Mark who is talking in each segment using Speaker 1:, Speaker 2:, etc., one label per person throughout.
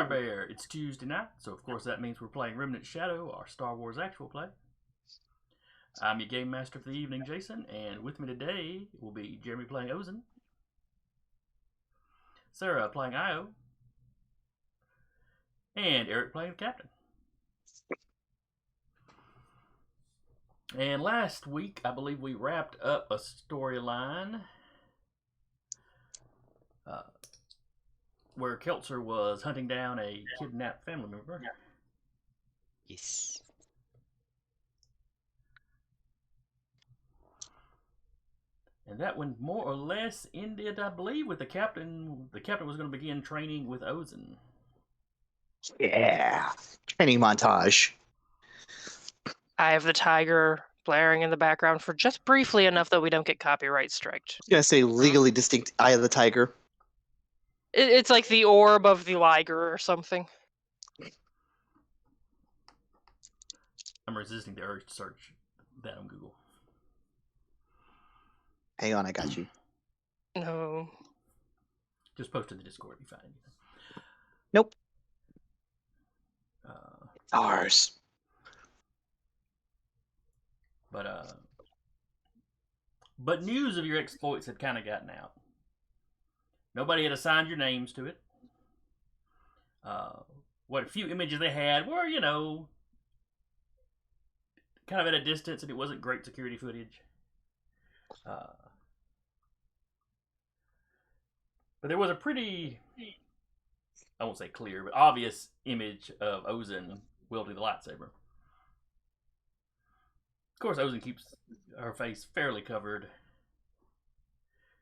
Speaker 1: Fire Bear. It's Tuesday night, so of course that means we're playing Remnant Shadow, our Star Wars actual play. I'm your game master for the evening, Jason, and with me today will be Jeremy playing Ozen, Sarah playing Io, and Eric playing the captain. And last week, I believe we wrapped up a storyline where Keltzer was hunting down a kidnapped family member.
Speaker 2: Yes.
Speaker 1: And that one more or less ended, I believe, with the captain. The captain was going to begin training with Ozen.
Speaker 3: Yeah. Training montage.
Speaker 4: Eye of the Tiger blaring in the background for just briefly enough that we don't get copyright striked.
Speaker 3: I was gonna say legally distinct Eye of the Tiger.
Speaker 4: It's like the orb of the Liger or something.
Speaker 1: I'm resisting the urge to search that on Google.
Speaker 3: Hang on, I got you.
Speaker 4: No.
Speaker 1: Just post to the Discord if you find anything.
Speaker 3: Nope. Ours.
Speaker 1: But news of your exploits had kind of gotten out. Nobody had assigned your names to it. What few images they had were, kind of at a distance, and it wasn't great security footage. But there was a pretty, I won't say clear, but obvious image of Ozen wielding the lightsaber. Of course, Ozen keeps her face fairly covered.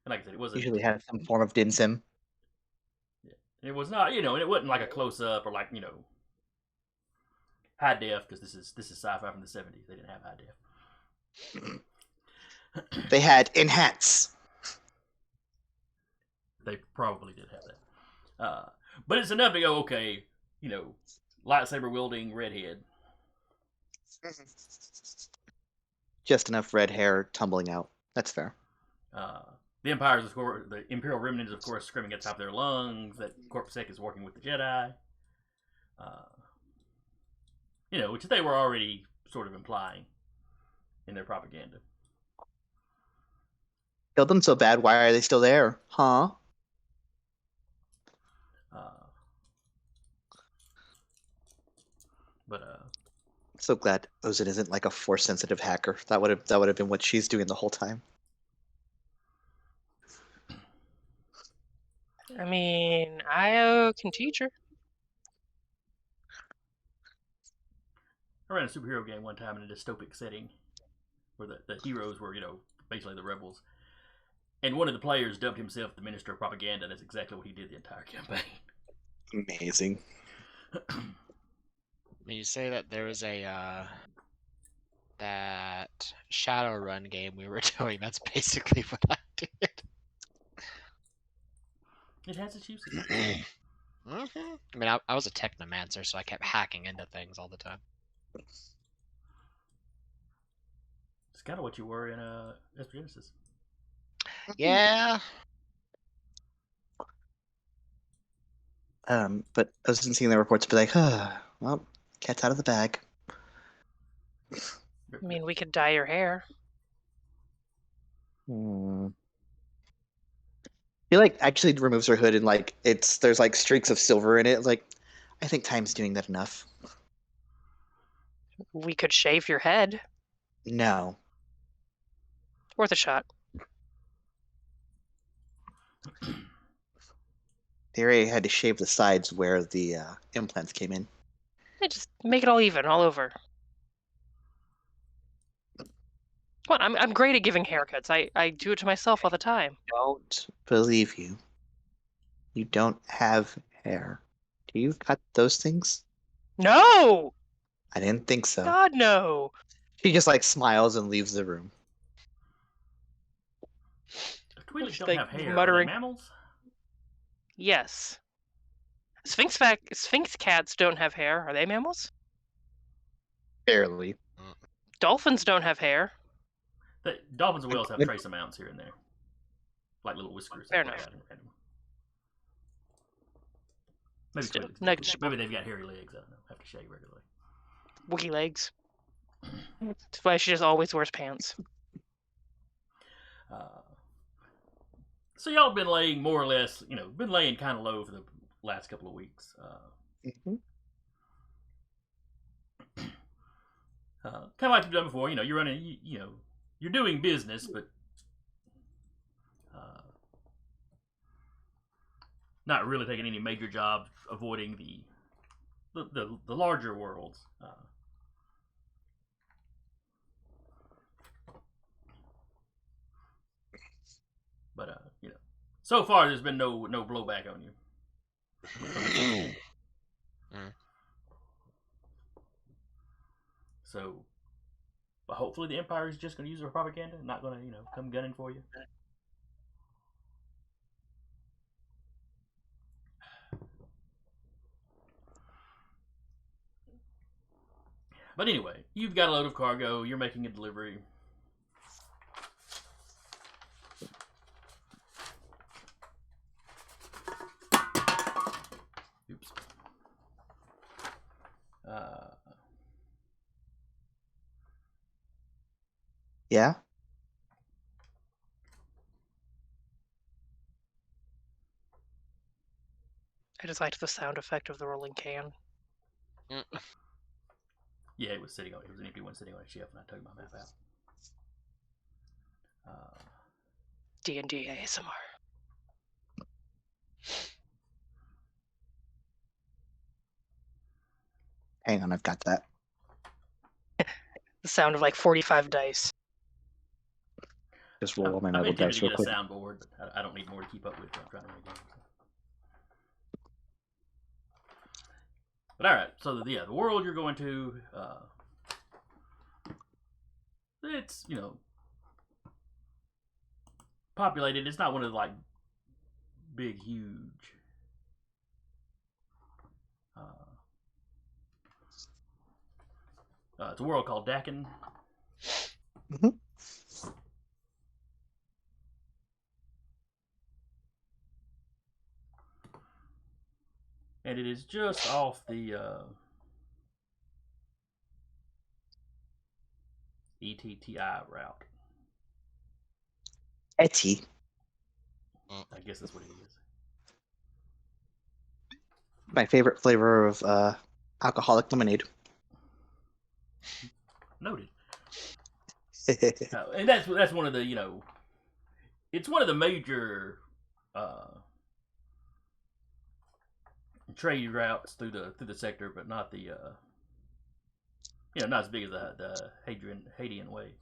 Speaker 1: And like I said, it wasn't...
Speaker 3: Usually had some form of dim sim.
Speaker 1: Yeah, it was not, and it wasn't like a close-up or like, high def, because this is sci-fi from the 70s. They didn't have high def.
Speaker 3: They had enhance.
Speaker 1: They probably did have that. But it's enough to go, okay, lightsaber wielding redhead.
Speaker 3: Just enough red hair tumbling out. That's fair.
Speaker 1: The Imperial Remnant is, of course, screaming at the top of their lungs that Corporate Sector is working with the Jedi. Which they were already sort of implying in their propaganda.
Speaker 3: Killed them so bad, why are they still there? Huh? So glad Ozen isn't like a Force-sensitive hacker. That would have been what she's doing the whole time.
Speaker 4: I mean, Io can teach her.
Speaker 1: I ran a superhero game one time in a dystopic setting where the heroes were, basically the rebels. And one of the players dubbed himself the Minister of Propaganda. That's exactly what he did the entire campaign.
Speaker 3: Amazing.
Speaker 2: You say that there was that Shadowrun game we were doing. That's basically what I did.
Speaker 1: It has its uses.
Speaker 2: I mean, I was a technomancer, so I kept hacking into things all the time.
Speaker 1: It's kind of what you were in Esper Genesis.
Speaker 2: Yeah.
Speaker 3: But I was seeing the reports be like, well, cat's out of the bag.
Speaker 4: I mean, we could dye your hair.
Speaker 3: He actually removes her hood and there's streaks of silver in it. I think time's doing that enough.
Speaker 4: We could shave your head.
Speaker 3: No.
Speaker 4: Worth a shot.
Speaker 3: They already had to shave the sides where the implants came in.
Speaker 4: Yeah, just make it all even, all over. What? I'm great at giving haircuts. I do it to myself all the time.
Speaker 3: Don't believe you. You don't have hair. Do you cut those things?
Speaker 4: No!
Speaker 3: I didn't think so.
Speaker 4: God, no!
Speaker 3: She just smiles and leaves the room.
Speaker 1: Twi'leks don't
Speaker 4: Like,
Speaker 1: have hair.
Speaker 4: muttering.
Speaker 1: Are they mammals?
Speaker 4: Yes. Sphinx cats don't have hair. Are they mammals?
Speaker 3: Barely.
Speaker 4: Dolphins don't have hair.
Speaker 1: Dolphins and whales have trace amounts here and there. Like little whiskers.
Speaker 4: Fair enough.
Speaker 1: Maybe
Speaker 4: Still,
Speaker 1: Twi'leks do.
Speaker 4: negligible.
Speaker 1: Maybe they've got hairy legs. I don't know. Have to shave regularly.
Speaker 4: Wookie legs. That's why she just always wears pants.
Speaker 1: So y'all been laying more or less, been laying kind of low for the last couple of weeks.
Speaker 3: Mhm.
Speaker 1: Kind of like you've done before. You're running. You're doing business, but not really taking any major jobs. Avoiding the larger worlds. But so far there's been no blowback on you. So, but hopefully the Empire is just going to use it for propaganda, and not going to come gunning for you. But anyway, you've got a load of cargo. You're making a delivery. Oops.
Speaker 3: Yeah.
Speaker 4: I just liked the sound effect of the rolling can.
Speaker 1: Yeah, it was an empty one sitting on a shelf, and I took my map out.
Speaker 4: D&D ASMR.
Speaker 3: Hang on, I've got that.
Speaker 4: The sound of like 45 dice.
Speaker 3: Just roll all my
Speaker 1: I'm
Speaker 3: metal
Speaker 1: intending
Speaker 3: dice
Speaker 1: to
Speaker 3: real
Speaker 1: get
Speaker 3: quick.
Speaker 1: a soundboard, but I don't need more to keep up with. I'm trying to run a game. But all right, so the world you're going to, it's populated. It's not one of the like big, huge. It's a world called Dakin.
Speaker 3: Mhm.
Speaker 1: And it is just off the ETTI route.
Speaker 3: Etty.
Speaker 1: I guess that's what it is.
Speaker 3: My favorite flavor of alcoholic lemonade.
Speaker 1: Noted. And that's one of the it's one of the major trade routes through the sector, but not the not as big as the Haitian way.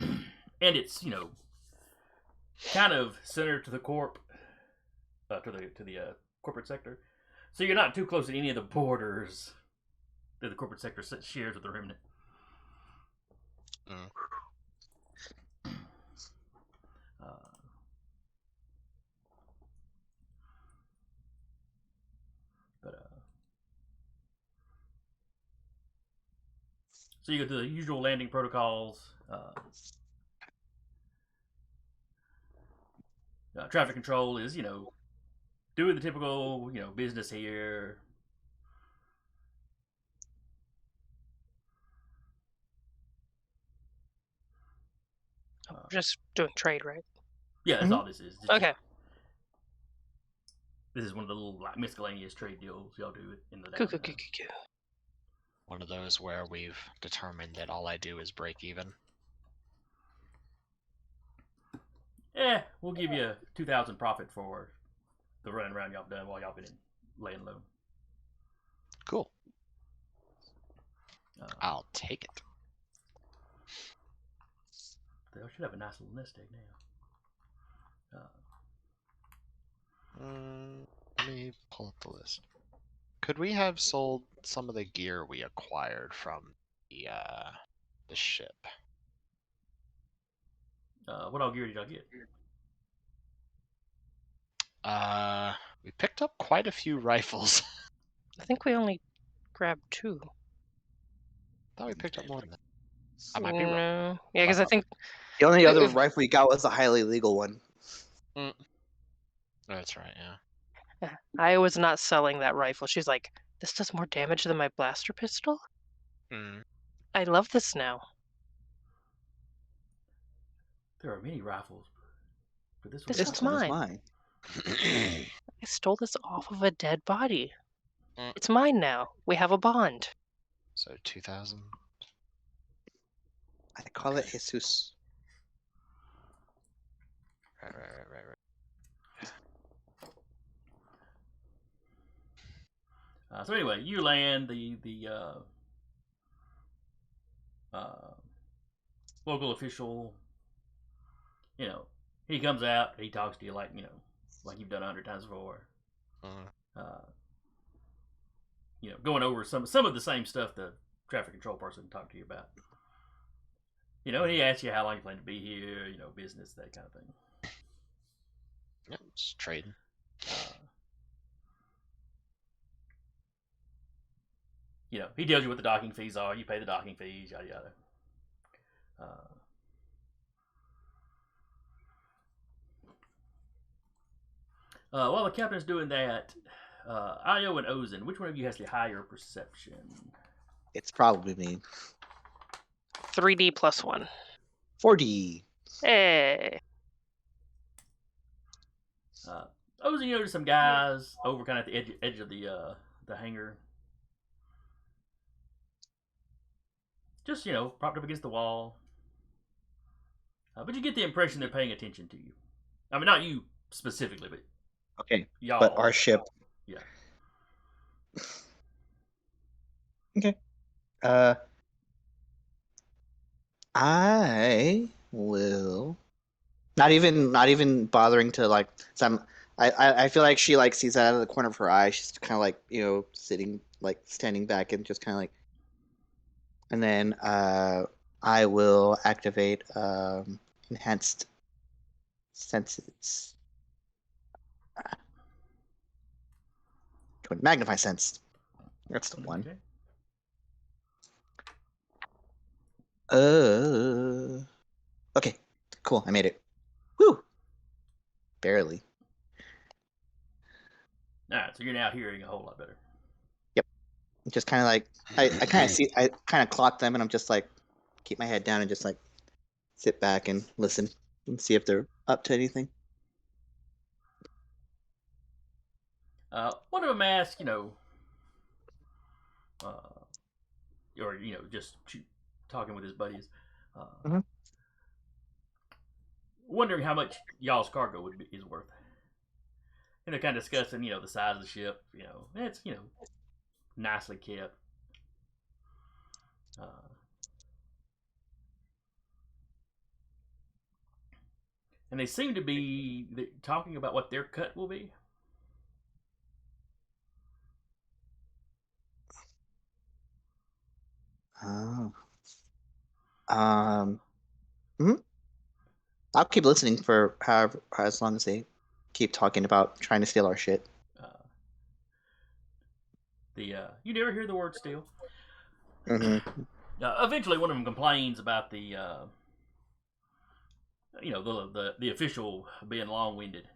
Speaker 1: And it's kind of centered to the to the corporate sector, so you're not too close to any of the borders that the corporate sector shares with the Remnant. So you go through the usual landing protocols. Traffic control is doing the typical business here.
Speaker 4: Just doing trade, right?
Speaker 1: Yeah, that's all this is.
Speaker 4: Okay.
Speaker 1: This is one of the little like miscellaneous trade deals y'all do in the
Speaker 4: Cool.
Speaker 2: One of those where we've determined that all I do is break even.
Speaker 1: We'll give you 2,000 profit for the run around y'all done while y'all been laying low.
Speaker 2: Cool. I'll take it.
Speaker 1: They should have a nice little nest egg now.
Speaker 2: Let me pull up the list. Could we have sold some of the gear we acquired from the ship?
Speaker 1: What all gear did y'all get?
Speaker 2: We picked up quite a few rifles.
Speaker 4: I think we only grabbed 2.
Speaker 2: I thought we picked up more than that. I might be wrong.
Speaker 4: No. Yeah, because I think
Speaker 3: The only other rifle we got was a highly legal one.
Speaker 2: That's right, yeah.
Speaker 4: I was not selling that rifle. She's like, this does more damage than my blaster pistol?
Speaker 2: Hmm.
Speaker 4: I love this now.
Speaker 1: There are many rifles, but this
Speaker 4: This
Speaker 1: one's
Speaker 4: one's
Speaker 3: one is
Speaker 4: mine.
Speaker 3: mine.
Speaker 4: I stole this off of a dead body.
Speaker 2: Mm.
Speaker 4: It's mine now. We have a bond.
Speaker 2: So 2,000.
Speaker 3: I call it Jesus.
Speaker 2: Right.
Speaker 1: So anyway, you land the local official. You know, he comes out. He talks to you like like you've done 100 times before.
Speaker 2: Mm.
Speaker 1: Uh, going over some of the same stuff the traffic control person talked to you about. And he asks you how long you plan to be here. Business, that kind of thing.
Speaker 2: Yep, it's trading.
Speaker 1: He tells you what the docking fees are. You pay the docking fees, yada yada. While the captain's doing that, Io and Ozen, which one of you has the higher perception?
Speaker 3: It's probably me.
Speaker 4: 3D plus 1.
Speaker 3: 4D.
Speaker 4: Hey.
Speaker 1: Ozen, you notice some guys over kind of at the edge of the hangar. Just, propped up against the wall. But you get the impression they're paying attention to you. I mean, not you specifically, but
Speaker 3: Okay,
Speaker 1: y'all.
Speaker 3: but our ship.
Speaker 1: Yeah.
Speaker 3: Okay. I will not even bothering to like some. I feel like she like sees that out of the corner of her eye. She's kind of like sitting like standing back and just kind of like, and then I will activate enhanced senses. Magnify sense. That's the one.
Speaker 1: Okay.
Speaker 3: Okay. Cool. I made it. Woo. Barely.
Speaker 1: All right, so you're now hearing a whole lot better.
Speaker 3: Yep. Just kind of like I kind of see. I kind of clock them, and I'm just like keep my head down and just like sit back and listen and see if they're up to anything.
Speaker 1: One of them asks, or just talking with his buddies, wondering how much y'all's cargo is worth. And they're kind of discussing, the size of the ship. It's nicely kept. And they seem to be talking about what their cut will be.
Speaker 3: Oh. I'll keep listening for as long as they keep talking about trying to steal our shit.
Speaker 1: You never hear the word steal.
Speaker 3: Mm-hmm.
Speaker 1: Eventually, one of them complains about the official being long-winded.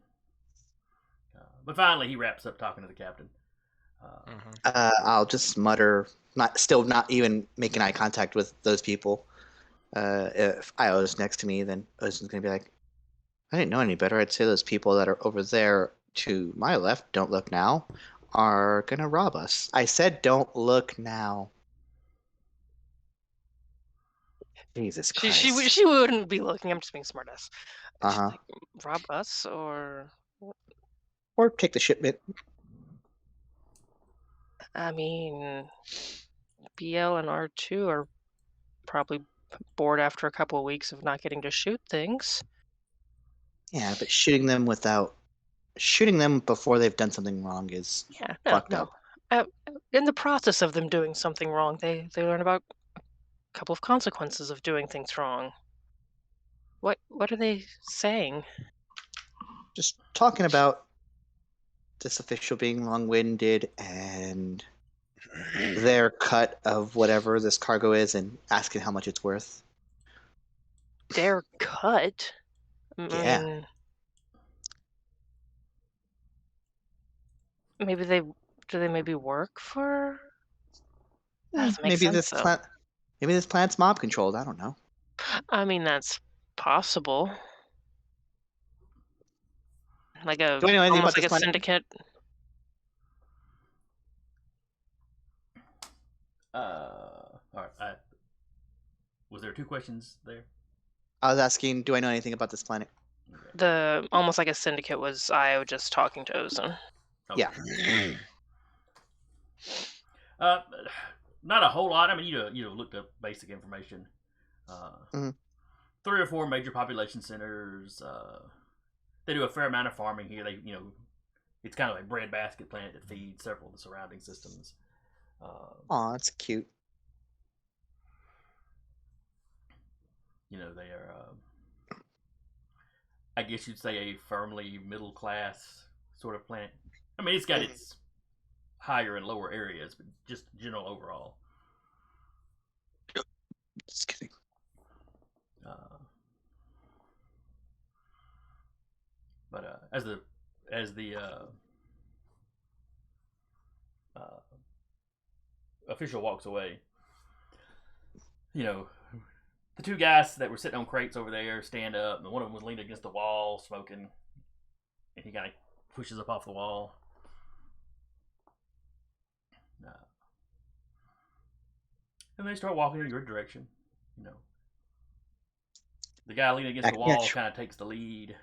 Speaker 1: But finally, he wraps up talking to the captain.
Speaker 3: I'll just mutter, not even making eye contact with those people. If Io's next to me, then Ozen's gonna be like, I didn't know any better. I'd say those people that are over there to my left, don't look now, are gonna rob us. I said don't look now. Jesus Christ.
Speaker 4: She wouldn't be looking. I'm just being smartass.
Speaker 3: Uh-huh.
Speaker 4: Like, rob us or
Speaker 3: take the shipment.
Speaker 4: I mean, BL and R2 are probably bored after a couple of weeks of not getting to shoot things.
Speaker 3: Yeah, but shooting them before they've done something wrong is fucked up.
Speaker 4: In the process of them doing something wrong, they learn about a couple of consequences of doing things wrong. What are they saying?
Speaker 3: Just talking about this official being long-winded and their cut of whatever this cargo is and asking how much it's worth.
Speaker 4: Their cut? I
Speaker 3: Yeah.
Speaker 4: mean, maybe they maybe work for? That doesn't make
Speaker 3: Maybe
Speaker 4: sense
Speaker 3: this
Speaker 4: though.
Speaker 3: planet's mob controlled. I don't know.
Speaker 4: I mean, that's possible. Like
Speaker 3: Do I know anything about
Speaker 4: almost like
Speaker 3: this
Speaker 4: a
Speaker 3: planet?
Speaker 4: syndicate.
Speaker 1: All right. Was there 2 questions there?
Speaker 3: I was asking, do I know anything about this planet?
Speaker 4: The almost like a syndicate was Io just talking to Ozone.
Speaker 1: Okay.
Speaker 3: Yeah.
Speaker 1: Not a whole lot. I mean, you looked up basic information.
Speaker 3: Mhm.
Speaker 1: 3 or 4 major population centers. They do a fair amount of farming here. They, it's kind of a breadbasket planet that feeds several of the surrounding systems.
Speaker 3: Aw, that's cute.
Speaker 1: They are, I guess you'd say, a firmly middle class sort of planet. I mean, it's got its higher and lower areas, but just general overall.
Speaker 3: Just kidding.
Speaker 1: But as the official walks away, the 2 guys that were sitting on crates over there stand up, and one of them was leaning against the wall smoking, and he kind of pushes up off the wall. And they start walking in your direction. The guy leaning against the wall kind of takes the lead.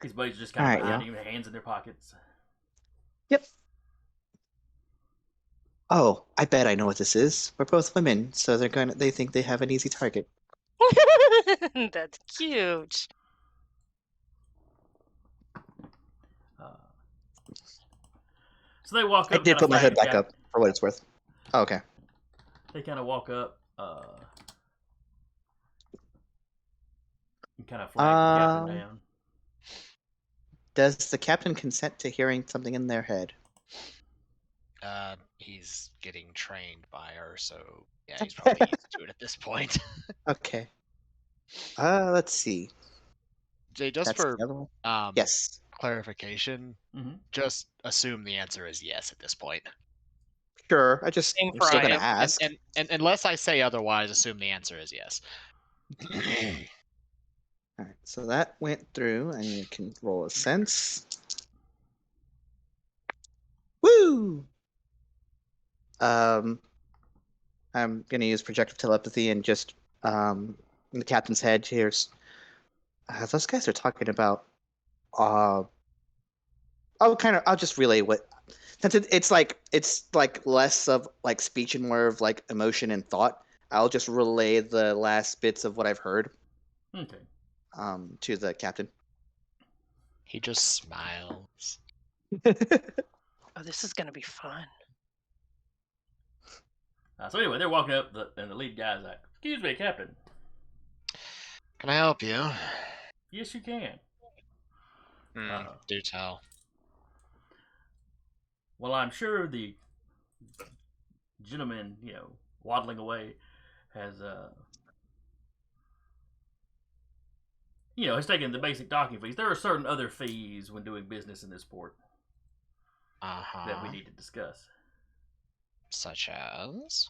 Speaker 1: His buddies just kind of behind him, hands in their pockets.
Speaker 3: Yep. Oh, I bet I know what this is. We're both women, so they think they have an easy target.
Speaker 4: That's cute.
Speaker 1: So they walk up.
Speaker 3: I did put my hood back up for what it's worth. Oh, okay.
Speaker 1: They kind of walk up and kind of flag the captain down.
Speaker 3: Does the captain consent to hearing something in their head?
Speaker 2: He's getting trained by her, so yeah, he's probably used to it at this point.
Speaker 3: Okay. Let's see.
Speaker 2: Jay, just for
Speaker 3: yes,
Speaker 2: clarification, just assume the answer is yes at this point.
Speaker 3: Sure, I'm still gonna ask.
Speaker 2: And unless I say otherwise, assume the answer is yes.
Speaker 3: All right, so that went through, and you can roll a sense. Woo! I'm gonna use projective telepathy and just in the captain's head. Here's those guys are talking about. I'll just relay what, since it's like less of like speech and more of like emotion and thought. I'll just relay the last bits of what I've heard.
Speaker 1: Okay.
Speaker 3: To the captain.
Speaker 2: He just smiles.
Speaker 4: Oh, this is gonna be fun.
Speaker 1: So anyway, they're walking up, and the lead guy's like, "Excuse me, Captain.
Speaker 2: Can I help you?"
Speaker 1: Yes, you can.
Speaker 2: Do tell.
Speaker 1: Well, I'm sure the gentleman, waddling away, has has taken the basic docking fees. There are certain other fees when doing business in this port that we need to discuss.
Speaker 2: Such as?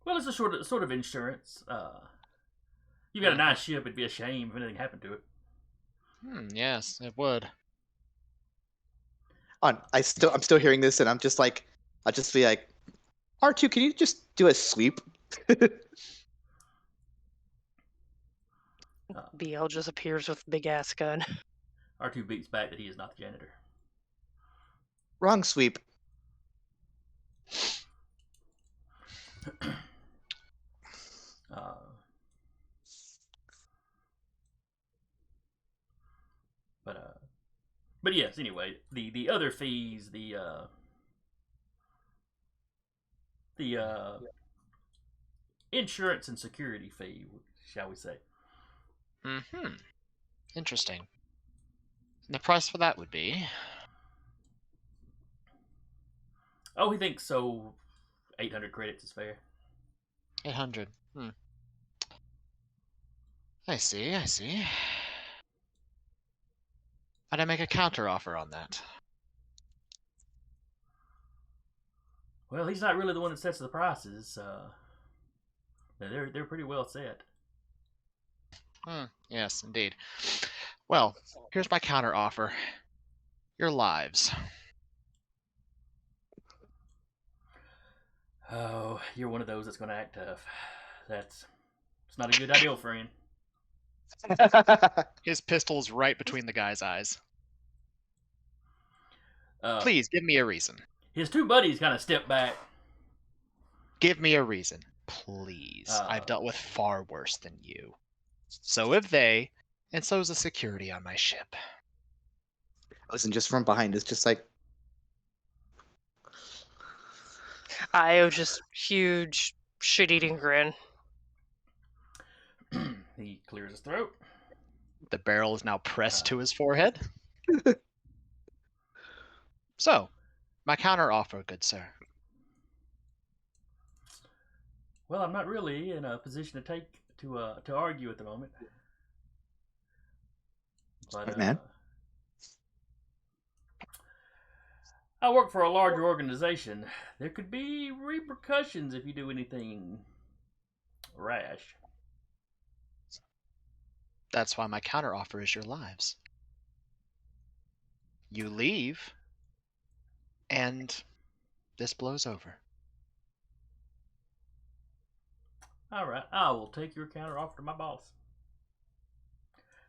Speaker 1: Well, it's a sort of insurance. You've got a nice ship. It'd be a shame if anything happened to it.
Speaker 2: Yes, it would.
Speaker 3: I'm still hearing this, and I'll just be like, R2, can you just do a sweep?
Speaker 4: BL just appears with big ass gun.
Speaker 1: R2 beats back that he is not the janitor.
Speaker 3: Wrong sweep.
Speaker 1: But yes, anyway, the other fees, the insurance and security fee, shall we say?
Speaker 2: Interesting. And the price for that would be?
Speaker 1: Oh, he thinks so. 800 credits is fair.
Speaker 2: 800. I see. I'd make a counter offer on that.
Speaker 1: Well, he's not really the one that sets the prices. They're pretty well set.
Speaker 2: Yes, indeed. Well, here's my counter offer. Your lives.
Speaker 1: Oh, you're one of those that's going to act tough. It's not a good idea, friend.
Speaker 2: His pistol's right between the guy's eyes.
Speaker 1: Uh,
Speaker 2: Please, give me a reason.
Speaker 1: His two buddies kind of step back.
Speaker 2: Give me a reason. Please. I've dealt with far worse than you. So have they, and so is the security on my ship.
Speaker 3: Listen, just from behind, it's just like,
Speaker 4: Io just huge shit-eating grin.
Speaker 1: He clears his throat.
Speaker 2: The barrel is now pressed to his forehead. So, my counter offer, good sir.
Speaker 1: Well, I'm not really in a position to argue at the moment. But
Speaker 3: man.
Speaker 1: I work for a larger organization. There could be repercussions if you do anything rash.
Speaker 2: That's why my counter offer is your lives. You leave, and this blows over.
Speaker 1: All right, I will take your counter offer to my boss.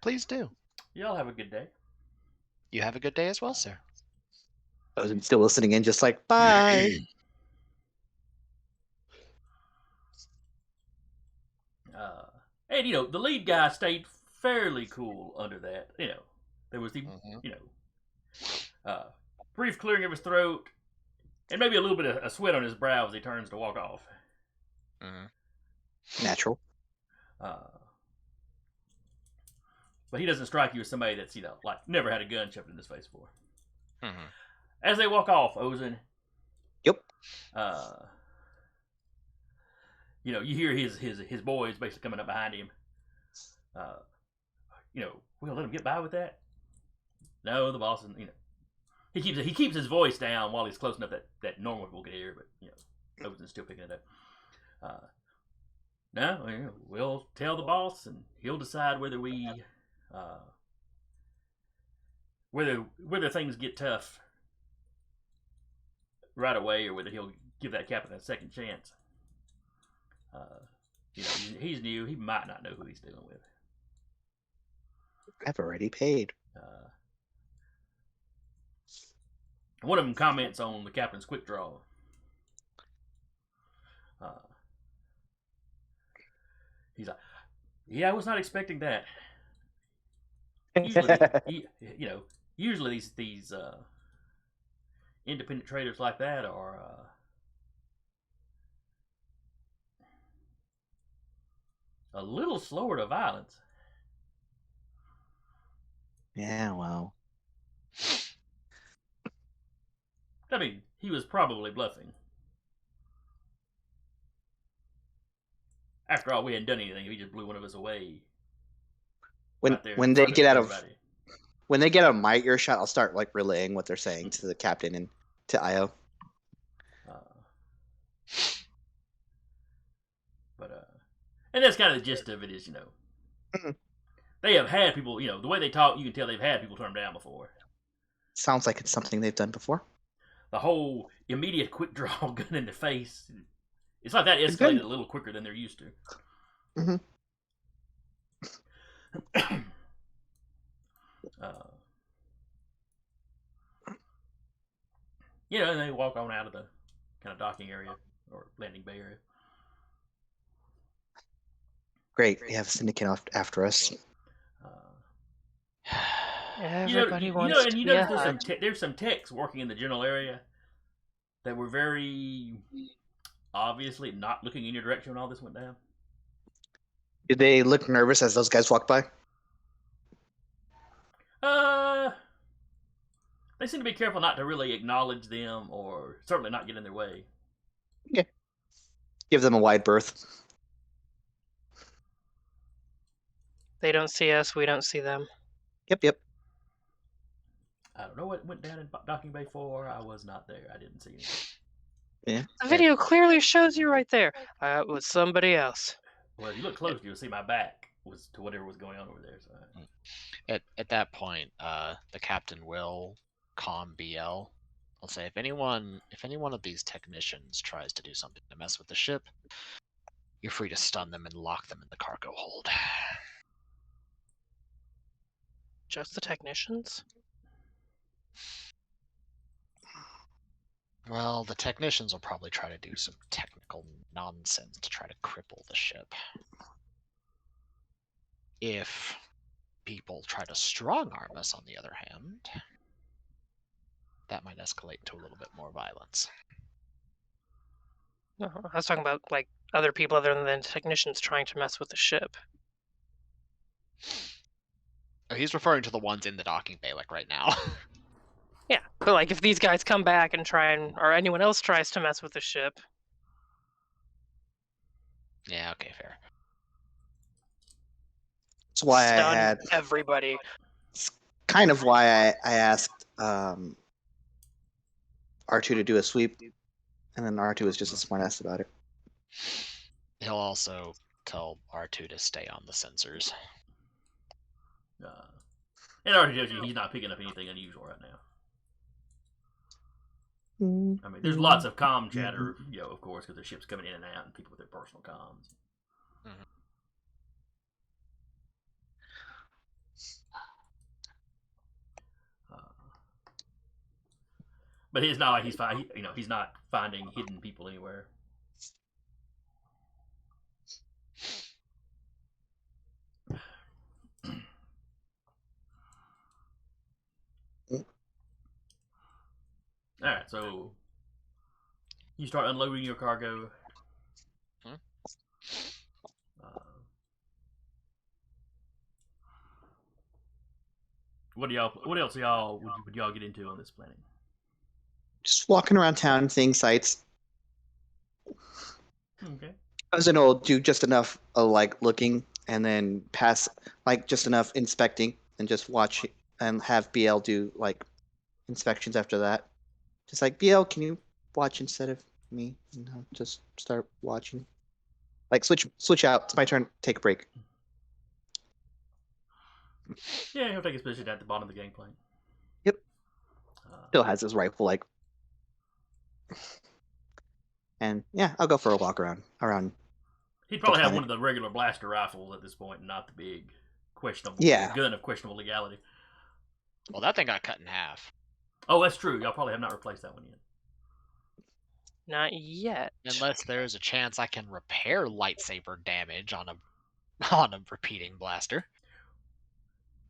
Speaker 2: Please do.
Speaker 1: Y'all have a good day.
Speaker 2: You have a good day as well, sir.
Speaker 3: I'm still listening in, just like, bye.
Speaker 1: And the lead guy stayed fairly cool under that. There was the brief clearing of his throat, and maybe a little bit of a sweat on his brow as he turns to walk off.
Speaker 3: Natural.
Speaker 1: But he doesn't strike you as somebody that's like never had a gun shoved in his face before. As they walk off, Ozen.
Speaker 3: Yep.
Speaker 1: You hear his boys basically coming up behind him. We'll let him get by with that. No, the boss isn't. He keeps his voice down while he's close enough that normal people can hear, but Ozen's still picking it up. No, we'll tell the boss, and he'll decide whether whether things get tough right away, or whether he'll give that captain a second chance. He's new. He might not know who he's dealing with.
Speaker 3: I've already paid.
Speaker 1: One of them comments on the captain's quick draw. He's like, "Yeah, I was not expecting that. Usually these independent traders like that are a little slower to violence."
Speaker 3: Yeah, well.
Speaker 1: I mean, he was probably bluffing. After all, we hadn't done anything. He just blew one of us away.
Speaker 3: When they get out of my earshot, I'll start like relaying what they're saying to the captain and to Io.
Speaker 1: And that's kind of the gist of it is, they have had people, the way they talk, you can tell they've had people turn them down before.
Speaker 3: Sounds like it's something they've done before.
Speaker 1: The whole immediate quick draw gun in the face, it's like that escalated a little quicker than they're used to. And they walk on out of the kind of docking area or landing bay area.
Speaker 3: Great, we have a syndicate after us.
Speaker 4: Everybody wants to be ahead.
Speaker 1: There's some techs working in the general area that were very obviously not looking in your direction when all this went down.
Speaker 3: Did they look nervous as those guys walked by?
Speaker 1: They seem to be careful not to really acknowledge them, or certainly not get in their way.
Speaker 3: Okay. Give them a wide berth.
Speaker 4: They don't see us, we don't see them.
Speaker 3: Yep.
Speaker 1: I don't know what went down in Docking Bay 4. I was not there. I didn't see anything.
Speaker 3: Yeah.
Speaker 4: The video clearly shows you right there. It was somebody else.
Speaker 1: Well, if you look closely, you'll see my back was to whatever was going on over there. So.
Speaker 2: At that point, the captain will calm BL. I'll say if any one of these technicians tries to do something to mess with the ship, you're free to stun them and lock them in the cargo hold.
Speaker 4: Just the technicians?
Speaker 2: Well, the technicians will probably try to do some technical nonsense to try to cripple the ship. If people try to strong-arm us, on the other hand, that might escalate to a little bit more violence.
Speaker 4: No, I was talking about like other people other than technicians trying to mess with the ship.
Speaker 2: Oh, he's referring to the ones in the docking bay, like right now.
Speaker 4: Yeah, but like if these guys come back and or anyone else tries to mess with the ship.
Speaker 2: Yeah, okay, fair.
Speaker 3: That's why I
Speaker 4: Stun
Speaker 3: had.
Speaker 4: everybody.
Speaker 3: It's kind of why I asked R2 to do a sweep, and then R2 was just a smartass about it.
Speaker 2: He'll also tell R2 to stay on the sensors.
Speaker 1: And R2, he's not picking up anything unusual right now. I mean, there's lots of comm chatter, of course, because the ship's coming in and out, and people with their personal comms.
Speaker 2: Mm-hmm.
Speaker 1: But it's not like he's not finding hidden people anywhere. All right, so you start unloading your cargo. What else would y'all get into on this planet?
Speaker 3: Just walking around town, seeing sights.
Speaker 1: Okay.
Speaker 3: I was gonna do just enough like looking, and then pass like just enough inspecting, and just watch and have BL do like inspections after that. Just like BL, can you watch instead of me? Just start watching. Like switch out. It's my turn. Take a break.
Speaker 1: Yeah, he'll take his position at the bottom of the gangplank.
Speaker 3: Yep. Still has his rifle, like. And yeah, I'll go for a walk around.
Speaker 1: He'd probably have one of the regular blaster rifles at this point, and not the big questionable gun of questionable legality.
Speaker 2: Well, that thing got cut in half.
Speaker 1: Oh, that's true. Y'all probably have not replaced that one yet.
Speaker 4: Not yet.
Speaker 2: Unless there's a chance I can repair lightsaber damage on a repeating blaster.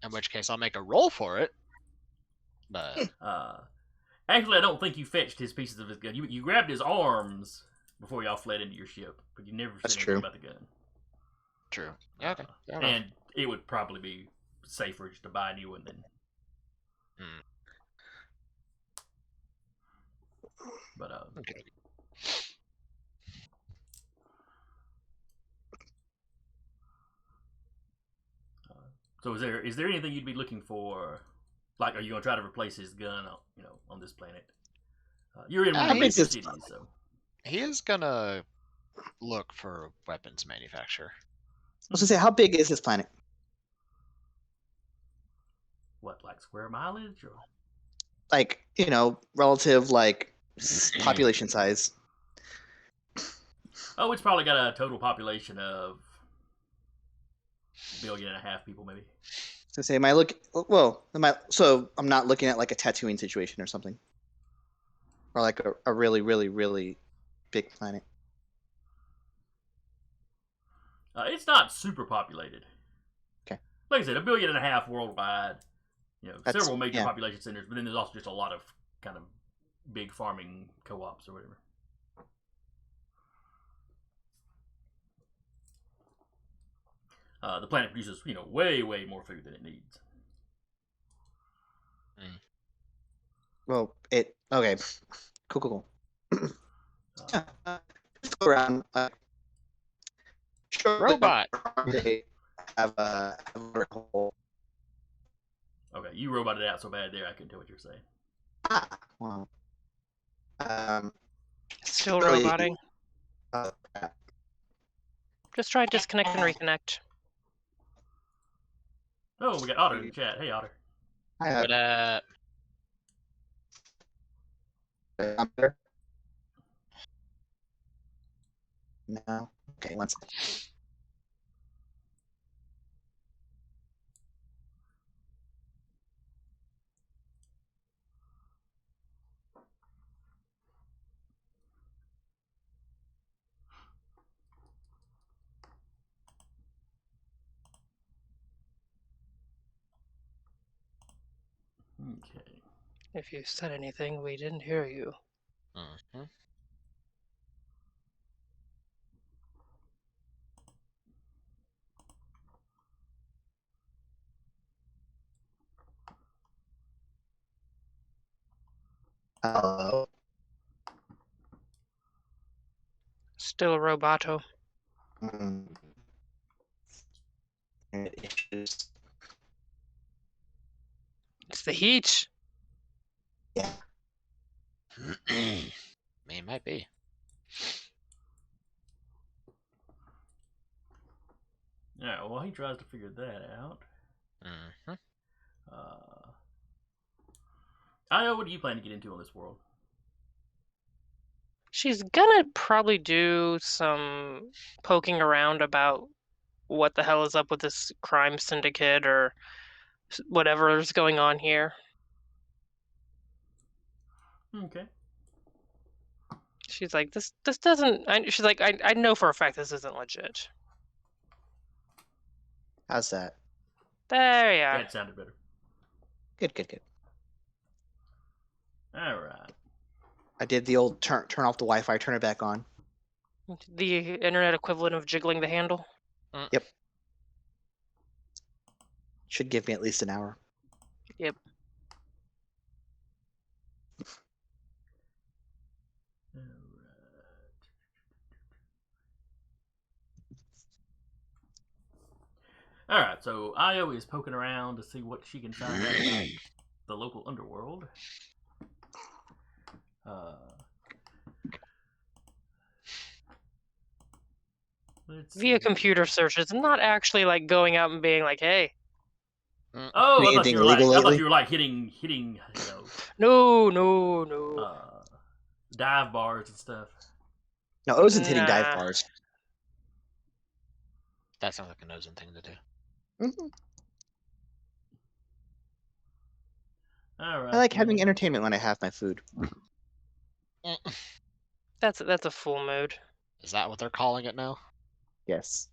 Speaker 2: In which case I'll make a roll for it. But
Speaker 1: actually, I don't think you fetched his pieces of his gun. You grabbed his arms before y'all fled into your ship, but you never said anything about the gun.
Speaker 2: True. Yeah, okay.
Speaker 1: And it would probably be safer just to buy a new one than. But
Speaker 2: okay.
Speaker 1: So is there anything you'd be looking for? Like, are you gonna try to replace his gun? On this planet. You're in one of the major cities, so
Speaker 2: he is gonna look for a weapons manufacturer.
Speaker 3: I was gonna say, how big is this planet?
Speaker 1: What, like square mileage or?
Speaker 3: Like, relative like population size.
Speaker 1: Oh, it's probably got a total population of 1.5 billion people, maybe.
Speaker 3: So say, so I'm not looking at like a Tatooine situation or something, or like a really, really, really big planet.
Speaker 1: It's not super populated.
Speaker 3: Okay.
Speaker 1: Like I said, 1.5 billion worldwide. Several major population centers, but then there's also just a lot of kind of big farming co-ops or whatever. The planet produces, way, way more food than it needs.
Speaker 3: Well, okay. Cool. Just go around.
Speaker 2: Robot.
Speaker 3: They have a hole.
Speaker 1: Okay, you roboted out so bad there, I couldn't tell what you're saying.
Speaker 3: Wow.
Speaker 4: Still
Speaker 3: Really-
Speaker 4: roboting.
Speaker 3: crap.
Speaker 4: Just try disconnect and reconnect.
Speaker 1: Oh, we got Otter in the chat. Hey, Otter.
Speaker 2: But
Speaker 3: I'm better. No. Okay, one second.
Speaker 1: Okay.
Speaker 4: If you said anything, we didn't hear you.
Speaker 2: mm-hmm.
Speaker 3: Hello.
Speaker 4: Still a roboto.
Speaker 3: Issues.
Speaker 4: It's the heat.
Speaker 3: Yeah.
Speaker 2: Might be.
Speaker 1: Yeah, well, he tries to figure that out.
Speaker 2: Mm-hmm.
Speaker 1: Io, what do you plan to get into on this world?
Speaker 4: She's gonna probably do some poking around about what the hell is up with this crime syndicate or whatever is going on here.
Speaker 1: Okay.
Speaker 4: She's like, this doesn't. She's like, I know for a fact this isn't legit.
Speaker 3: How's that?
Speaker 4: There you are.
Speaker 1: That sounded better.
Speaker 3: Good, good, good.
Speaker 1: All right.
Speaker 3: I did the old turn off the Wi-Fi, turn it back on.
Speaker 4: The internet equivalent of jiggling the handle.
Speaker 3: Yep. Should give me at least an hour.
Speaker 4: Yep.
Speaker 1: All right, so Io is poking around to see what she can find out about the local underworld.
Speaker 4: Via computer searches, not actually like going out and being like, "Hey."
Speaker 1: Oh, I thought
Speaker 3: Anything
Speaker 1: you were like,
Speaker 3: illegal
Speaker 1: I thought
Speaker 3: lately?
Speaker 1: you were like hitting, you know,
Speaker 4: No.
Speaker 1: dive bars and stuff.
Speaker 3: No, Ozen's hitting dive
Speaker 4: Nah.
Speaker 3: bars.
Speaker 2: That sounds like an Ozen thing to do.
Speaker 3: Mhm.
Speaker 1: All right.
Speaker 3: I like having
Speaker 1: then.
Speaker 3: entertainment when I have my food.
Speaker 4: That's a full mood.
Speaker 2: Is that what they're calling it now?
Speaker 3: Yes.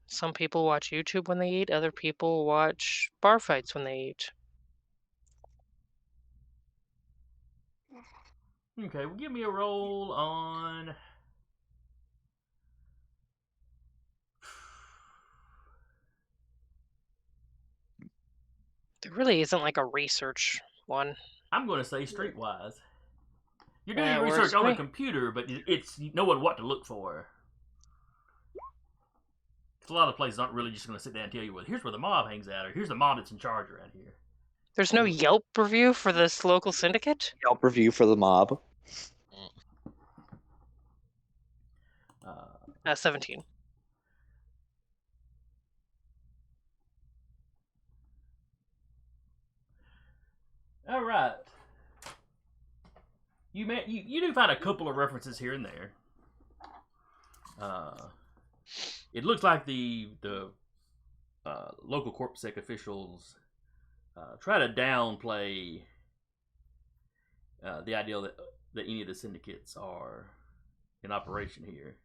Speaker 4: Some people watch YouTube when they eat. Other people watch bar fights when they eat.
Speaker 1: Okay, well, give me a roll on.
Speaker 4: There really isn't like a research one.
Speaker 1: I'm going to say streetwise. You're doing
Speaker 4: Yeah,
Speaker 1: your
Speaker 4: it works
Speaker 1: research
Speaker 4: for
Speaker 1: on the
Speaker 4: me.
Speaker 1: computer, but it's knowing what to look for. A lot of places aren't really just going to sit down and tell you, well, here's where the mob hangs out, or here's the mob that's in charge around here.
Speaker 4: There's no Yelp review for this local syndicate?
Speaker 3: Yelp review for the mob.
Speaker 4: 17.
Speaker 1: All right. You do find a couple of references here and there. It looks like the local Corporate Sector officials try to downplay the idea that any of the syndicates are in operation here.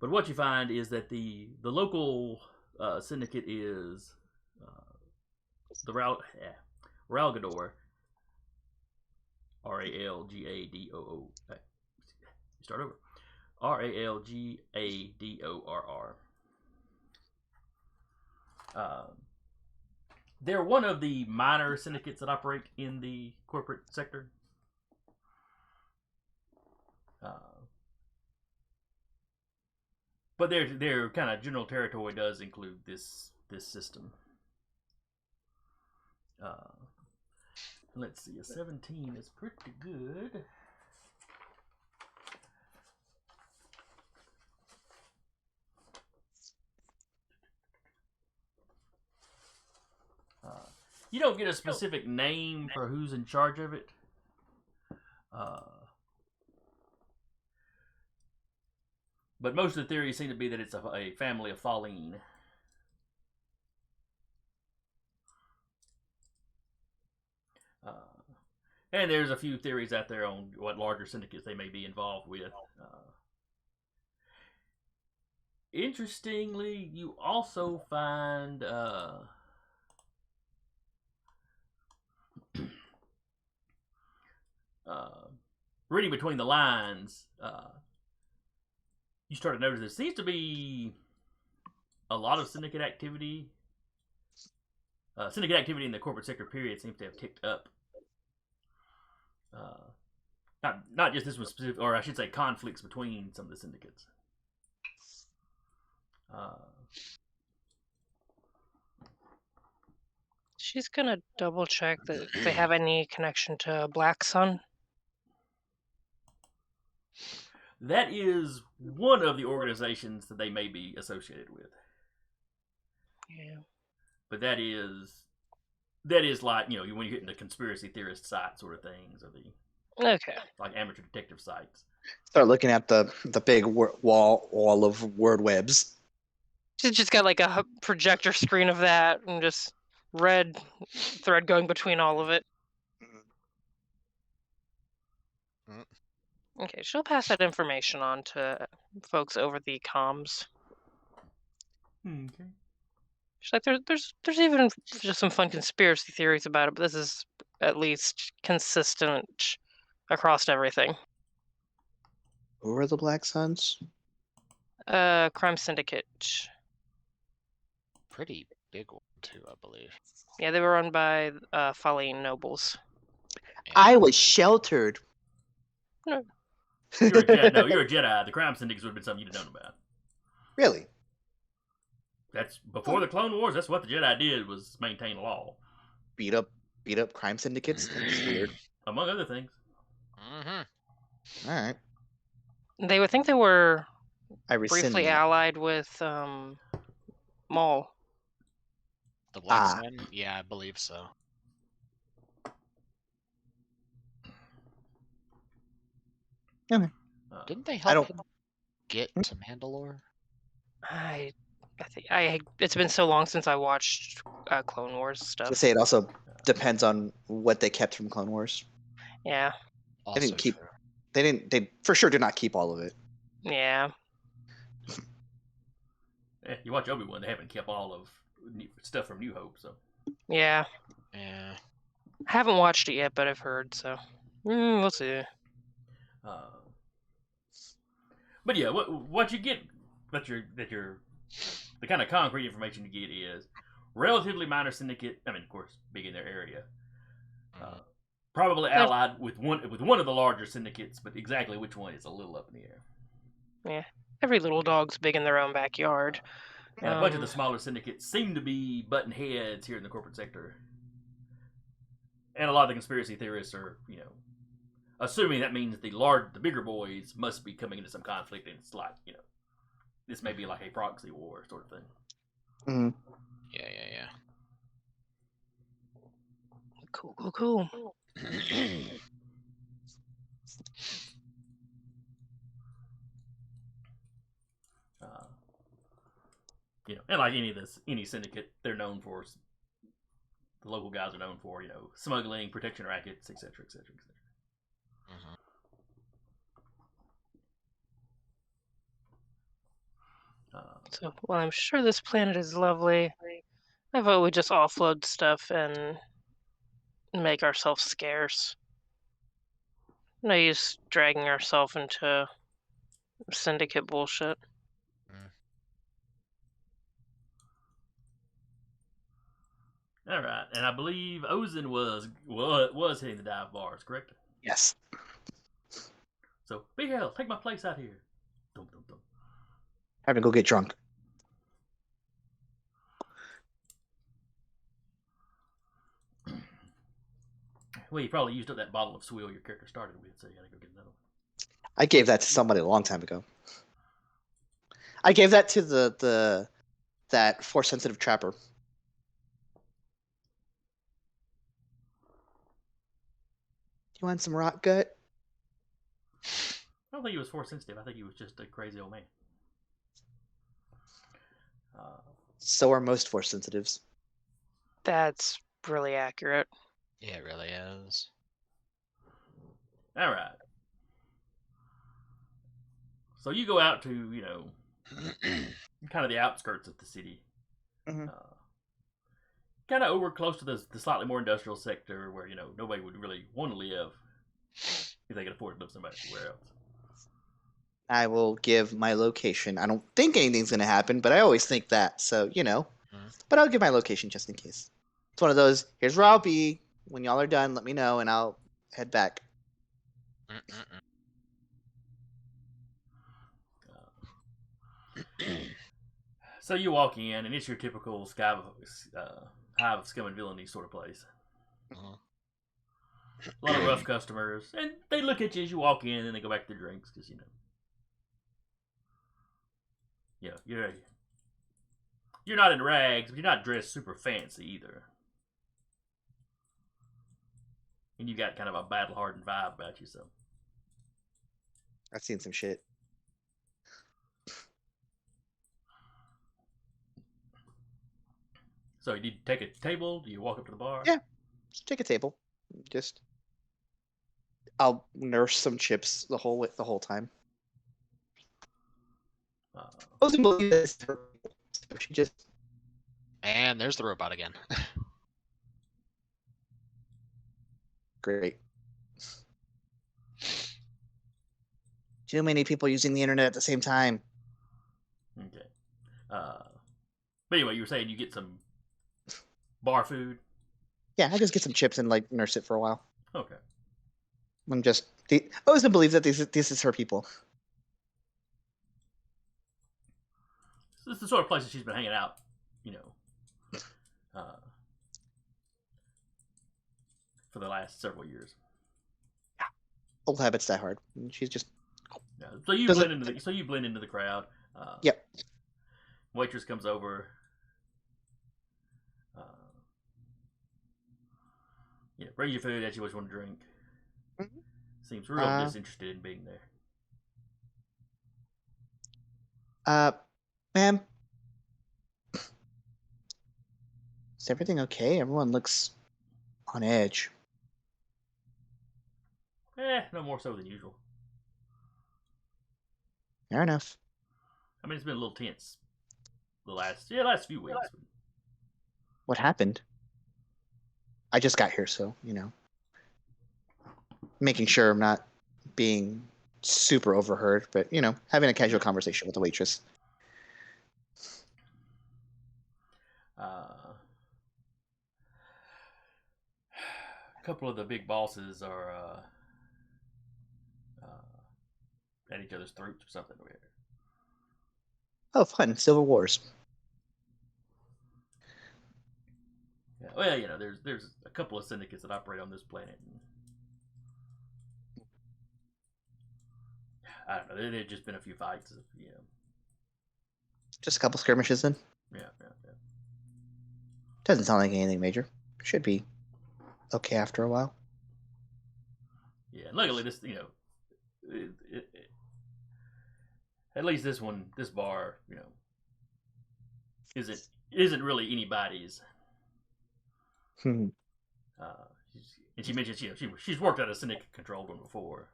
Speaker 1: But what you find is that the local syndicate is the Ralgador, Ralgadoo. Start over. Ralgadorr. They're one of the minor syndicates that operate in the corporate sector. But their kind of general territory does include this system. Let's see, a 17 is pretty good. You don't get a specific name for who's in charge of it. But most of the theories seem to be that it's a family of Falleen. And there's a few theories out there on what larger syndicates they may be involved with. Interestingly, you also find reading between the lines, you start to notice there seems to be a lot of syndicate activity. Syndicate activity in the corporate sector period seems to have ticked up. Not just this one specific, or I should say, conflicts between some of the syndicates.
Speaker 4: She's gonna double check that if they have any connection to Black Sun.
Speaker 1: That is one of the organizations that they may be associated with.
Speaker 4: Yeah.
Speaker 1: But that is like, you know, when you hit the conspiracy theorist site sort of things, or the
Speaker 4: Okay.
Speaker 1: like amateur detective sites.
Speaker 3: Start looking at the big wall of word webs.
Speaker 4: She's just got like a projector screen of that and just red thread going between all of it. Okay, she'll pass that information on to folks over the comms.
Speaker 1: Okay.
Speaker 4: She's like, there's even just some fun conspiracy theories about it, but this is at least consistent across everything.
Speaker 3: Who are the Black Suns?
Speaker 4: Crime Syndicate.
Speaker 2: Pretty big one too, I believe.
Speaker 4: Yeah, they were run by Falleen nobles.
Speaker 2: Yeah.
Speaker 3: I was sheltered.
Speaker 4: No.
Speaker 1: You're a Jedi. No, you're a Jedi. The crime syndicates would have been something you'd have known about.
Speaker 3: Really?
Speaker 1: That's before the Clone Wars. That's what the Jedi did, was maintain law,
Speaker 3: Beat up crime syndicates? That's weird.
Speaker 1: among other things.
Speaker 2: Mm-hmm.
Speaker 3: All right.
Speaker 4: They would think they were
Speaker 3: I rescind
Speaker 4: briefly
Speaker 3: that.
Speaker 4: allied with Maul.
Speaker 2: The Black Sun? Yeah, I believe so.
Speaker 3: Okay.
Speaker 2: Didn't they
Speaker 3: I
Speaker 2: help
Speaker 3: don't-
Speaker 2: him get to Mandalore?
Speaker 4: I think it's been so long since I watched Clone Wars stuff.
Speaker 3: To say it also depends on what they kept from Clone Wars.
Speaker 4: Yeah.
Speaker 2: Also
Speaker 3: didn't keep-
Speaker 2: true.
Speaker 3: They for sure did not keep all of it.
Speaker 4: Yeah.
Speaker 1: You watch Obi-Wan; they haven't kept all of stuff from New Hope, so.
Speaker 4: Yeah.
Speaker 2: Yeah.
Speaker 4: I haven't watched it yet, but I've heard, so we'll see.
Speaker 1: But yeah, what you get that you're the kind of concrete information you get is relatively minor syndicate. I mean, of course, big in their area. Probably allied with one of the larger syndicates, but exactly which one is a little up in the air.
Speaker 4: Yeah. Every little dog's big in their own backyard.
Speaker 1: And a bunch of the smaller syndicates seem to be butting heads here in the corporate sector. And a lot of the conspiracy theorists are, you know, assuming that means the bigger boys must be coming into some conflict, and it's like, you know, this may be like a proxy war sort of thing.
Speaker 3: Mm-hmm.
Speaker 2: Yeah.
Speaker 4: Cool.
Speaker 1: You know, and like any syndicate, they're known for, the local guys are known for, you know, smuggling, protection rackets, etc., etc., etc.
Speaker 4: So, well, I'm sure this planet is lovely. I vote we just offload stuff and make ourselves scarce. No use dragging ourselves into syndicate bullshit.
Speaker 1: All right, and I believe Ozen was hitting the dive bars, correct?
Speaker 3: Yes.
Speaker 1: So, Big Hell, take my place out here. Dum, dum, dum.
Speaker 3: Time to go get drunk.
Speaker 1: Well, you probably used up that bottle of swill your character started with, so you gotta go get another one.
Speaker 3: I gave that to somebody a long time ago. I gave that to that force sensitive trapper. You want some rock gut?
Speaker 1: I don't think he was force sensitive. I think he was just a crazy old man.
Speaker 3: So are most force sensitives.
Speaker 4: That's really accurate.
Speaker 2: Yeah, it really is.
Speaker 1: All right. So you go out to, kind of the outskirts of the city.
Speaker 3: Mhm.
Speaker 1: Kind of over close to the slightly more industrial sector where, nobody would really want to live if they could afford to live somewhere else.
Speaker 3: I will give my location. I don't think anything's going to happen, but I always think that. So, But I'll give my location just in case. It's one of those, here's where I'll be. When y'all are done, let me know, and I'll head back.
Speaker 1: So you walk in, and it's your typical hive of scum and villainy sort of place. A lot of rough customers, and they look at you as you walk in, and they go back to their drinks because you're not in rags, but you're not dressed super fancy either, and you got kind of a battle-hardened vibe about you. So
Speaker 3: I've seen some shit.
Speaker 1: So you take a table? Do you walk up to the bar?
Speaker 3: Yeah, just take a table. I'll nurse some chips the whole time. I wasn't believe this. She just
Speaker 2: And there's the robot again.
Speaker 3: great. Too many people using the internet at the same time.
Speaker 1: Okay. But anyway, you were saying you get some bar food?
Speaker 3: Yeah, I just get some chips and nurse it for a while.
Speaker 1: Okay.
Speaker 3: I always believe that this is her people.
Speaker 1: So this is the sort of place that she's been hanging out, for the last several years.
Speaker 3: Old habits die hard. She's just.
Speaker 1: Yeah. So you blend into the crowd.
Speaker 3: Yep.
Speaker 1: Waitress comes over. Brings you food that you always want to drink.
Speaker 3: Mm-hmm.
Speaker 1: Seems real disinterested in being there.
Speaker 3: Ma'am, is everything okay? Everyone looks on edge.
Speaker 1: No more so than usual.
Speaker 3: Fair enough.
Speaker 1: I mean, it's been a little tense the last few weeks.
Speaker 3: What happened? I just got here, so, making sure I'm not being super overheard, but, having a casual conversation with the waitress.
Speaker 1: A couple of the big bosses are at each other's throats or something weird.
Speaker 3: Oh, fun. Civil Wars.
Speaker 1: Yeah. Well, there's a couple of syndicates that operate on this planet. And I don't know. There've just been a few fights.
Speaker 3: Just a couple skirmishes then?
Speaker 1: Yeah.
Speaker 3: Doesn't sound like anything major. Should be okay after a while.
Speaker 1: Yeah, and luckily this, at least this bar, isn't really anybody's.
Speaker 3: Hmm.
Speaker 1: And she mentions, she's worked at a syndicate controlled one before.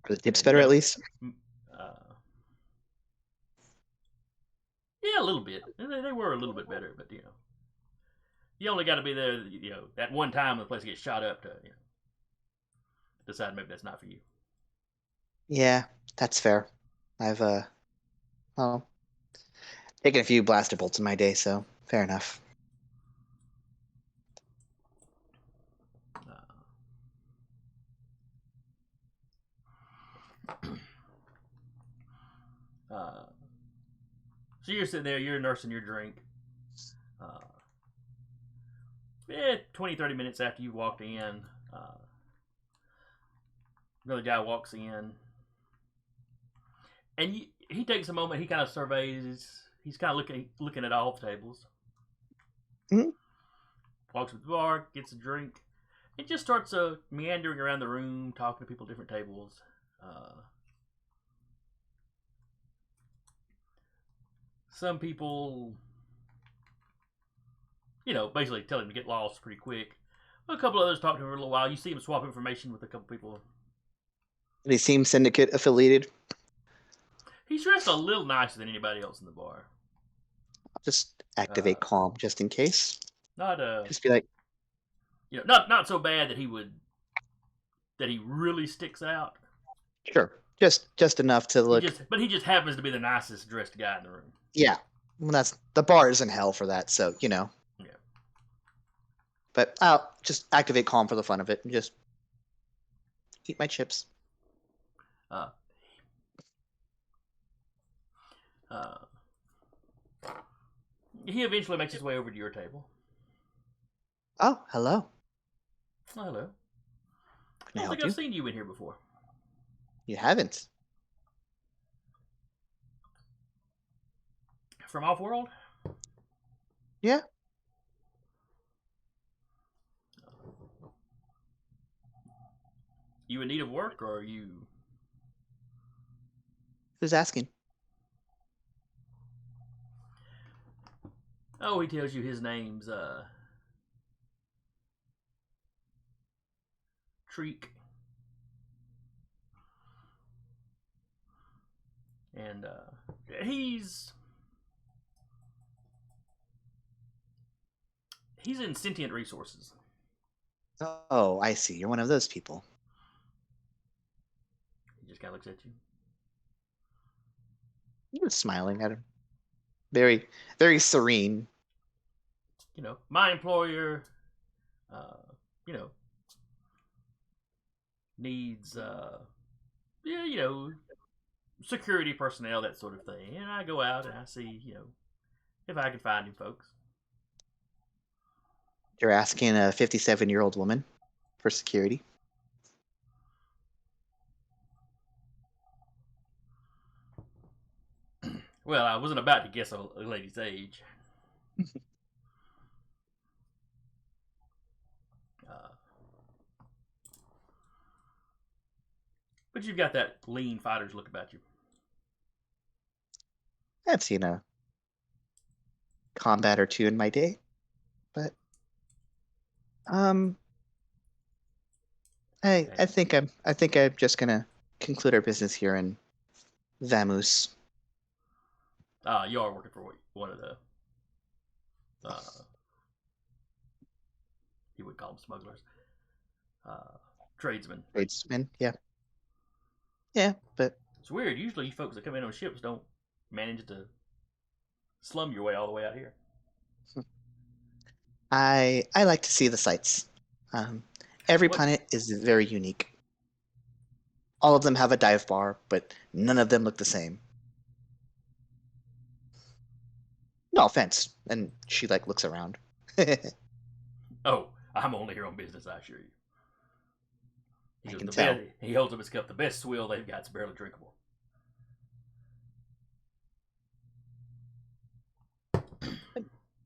Speaker 3: Are the tips better at least?
Speaker 1: Yeah, a little bit. They were a little bit better, but you only got to be there, that one time when the place gets shot up to, decide maybe that's not for you.
Speaker 3: Yeah, that's fair. I've taken a few blaster bolts in my day, so fair enough.
Speaker 1: So you're sitting there, you're nursing your drink. 20, 30 minutes after you walked in, another guy walks in. And he takes a moment, he kind of surveys, he's kind of looking at all the tables.
Speaker 3: Mm-hmm.
Speaker 1: Walks to the bar, gets a drink, and just starts meandering around the room, talking to people at different tables. Some people, basically tell him to get lost pretty quick. A couple others talk to him for a little while. You see him swap information with a couple people.
Speaker 3: They seem Syndicate affiliated.
Speaker 1: He's dressed a little nicer than anybody else in the bar.
Speaker 3: I'll just activate calm just in case.
Speaker 1: Not
Speaker 3: Just be like,
Speaker 1: not so bad that he really sticks out.
Speaker 3: sure, just enough to look.
Speaker 1: But he just happens to be the nicest dressed guy in the room.
Speaker 3: Yeah, well, the bar is in hell for that, so Yeah. But I'll just activate calm for the fun of it and just eat my chips.
Speaker 1: He eventually makes his way over to your table.
Speaker 3: Oh, hello.
Speaker 1: Oh, hello.
Speaker 3: Can I
Speaker 1: I don't
Speaker 3: help
Speaker 1: think
Speaker 3: you?
Speaker 1: I've seen you in here before.
Speaker 3: You haven't.
Speaker 1: From Off-World?
Speaker 3: Yeah.
Speaker 1: You in need of work, or are you...
Speaker 3: Who's asking?
Speaker 1: Oh, he tells you his name's, Treek. And, he's in Sentient Resources.
Speaker 3: Oh, I see. You're one of those people.
Speaker 1: He just kind of looks at you.
Speaker 3: You're smiling at him. Very, very serene.
Speaker 1: My employer, needs, security personnel, that sort of thing. And I go out and I see, if I can find him folks.
Speaker 3: You're asking a 57-year-old woman for security.
Speaker 1: Well, I wasn't about to guess a lady's age. But you've got that lean fighter's look about you.
Speaker 3: I've seen a combat or two in my day, but I think I'm just gonna conclude our business here in Vamoose.
Speaker 1: You are working for one of the, he would call them smugglers, tradesmen.
Speaker 3: Tradesmen, yeah. Yeah, but
Speaker 1: It's weird. Usually, you folks that come in on ships don't manage to slum your way all the way out here.
Speaker 3: I like to see the sights. Every planet is very unique. All of them have a dive bar, but none of them look the same. No offense. And she looks around.
Speaker 1: Oh, I'm only here on business, I assure you.
Speaker 3: I can tell.
Speaker 1: He holds up his cup. The best swill they've got is barely drinkable.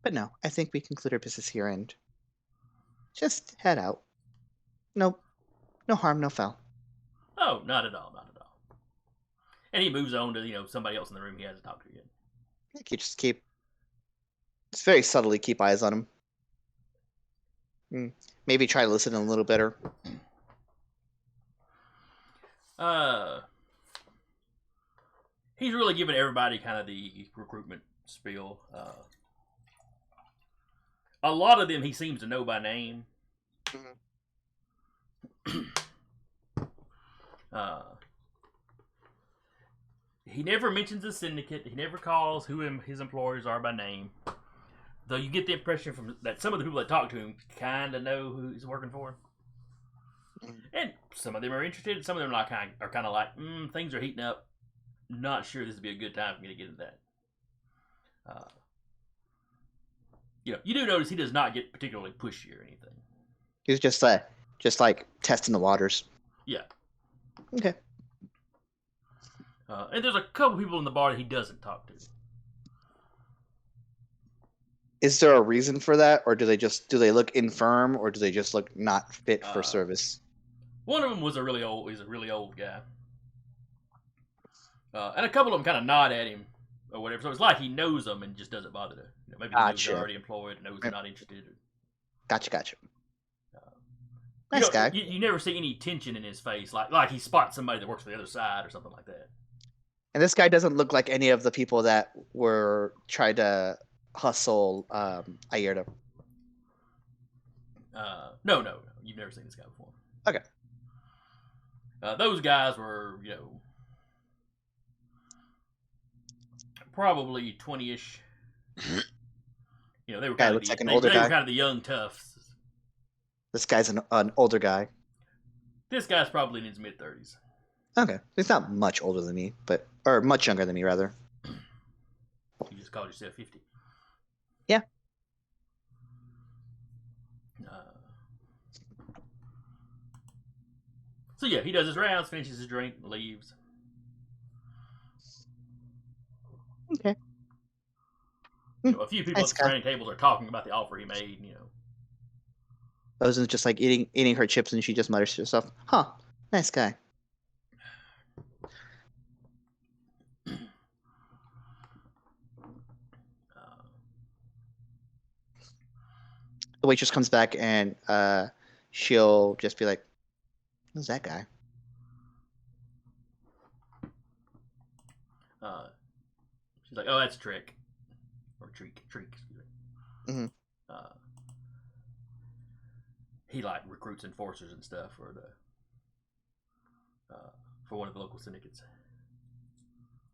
Speaker 3: But no, I think we conclude our business here and just head out. No harm, no foul.
Speaker 1: Oh, not at all, not at all. And he moves on to, somebody else in the room he hasn't talked to yet.
Speaker 3: You just very subtly keep eyes on him. Maybe try to listen a little better.
Speaker 1: He's really giving everybody kind of the recruitment spiel. A lot of them he seems to know by name. He never mentions the syndicate. He never calls who his employers are by name. Though you get the impression from that some of the people that talk to him kind of know who he's working for. And some of them are interested. Some of them are kind of like, things are heating up. not sure this would be a good time for me to get into that. You do notice he does not get particularly pushy or anything.
Speaker 3: He's just like testing the waters.
Speaker 1: Yeah.
Speaker 3: Okay.
Speaker 1: And there's a couple people in the bar that he doesn't talk to.
Speaker 3: Is there a reason for that, or do they look infirm, or do they just look not fit for service?
Speaker 1: One of them was a really old guy. And a couple of them kind of nod at him or whatever. So it's like he knows them and just doesn't bother to. Maybe he knows they're already employed and knows they're not interested.
Speaker 3: Gotcha. Nice guy.
Speaker 1: You never see any tension in his face, like he spots somebody that works for the other side or something like that. And
Speaker 3: this guy doesn't look like any of the people that were trying to hustle Ayerta.
Speaker 1: No. You've never seen this guy before.
Speaker 3: Okay.
Speaker 1: Those guys were, probably 20-ish. They were kind of
Speaker 3: an older guy.
Speaker 1: They were kind of the young toughs.
Speaker 3: This guy's an older guy.
Speaker 1: This guy's probably in his mid-30s.
Speaker 3: Okay. He's not much older than me, or much younger than me, rather.
Speaker 1: You just called yourself 50.
Speaker 3: Yeah.
Speaker 1: So yeah, he does his rounds, finishes his drink, and leaves.
Speaker 3: Okay.
Speaker 1: A few people at the training tables are talking about the offer he made.
Speaker 3: Ozen's just like eating her chips, and she just mutters to herself, "Huh, nice guy." The waitress comes back, and she'll just be like, "Who's that guy?"
Speaker 1: She's like, "Oh, that's Trick, or Treek, excuse me."
Speaker 3: Mm-hmm.
Speaker 1: He recruits enforcers and stuff for one of the local syndicates.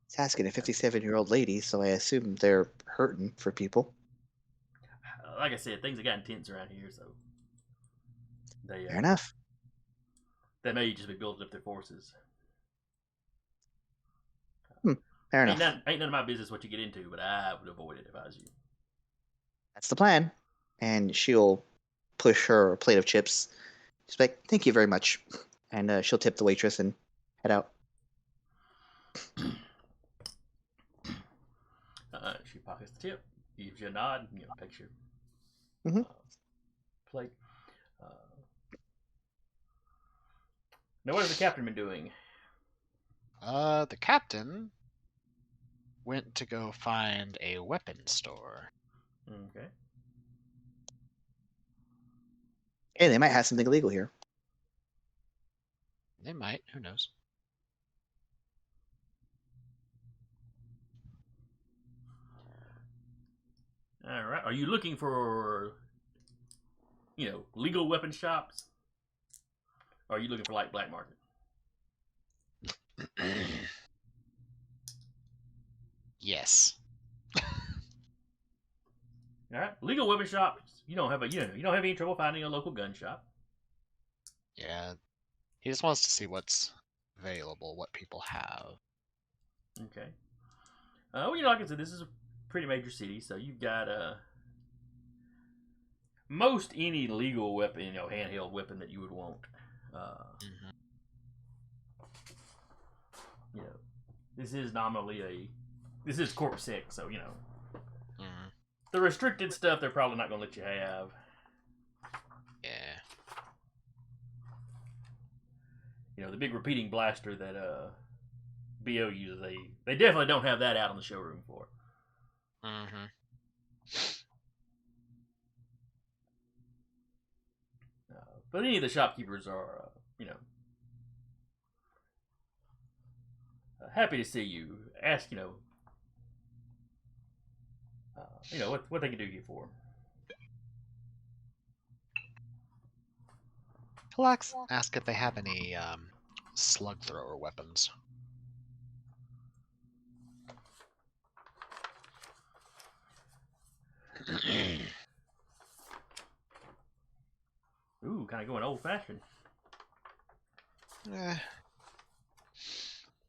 Speaker 3: He's asking a 57-year-old lady, so I assume they're hurting for people.
Speaker 1: Like I said, things have gotten tense around here, so
Speaker 3: fair enough.
Speaker 1: They may just be building up their forces.
Speaker 3: Fair enough.
Speaker 1: Ain't none of my business what you get into, but I would avoid it if I was you.
Speaker 3: That's the plan. And she'll push her a plate of chips. She's like, "Thank you very much," and she'll tip the waitress and head out.
Speaker 1: She pockets the tip, gives you a nod, takes your plate. Now, what has the captain been doing?
Speaker 2: The captain went to go find a weapon store.
Speaker 1: Okay.
Speaker 3: Hey, they might have something illegal here.
Speaker 2: They might. Who knows?
Speaker 1: All right. Are you looking for, legal weapon shops? Or are you looking for black market?
Speaker 2: Yes.
Speaker 1: All right. Legal weapon shops. You don't have any trouble finding a local gun shop.
Speaker 2: Yeah. He just wants to see what's available, what people have.
Speaker 1: Okay. Like I said, this is a pretty major city, so you've got most any legal weapon, handheld weapon that you would want. This is nominally this is Corporate Sector, so the restricted stuff they're probably not going to let you have.
Speaker 2: Yeah.
Speaker 1: The big repeating blaster that BO uses, they definitely don't have that out on the showroom floor. But any of the shopkeepers are, happy to see you. Ask, what they can do you for.
Speaker 2: He'll ask if they have any slug thrower weapons.
Speaker 1: Ooh, kind of going old fashioned.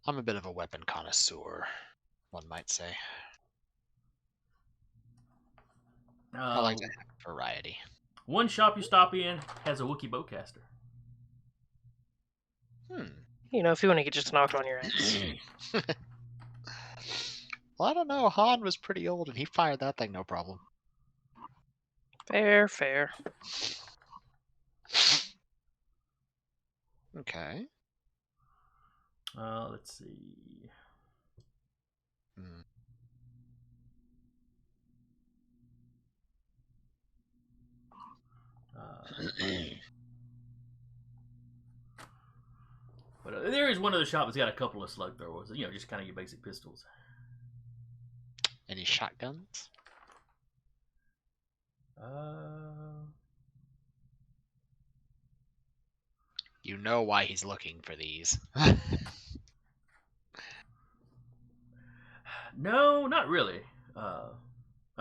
Speaker 2: I'm a bit of a weapon connoisseur, one might say. I like to have variety.
Speaker 1: One shop you stop in has a Wookiee bowcaster.
Speaker 4: You know, if you want to get just knocked on your ass.
Speaker 2: Well, I don't know. Han was pretty old, and he fired that thing no problem.
Speaker 4: Fair, fair.
Speaker 2: Okay.
Speaker 1: Let's see. But there is one of the shops that's got a couple of slug throwers. You know, just kind of your basic pistols.
Speaker 2: Any shotguns? You know why he's looking for these.
Speaker 1: No, not really. I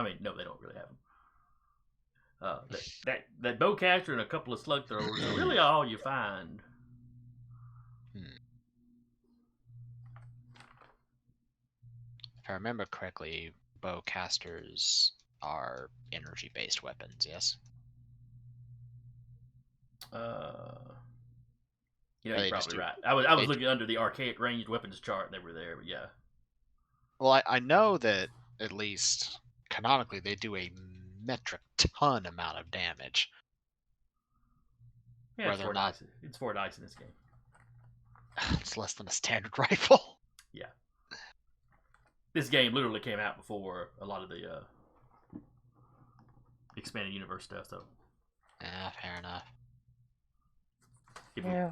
Speaker 1: mean, no, they don't really have them. That bowcaster and a couple of slug throwers are really all you find.
Speaker 2: If I remember correctly, bowcasters are energy-based weapons, yes?
Speaker 1: You know,
Speaker 2: They
Speaker 1: you're
Speaker 2: just
Speaker 1: probably
Speaker 2: do-
Speaker 1: right. I was looking under the archaic ranged weapons chart, and they were there, but yeah.
Speaker 2: Well, I know that at least canonically they do a metric ton amount of damage.
Speaker 1: Yeah,
Speaker 2: Whether or not
Speaker 1: it's 4 dice in this game.
Speaker 2: it's less than a standard rifle.
Speaker 1: Yeah. This game literally came out before a lot of the expanded universe stuff, so.
Speaker 2: Yeah, fair enough.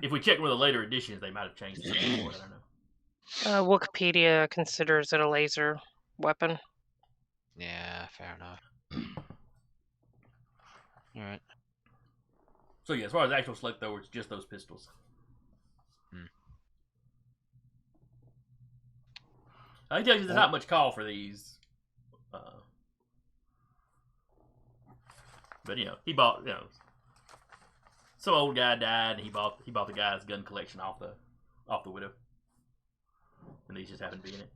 Speaker 1: If we check one of the later editions, they might have changed it. I don't know.
Speaker 4: Wikipedia considers it a laser weapon.
Speaker 2: Yeah, fair enough. All right.
Speaker 1: So yeah, as far as actual slug throwers, it's just those pistols. I tell you, there's not much call for these. But you know, he bought, you know, some old guy died, and he bought the guy's gun collection off the widow, and these just happened to be in it.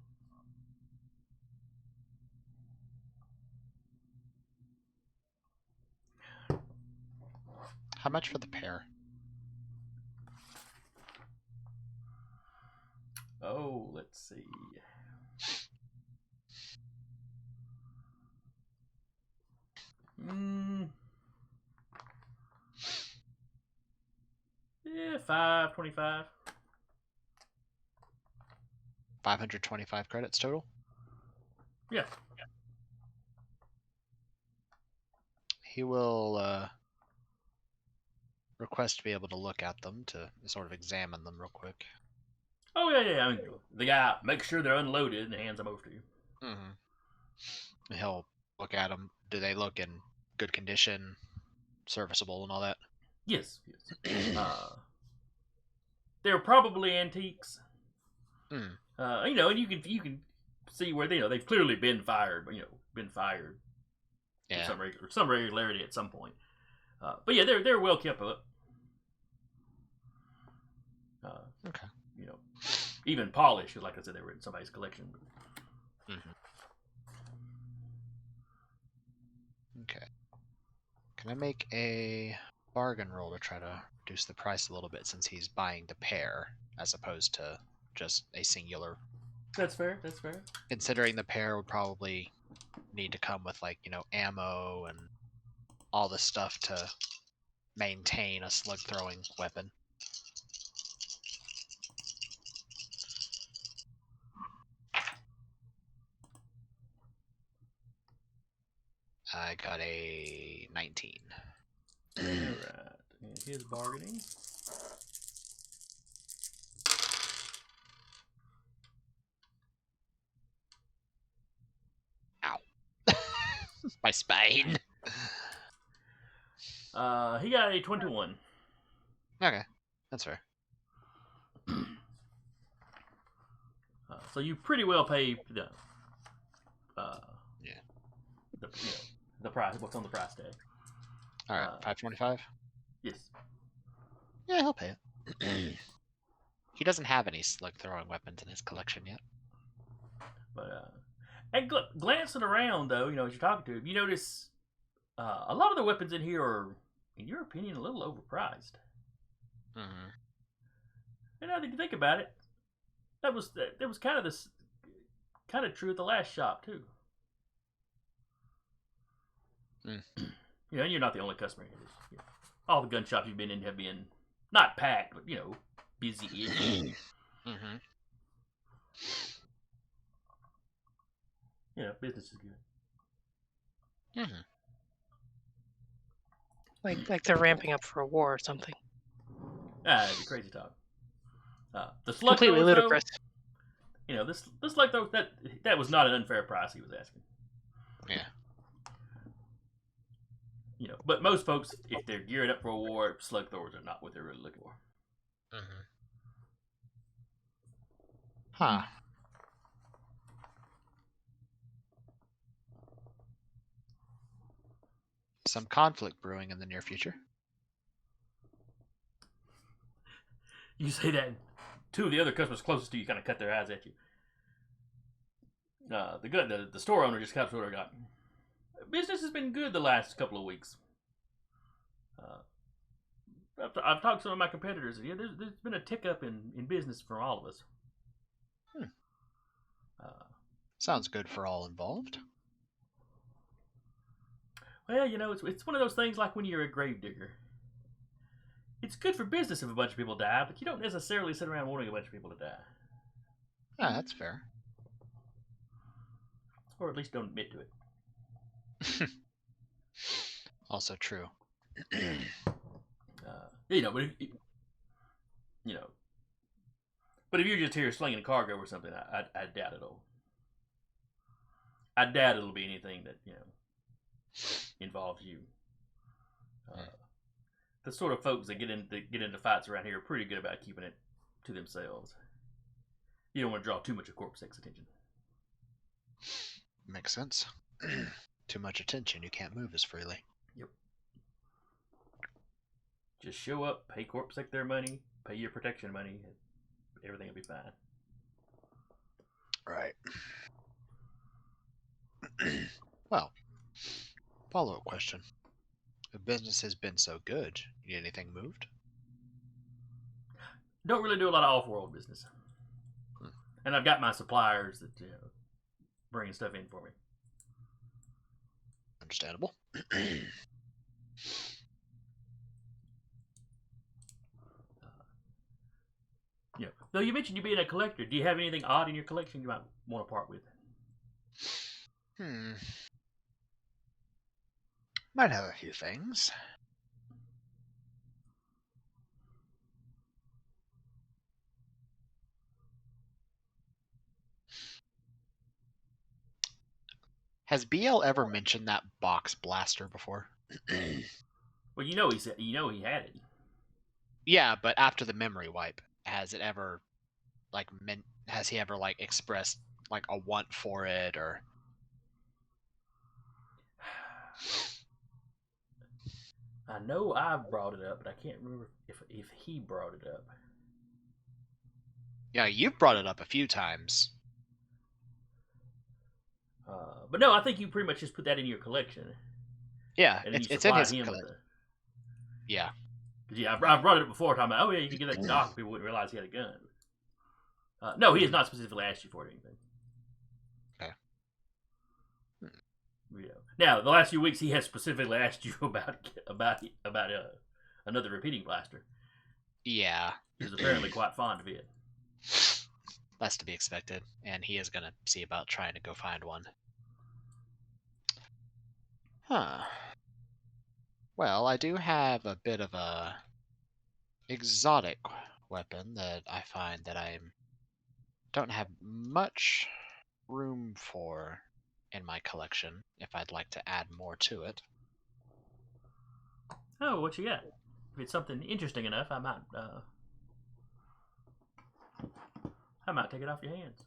Speaker 2: How much for the pair?
Speaker 1: Oh, let's see. Yeah, 525.
Speaker 2: 525 credits total?
Speaker 1: Yeah.
Speaker 2: He will request to be able to look at them, to sort of examine them real quick.
Speaker 1: Oh yeah. I mean, the guy makes sure they're unloaded and hands them over to you.
Speaker 2: Mm-hmm. He'll look at them. Do they look in good condition, serviceable, and all that?
Speaker 1: Yes. They're probably antiques. You know, and you can see where they've clearly been fired.
Speaker 2: Yeah.
Speaker 1: With some regularity at some point. But yeah, they're well kept up.
Speaker 2: Okay.
Speaker 1: You know, even polished, because like I said, they were in somebody's collection.
Speaker 2: Okay. Can I make a bargain roll to try to reduce the price a little bit, since he's buying the pair as opposed to just a singular?
Speaker 1: That's fair.
Speaker 2: Considering the pair would probably need to come with, like, you know, ammo and all the stuff to maintain a slug throwing weapon. I got a 19.
Speaker 1: Alright. And his bargaining.
Speaker 2: Ow. My spine.
Speaker 1: He got a 21.
Speaker 2: Okay. That's fair.
Speaker 1: So you pretty well pay the price. What's on the price tag?
Speaker 2: All right, 525.
Speaker 1: Yes.
Speaker 2: Yeah, he'll pay it. He doesn't have any slug throwing weapons in his collection yet.
Speaker 1: But and glancing around though, as you're talking to him, you notice a lot of the weapons in here are, in your opinion, a little overpriced.
Speaker 2: Mm-hmm.
Speaker 1: And now that you think about it, that was kind of true at the last shop too.
Speaker 2: Mm.
Speaker 1: And you're not the only customer here. All the gun shops you've been in have been not packed, but busy-ish.
Speaker 2: Mm-hmm.
Speaker 1: Business is good.
Speaker 2: Mm-hmm.
Speaker 4: Like they're ramping up for a war or something.
Speaker 1: It'd be crazy talk. The slug
Speaker 4: Completely
Speaker 1: throwers,
Speaker 4: ludicrous.
Speaker 1: though, this slug thrower, that was not an unfair price he was asking.
Speaker 2: Yeah.
Speaker 1: But most folks, if they're gearing up for a war, slug throwers are not what they're really looking for.
Speaker 2: Mm-hmm. Huh. Some conflict brewing in the near future.
Speaker 1: You say that, and two of the other customers closest to you kind of cut their eyes at you. The store owner just kind of sort of got, business has been good the last couple of weeks. I've talked to some of my competitors, and there's been a tick up in business for all of us.
Speaker 2: Sounds good for all involved.
Speaker 1: Well, it's one of those things like when you're a grave digger. It's good for business if a bunch of people die, but you don't necessarily sit around wanting a bunch of people to die.
Speaker 2: Yeah, that's fair.
Speaker 1: Or at least don't admit to it.
Speaker 2: Also true.
Speaker 1: But if you're just here slinging cargo or something, I doubt it'll. I doubt it'll be anything that involves you. The sort of folks that get into fights around here are pretty good about keeping it to themselves. You don't want to draw too much of Corporate Sector's attention.
Speaker 2: Makes sense. Too much attention, you can't move as freely.
Speaker 1: Yep. Just show up, pay Corporate Sector their money, pay your protection money, and everything will be fine.
Speaker 2: Right. Well, follow-up question. If business has been so good, you need anything moved?
Speaker 1: Don't really do a lot of off-world business. And I've got my suppliers that bringing stuff in for me.
Speaker 2: Understandable.
Speaker 1: Though you mentioned you being a collector, do you have anything odd in your collection you might want to part with?
Speaker 2: Might have a few things. Has BL ever mentioned that box blaster before?
Speaker 1: Well, he said he had it.
Speaker 2: Yeah, but after the memory wipe, has it ever has he ever expressed a want for it or?
Speaker 1: I know I brought it up, but I can't remember if he brought it up.
Speaker 2: Yeah, you've brought it up a few times.
Speaker 1: But no, I think you pretty much just put that in your collection.
Speaker 2: Yeah,
Speaker 1: and then
Speaker 2: it's in his collection. Yeah.
Speaker 1: Yeah, I've brought it up before, talking about, you can get that to Doc. People wouldn't realize he had a gun. No, he has not specifically asked you for it or anything.
Speaker 2: Okay.
Speaker 1: Now, the last few weeks, he has specifically asked you about another repeating blaster.
Speaker 2: Yeah.
Speaker 1: He's apparently quite fond of it.
Speaker 2: That's to be expected, and he is going to see about trying to go find one. Huh. Well, I do have a bit of a exotic weapon that I find that I don't have much room for in my collection if I'd like to add more to it.
Speaker 1: Oh, what you got? If it's something interesting enough, I might take it off your hands.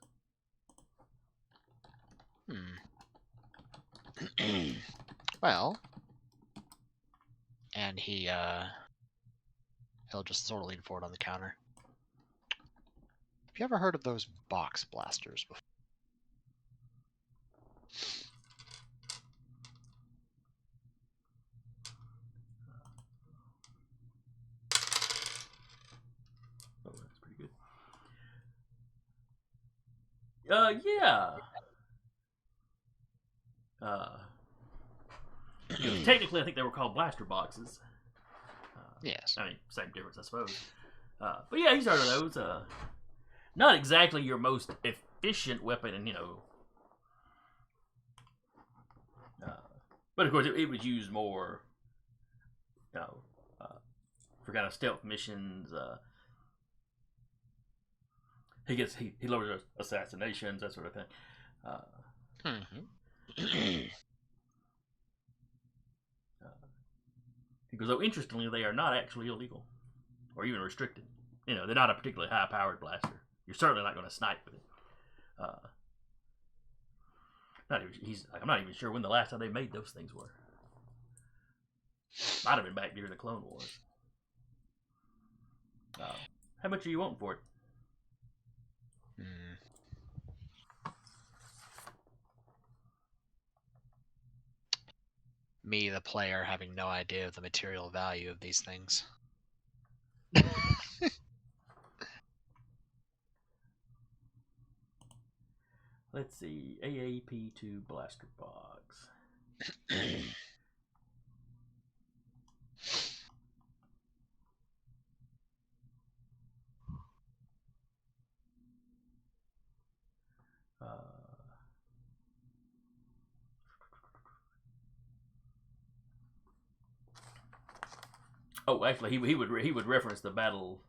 Speaker 2: Well, and he'll just sort of lean forward on the counter. you ever heard of those box blasters before?
Speaker 1: Oh, that's pretty good. Yeah. Technically, I think they were called blaster boxes.
Speaker 2: Yes.
Speaker 1: I mean, same difference, I suppose. But yeah, he's heard of those. Not exactly your most efficient weapon, and but of course, it was used more, for kind of stealth missions. He lowers assassinations, that sort of thing. Because, though interestingly, they are not actually illegal or even restricted. They're not a particularly high-powered blaster. You're certainly not going to snipe with it. I'm not even sure when the last time they made those things were. Might have been back during the Clone Wars. How much are you wanting for it?
Speaker 2: Me, the player, having no idea of the material value of these things.
Speaker 1: Let's see. AAP2 blaster box. Oh, actually, he would reference the battle,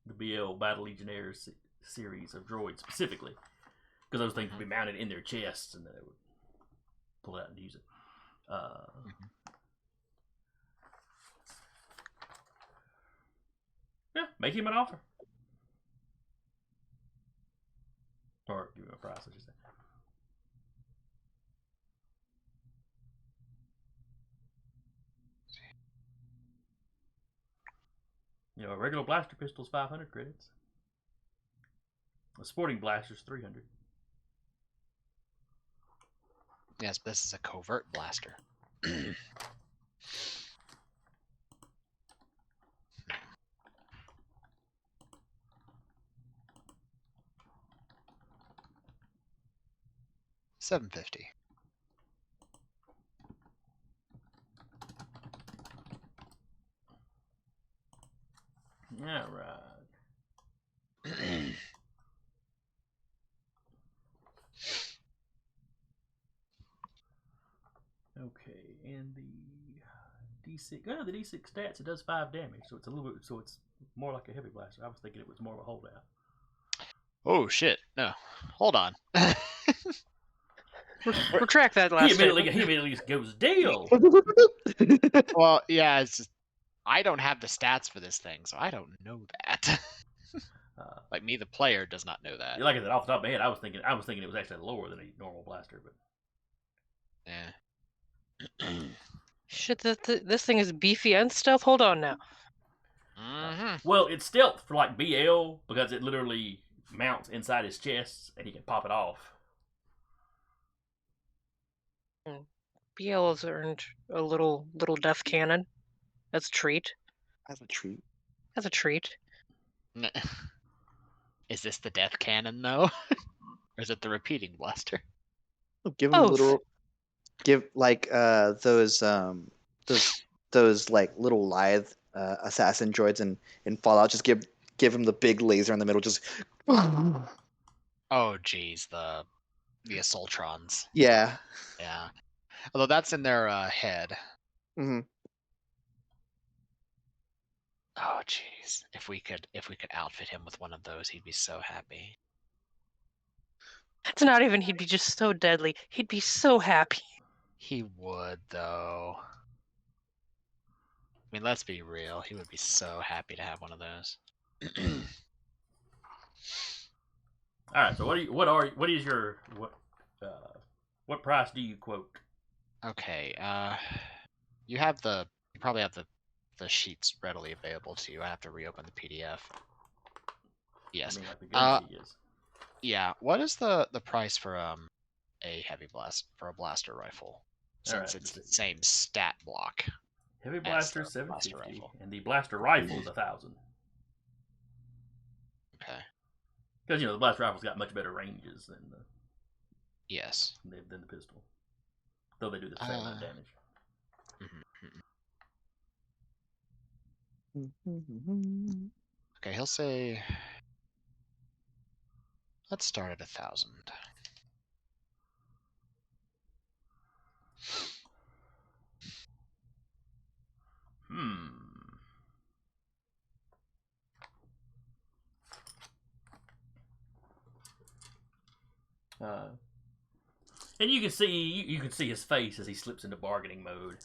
Speaker 1: the BL Battle Legionnaires series of droids specifically, because those things would be mounted in their chests, and then they would pull it out and use it. Yeah, make him an offer, or give him a price, I should say. A regular blaster pistol is 500 credits. A sporting blaster is 300.
Speaker 2: Yes, but this is a covert blaster. $750.
Speaker 1: All right. Okay, and the D6. Oh, the D6 stats. It does 5 damage, so it's a little bit. So it's more like a heavy blaster. I was thinking it was more of a holdout.
Speaker 2: Oh shit! No, hold on.
Speaker 4: Retract that last
Speaker 1: He immediately goes deal.
Speaker 2: Well, yeah, it's just, I don't have the stats for this thing, so I don't know that. Like me, the player, does not know that.
Speaker 1: Like I said, off the top of my head, I was thinking it was actually lower than a normal blaster, but
Speaker 2: yeah.
Speaker 4: Shit, this thing is beefy and stealth. Hold on now.
Speaker 1: Well, it's stealth for like BL because it literally mounts inside his chest and he can pop it off.
Speaker 4: BL has earned a little death cannon. That's a treat.
Speaker 3: As a treat.
Speaker 4: That's a treat.
Speaker 2: Is this the death cannon though, or is it the repeating blaster?
Speaker 3: Give him like those like little lithe assassin droids in Fallout. Just give him the big laser in the middle. Just
Speaker 2: Oh geez, the Assaultrons.
Speaker 3: Yeah.
Speaker 2: Although that's in their head.
Speaker 3: Mm-hmm.
Speaker 2: Oh jeez, if we could outfit him with one of those, he'd be so happy.
Speaker 4: That's not even. He'd be just so deadly. He'd be so happy.
Speaker 2: He would though. I mean, let's be real. He would be so happy to have one of those.
Speaker 1: All right. So what price do you quote?
Speaker 2: Okay. You probably have the sheets readily available to you. I have to reopen the PDF. Yes.
Speaker 1: I mean, like the gun fee is.
Speaker 2: Yeah. What is the price for a heavy blast for a blaster rifle? Since it's the same stat block.
Speaker 1: Heavy blaster
Speaker 2: as the blaster
Speaker 1: 750,
Speaker 2: rifle.
Speaker 1: and the blaster rifle is 1,000.
Speaker 2: Okay.
Speaker 1: Because the blaster rifle's got much better ranges than the pistol, though they do the same amount of damage.
Speaker 2: Okay, he'll say. Let's start at 1,000.
Speaker 1: And you can see his face as he slips into bargaining mode.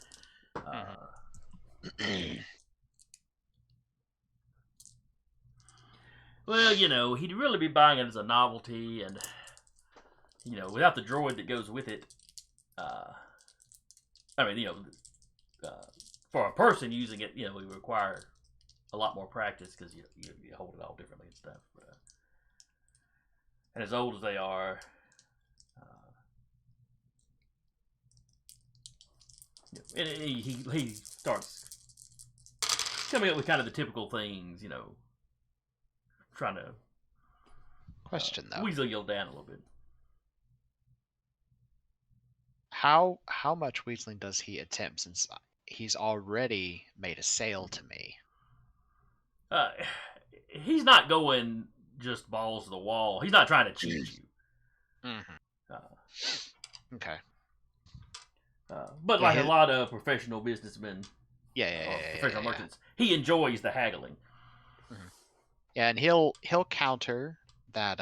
Speaker 1: Well, he'd really be buying it as a novelty, and without the droid that goes with it, for a person using it, we require a lot more practice because you hold it all differently and stuff. And as old as they are, and he starts coming up with kind of the typical things, trying to
Speaker 2: Question though.
Speaker 1: weasel you down a little bit.
Speaker 2: How much weaseling does he attempt since he's already made a sale to me?
Speaker 1: He's not going just balls to the wall. He's not trying to cheat you.
Speaker 2: Okay.
Speaker 1: But like a lot of professional businessmen, professional
Speaker 2: yeah.
Speaker 1: merchants, he enjoys the haggling.
Speaker 2: Yeah, and he'll counter that.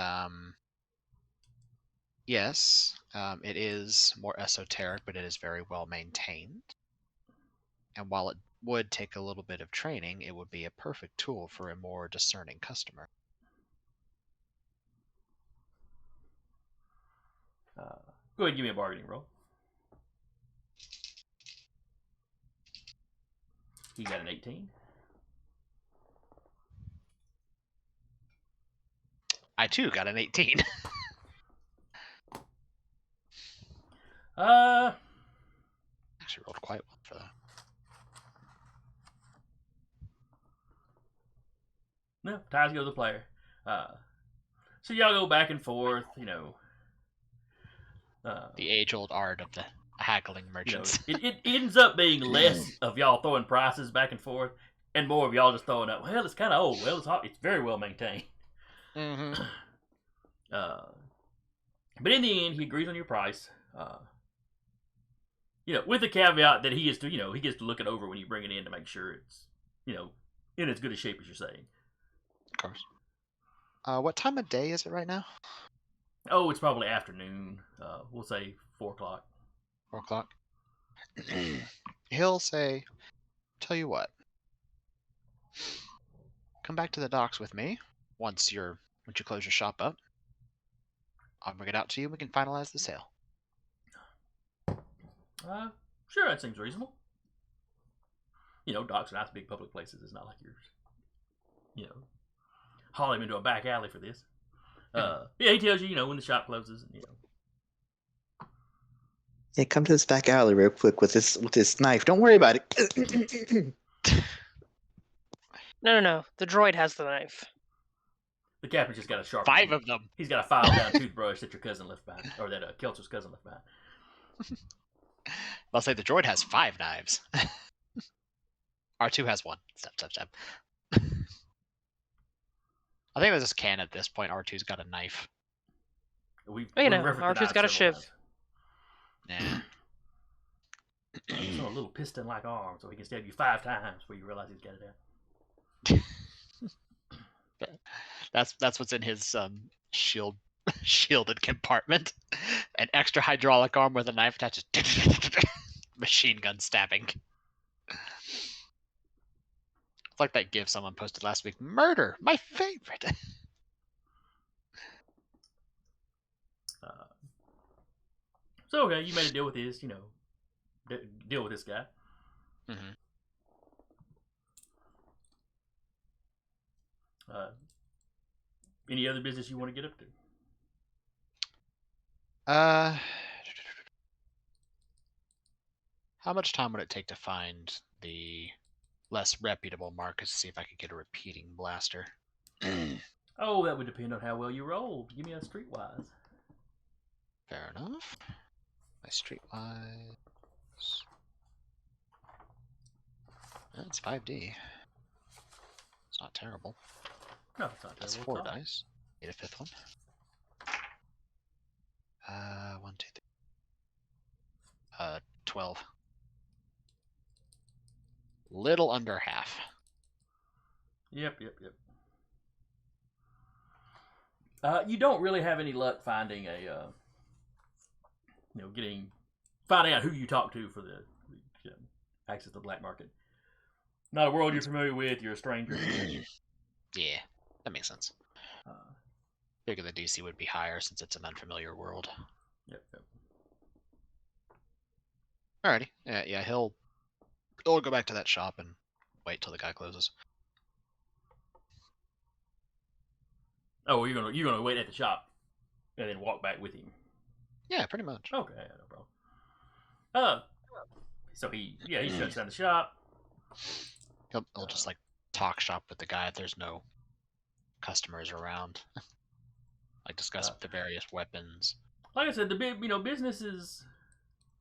Speaker 2: Yes, it is more esoteric, but it is very well maintained. And while it would take a little bit of training, it would be a perfect tool for a more discerning customer.
Speaker 1: Go ahead and give me a bargaining roll. He got an 18.
Speaker 2: I too got an 18. Actually rolled quite well for that.
Speaker 1: No, ties go to the player. So y'all go back and forth,
Speaker 2: The age-old art of the haggling merchants.
Speaker 1: It ends up being less of y'all throwing prices back and forth, and more of y'all just throwing up. Well, it's kind of old. Well, it's very well maintained. But in the end, he agrees on your price. With the caveat that he gets to look it over when you bring it in to make sure it's, in as good a shape as you're saying.
Speaker 2: Of course. What time of day is it right now?
Speaker 1: Oh, it's probably afternoon. We'll say 4 o'clock.
Speaker 2: 4 o'clock. He'll say, "Tell you what. Come back to the docks with me once you close your shop up. I'll bring it out to you and we can finalize the sale."
Speaker 1: Sure, that seems reasonable. Docks are nice big public places. It's not like you're, haul him into a back alley for this. He tells you, when the shop closes, and
Speaker 3: Hey, come to this back alley real quick with this knife. Don't worry about it.
Speaker 4: No. The droid has the knife.
Speaker 1: The captain's just got a sharp.
Speaker 2: 5 of them.
Speaker 1: He's got a filed down toothbrush that your cousin left behind, or that Kelcher's cousin left behind.
Speaker 2: I'll say the droid has 5 knives. R2 has 1. Step. I think this is canon at this point. R2's got a knife.
Speaker 4: R2's got a shiv.
Speaker 2: Yeah.
Speaker 1: It's on a little piston-like arm, so he can stab you 5 times before you realize he's got it out.
Speaker 2: That's what's in his shielded compartment. An extra hydraulic arm with a knife attached. Machine gun stabbing. It's like that GIF someone posted last week. Murder, my favorite.
Speaker 1: So okay, you made a deal with this, deal with this guy. Any other business you want to get up to?
Speaker 2: How much time would it take to find the less reputable markets to see if I could get a repeating blaster?
Speaker 1: Oh, that would depend on how well you roll. Give me a streetwise.
Speaker 2: Fair enough. My streetwise. That's 5D. It's not terrible.
Speaker 1: No, it's not
Speaker 2: That's
Speaker 1: terrible.
Speaker 2: 4 dice. Need a 5th one. 1, 2, 3. 12. Little under half.
Speaker 1: Yep. You don't really have any luck finding a, finding out who you talk to for the access to the black market. Not a world you're familiar with. You're a stranger.
Speaker 2: Yeah, that makes sense. Figure the DC would be higher since it's an unfamiliar world.
Speaker 1: Yep.
Speaker 2: Alrighty. Yeah, he'll go back to that shop and wait till the guy closes.
Speaker 1: Oh, well, you're gonna wait at the shop and then walk back with him.
Speaker 2: Yeah, pretty much.
Speaker 1: Okay, no problem. So he shuts down the shop.
Speaker 2: He'll just like talk shop with the guy if there's no customers around. Like discuss the various weapons.
Speaker 1: Like I said, the big business is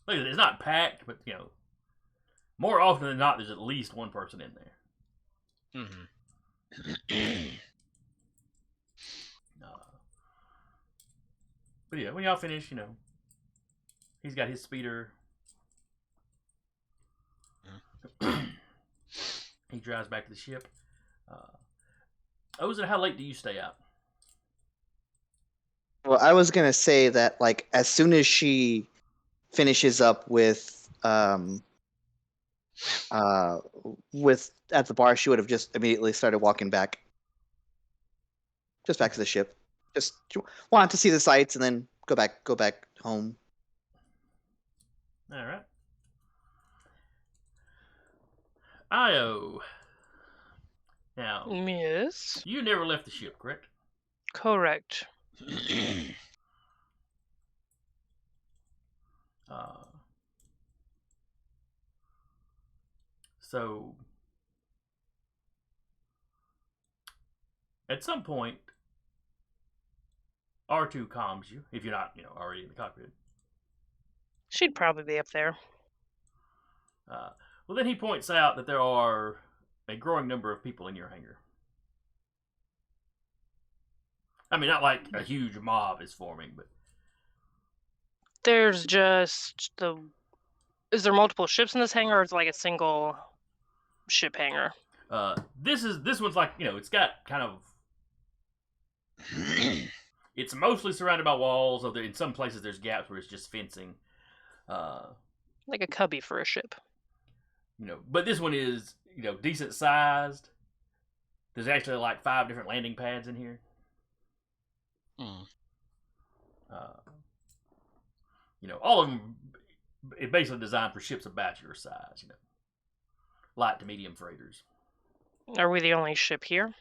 Speaker 1: like it's not packed, but more often than not, there's at least one person in there.
Speaker 2: Mm-hmm.
Speaker 1: But yeah, when y'all finish, he's got his speeder. He drives back to the ship. Ozen, how late do you stay out?
Speaker 3: Well, I was gonna say that like as soon as she finishes up with at the bar, she would have just immediately started walking back. Just back to the ship. Just want to see the sights and then go back home.
Speaker 1: All right. Io. Now,
Speaker 4: Yes.
Speaker 1: you never left the ship, correct?
Speaker 4: Correct.
Speaker 1: So, at some point, R2 calms you, if you're not, already in the cockpit.
Speaker 4: She'd probably be up there.
Speaker 1: Well, then he points out that there are a growing number of people in your hangar. I mean, not like a huge mob is forming, but
Speaker 4: There's just the. Is there multiple ships in this hangar, or is it like a single ship hangar?
Speaker 1: this one's like it's got kind of. It's mostly surrounded by walls, although in some places there's gaps where it's just fencing.
Speaker 4: Like a cubby for a ship.
Speaker 1: But this one is decent sized. There's actually like 5 different landing pads in here. All of them it's basically designed for ships about your size. Light to medium freighters.
Speaker 4: Are we the only ship here?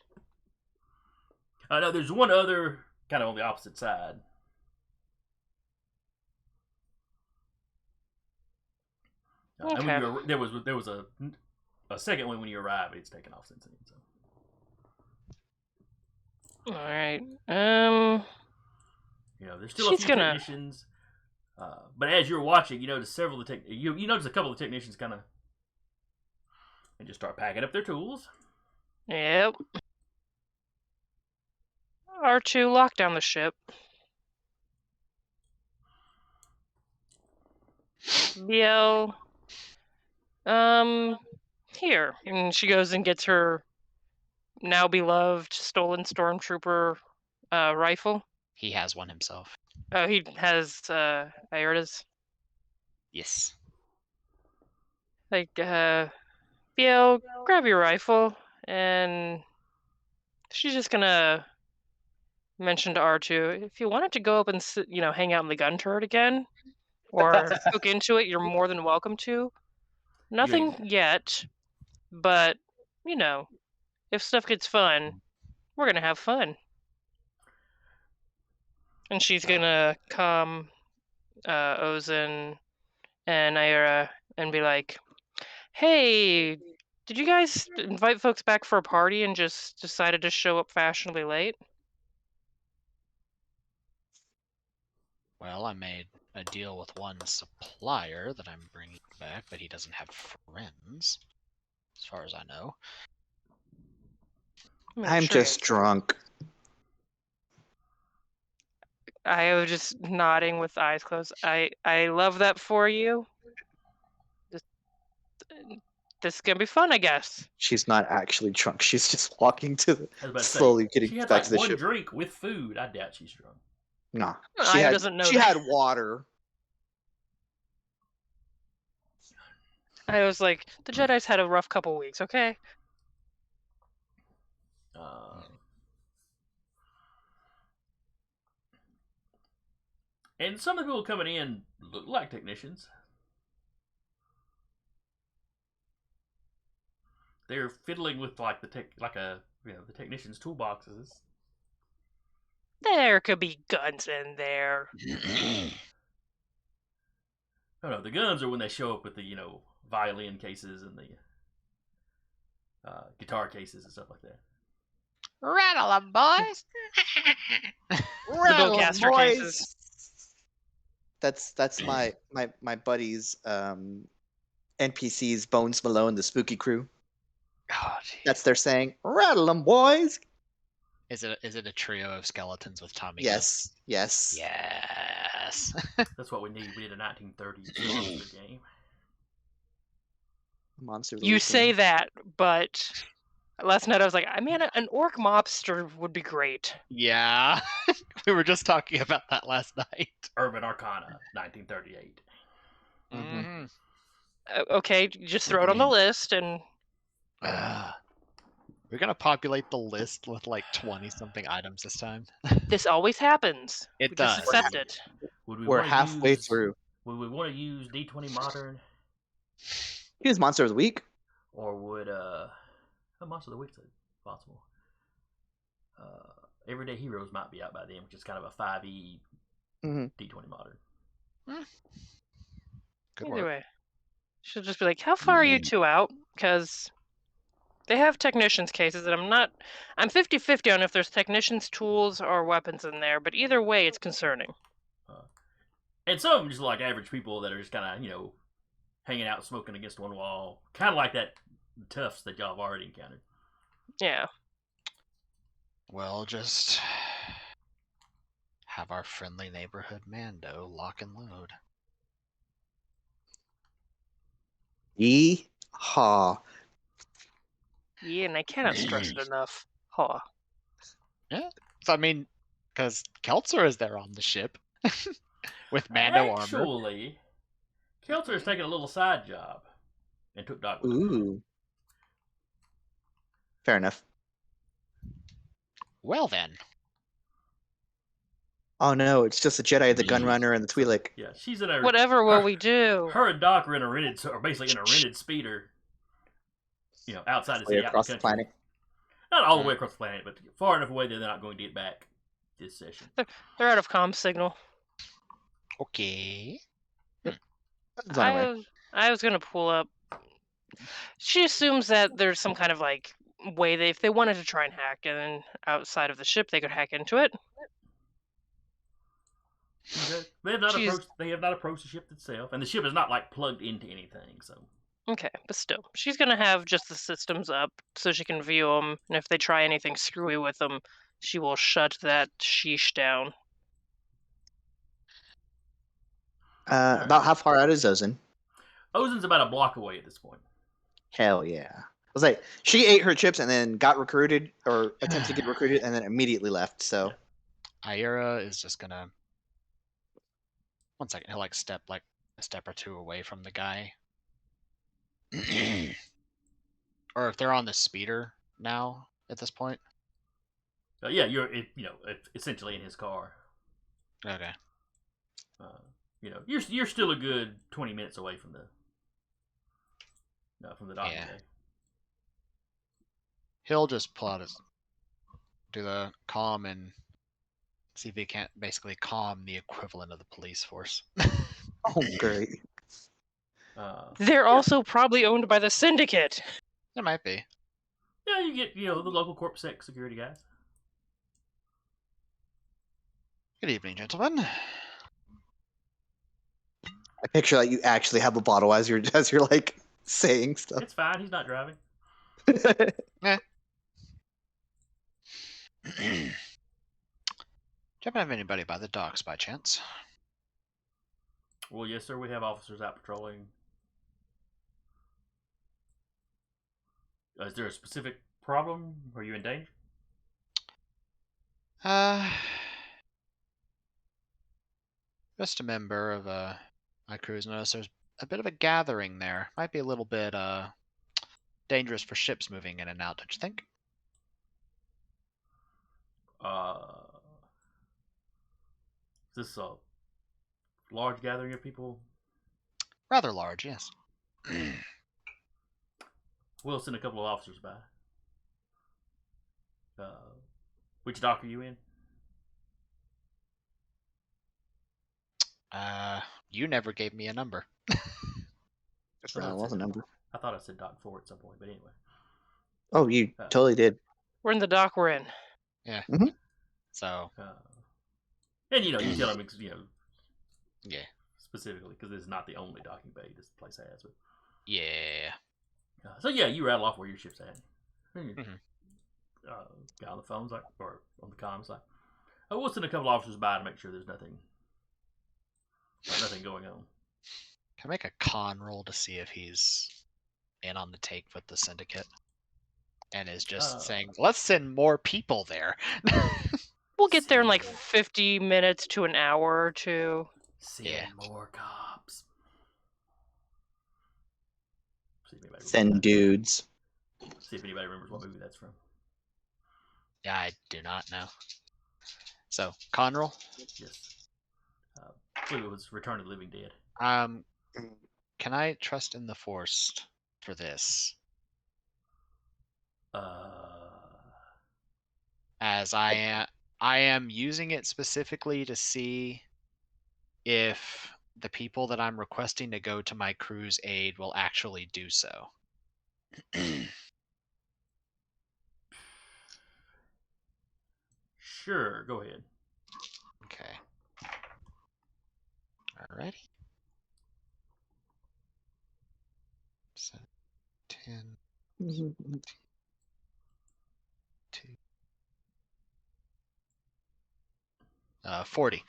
Speaker 1: No, there's one other kind of on the opposite side.
Speaker 4: Okay.
Speaker 1: And there was a second one when you arrived. It's taken off since then. So.
Speaker 4: All right.
Speaker 1: There's still a few technicians. But as you're watching, you notice you notice a couple of technicians kind of and just start packing up their tools.
Speaker 4: Yep. R2, lock down the ship. BL. Here. And she goes and gets her now beloved stolen stormtrooper rifle.
Speaker 2: He has one himself.
Speaker 4: Oh, he has Iota's.
Speaker 2: Yes.
Speaker 4: Like, BL, grab your rifle, and she's just gonna mention to R2, if you wanted to go up and hang out in the gun turret again, or hook into it, you're more than welcome to. Nothing yet, but if stuff gets fun, we're gonna have fun. And she's gonna calm Ozen and Naira and be like, "Hey, did you guys invite folks back for a party and just decided to show up fashionably late?"
Speaker 2: Well, I made a deal with one supplier that I'm bringing back, but he doesn't have friends, as far as I know.
Speaker 3: I'm just drunk.
Speaker 4: I was just nodding with eyes closed. I love that for you. This is gonna be fun, I guess.
Speaker 3: She's not actually drunk. She's just walking to
Speaker 1: I was about to say,
Speaker 3: slowly getting
Speaker 1: she had
Speaker 3: back
Speaker 1: like
Speaker 3: to the
Speaker 1: one
Speaker 3: ship.
Speaker 1: drink with food. I doubt she's drunk.
Speaker 3: Nah,
Speaker 4: Aya doesn't know
Speaker 3: she
Speaker 4: that.
Speaker 3: had water.
Speaker 4: I was like, the Jedi's had a rough couple weeks, okay?
Speaker 1: And some of the people coming in look like technicians. They're fiddling with like the technicians' toolboxes.
Speaker 4: There could be guns in there.
Speaker 1: No, the guns are when they show up with the violin cases and the guitar cases and stuff like that.
Speaker 2: Rattle 'em, boys!
Speaker 4: The bowcaster cases.
Speaker 3: That's my buddy's NPC's Bones Malone, the spooky crew.
Speaker 2: Oh,
Speaker 3: That's their saying. Rattle 'em, boys.
Speaker 2: Is it a trio of skeletons with Tommy?
Speaker 3: Yes.
Speaker 2: Yes.
Speaker 1: That's what we need. We need a 1930s monster game.
Speaker 3: Monster.
Speaker 4: You say that, but last night I was like, I mean, an orc mobster would be great.
Speaker 2: Yeah, we were just talking about that last night.
Speaker 1: Urban Arcana, 1938.
Speaker 2: Mm-hmm.
Speaker 4: Okay, just throw it on the list and.
Speaker 2: We're gonna populate the list with like 20-something items this time.
Speaker 4: This always happens.
Speaker 2: It
Speaker 4: we
Speaker 2: does.
Speaker 4: Just accept it.
Speaker 3: We're halfway through.
Speaker 1: Would we want to use D20 Modern?
Speaker 3: Use Monster of the Week.
Speaker 1: Or would Monster of the Week's possible? Everyday Heroes might be out by then, which is kind of a 5e D20 Modern.
Speaker 2: Good
Speaker 4: Either
Speaker 2: work.
Speaker 4: way, she'll just be like, "How far are you two out?" Because they have technicians' cases, and I'm 50-50 on if there's technicians' tools or weapons in there. But either way, it's concerning.
Speaker 1: And some of them just like average people that are just kind of hanging out smoking against one wall, kind of like that toughs that y'all have already encountered.
Speaker 4: Yeah.
Speaker 2: We'll just have our friendly neighborhood Mando lock and load.
Speaker 3: Yee-haw.
Speaker 4: Yeah, and I cannot stress it enough. Huh.
Speaker 2: Yeah. So I mean, because Keltzer is there on the ship with Mando armor.
Speaker 1: Actually, Keltzer is taking a little side job and took Doc with him.
Speaker 3: Ooh. Fair enough.
Speaker 2: Well then.
Speaker 3: Oh no, it's just the Jedi, the Gunrunner, and the Twi'lek.
Speaker 1: Yeah, she's in a.
Speaker 4: Whatever will we do?
Speaker 1: Her and Doc are in basically in a rented speeder. Outside the city,
Speaker 3: Across the planet.
Speaker 1: Not all the way across the planet, but far enough away that they're not going to get back this session.
Speaker 4: They're out of comm signal.
Speaker 2: Okay.
Speaker 4: I was gonna pull up. She assumes that there's some kind of way if they wanted to try and hack, and then outside of the ship they could hack into it.
Speaker 1: Okay. They have not approached the ship itself, and the ship is not plugged into anything. So.
Speaker 4: Okay, but still, she's gonna have just the systems up so she can view them, and if they try anything screwy with them, she will shut that sheesh down.
Speaker 3: About how far out is Ozen?
Speaker 1: Ozen's about a block away at this point.
Speaker 3: Hell yeah. I was like, she ate her chips and then got recruited, or attempted to get recruited, and then immediately left, so.
Speaker 2: Ira is just gonna... One second, he'll step a step or two away from the guy. Or if they're on the speeder now at this point.
Speaker 1: Yeah, you're essentially in his car.
Speaker 2: Okay.
Speaker 1: You're still a good 20 minutes away from the docking bay.
Speaker 2: He'll just pull out do the comm and See if he can't basically calm the equivalent of the police force.
Speaker 3: Oh, great.
Speaker 4: They're also probably owned by the Syndicate.
Speaker 2: There might be.
Speaker 1: Yeah, you get the local Corp Sec security guys.
Speaker 2: Good evening, gentlemen.
Speaker 3: I picture that you actually have a bottle as you're like saying stuff.
Speaker 1: It's fine. He's not driving.
Speaker 2: Do you happen to have anybody by the docks by chance?
Speaker 1: Well, yes, sir. We have officers out patrolling. Is there a specific problem? Are you in danger?
Speaker 2: Just a member of my crew's noticed there's a bit of a gathering there. Might be a little bit dangerous for ships moving in and out, don't you think?
Speaker 1: Is this a large gathering of people?
Speaker 2: Rather large, yes.
Speaker 1: We'll send a couple of officers by. Which dock are you in?
Speaker 2: You never gave me a number.
Speaker 3: That was a number.
Speaker 1: I thought I said dock 4 at some point, but anyway.
Speaker 3: Oh, you totally did.
Speaker 4: We're in the dock we're in.
Speaker 2: Yeah.
Speaker 3: Mm-hmm.
Speaker 2: So.
Speaker 1: And you tell them,
Speaker 2: Yeah.
Speaker 1: specifically because this is not the only docking bay this place has. But,
Speaker 2: yeah.
Speaker 1: So yeah, you rattle off where your ship's at.
Speaker 2: Mm-hmm.
Speaker 1: Guy on the phone's like, or on the comms like, we'll send a couple officers by to make sure there's nothing going on.
Speaker 2: Can I make a con roll to see if he's in on the take with the Syndicate? And is just saying, let's send more people there.
Speaker 4: We'll get there in like 50 minutes to an hour or two.
Speaker 1: Send more cops.
Speaker 3: Send dudes.
Speaker 1: See if anybody remembers what movie that's from.
Speaker 2: Yeah, I do not know. So, con roll?
Speaker 1: Yes. I believe it was Return of the Living Dead.
Speaker 2: Can I trust in the Force for this? As I am using it specifically to see if the people that I'm requesting to go to my crew's aid will actually do so.
Speaker 1: Sure, go ahead.
Speaker 2: Okay. Alrighty. So, 10, 2. Uh, 40.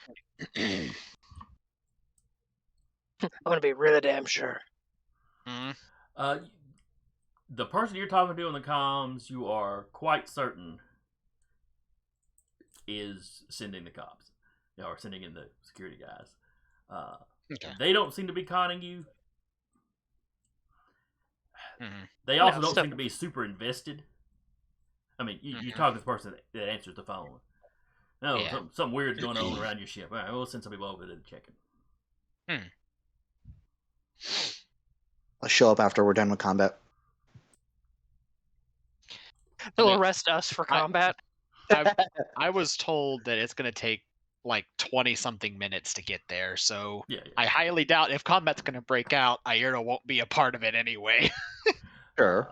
Speaker 4: I want to be really damn sure.
Speaker 2: Mm-hmm.
Speaker 1: The person you're talking to on the comms, you are quite certain is sending the cops, or sending in the security guys.
Speaker 2: Okay.
Speaker 1: They don't seem to be conning you.
Speaker 2: Mm-hmm.
Speaker 1: They also don't seem to be super invested. I mean, you talk to the person that answers the phone. No, something weird's going on around your ship. All right, we'll send some people over there to check it.
Speaker 3: I'll show up after we're done with combat.
Speaker 4: They'll arrest us for combat.
Speaker 2: I was told that it's going to take like 20-something minutes to get there, so I highly doubt if combat's going to break out, Ierna won't be a part of it anyway.
Speaker 3: Sure.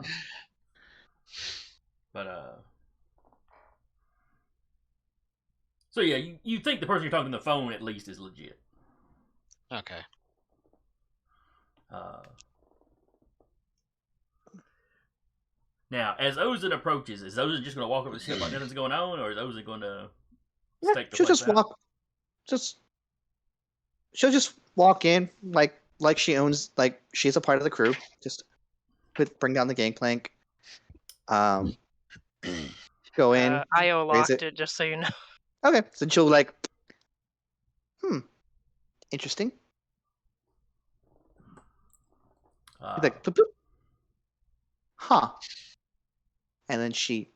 Speaker 1: So yeah, you think the person you're talking to the phone at least is legit.
Speaker 2: Okay.
Speaker 1: Now, as Ozan approaches, is Ozan just going to walk up to the ship like nothing's going on, or is Ozan going to stake the
Speaker 3: she'll
Speaker 1: place
Speaker 3: just
Speaker 1: out?
Speaker 3: She'll just walk in like she owns, like she's a part of the crew. Just bring down the gangplank. Go in.
Speaker 4: IO locked it, just so you know.
Speaker 3: Okay, so she'll like, interesting. Like, boop, boop. Huh. And then she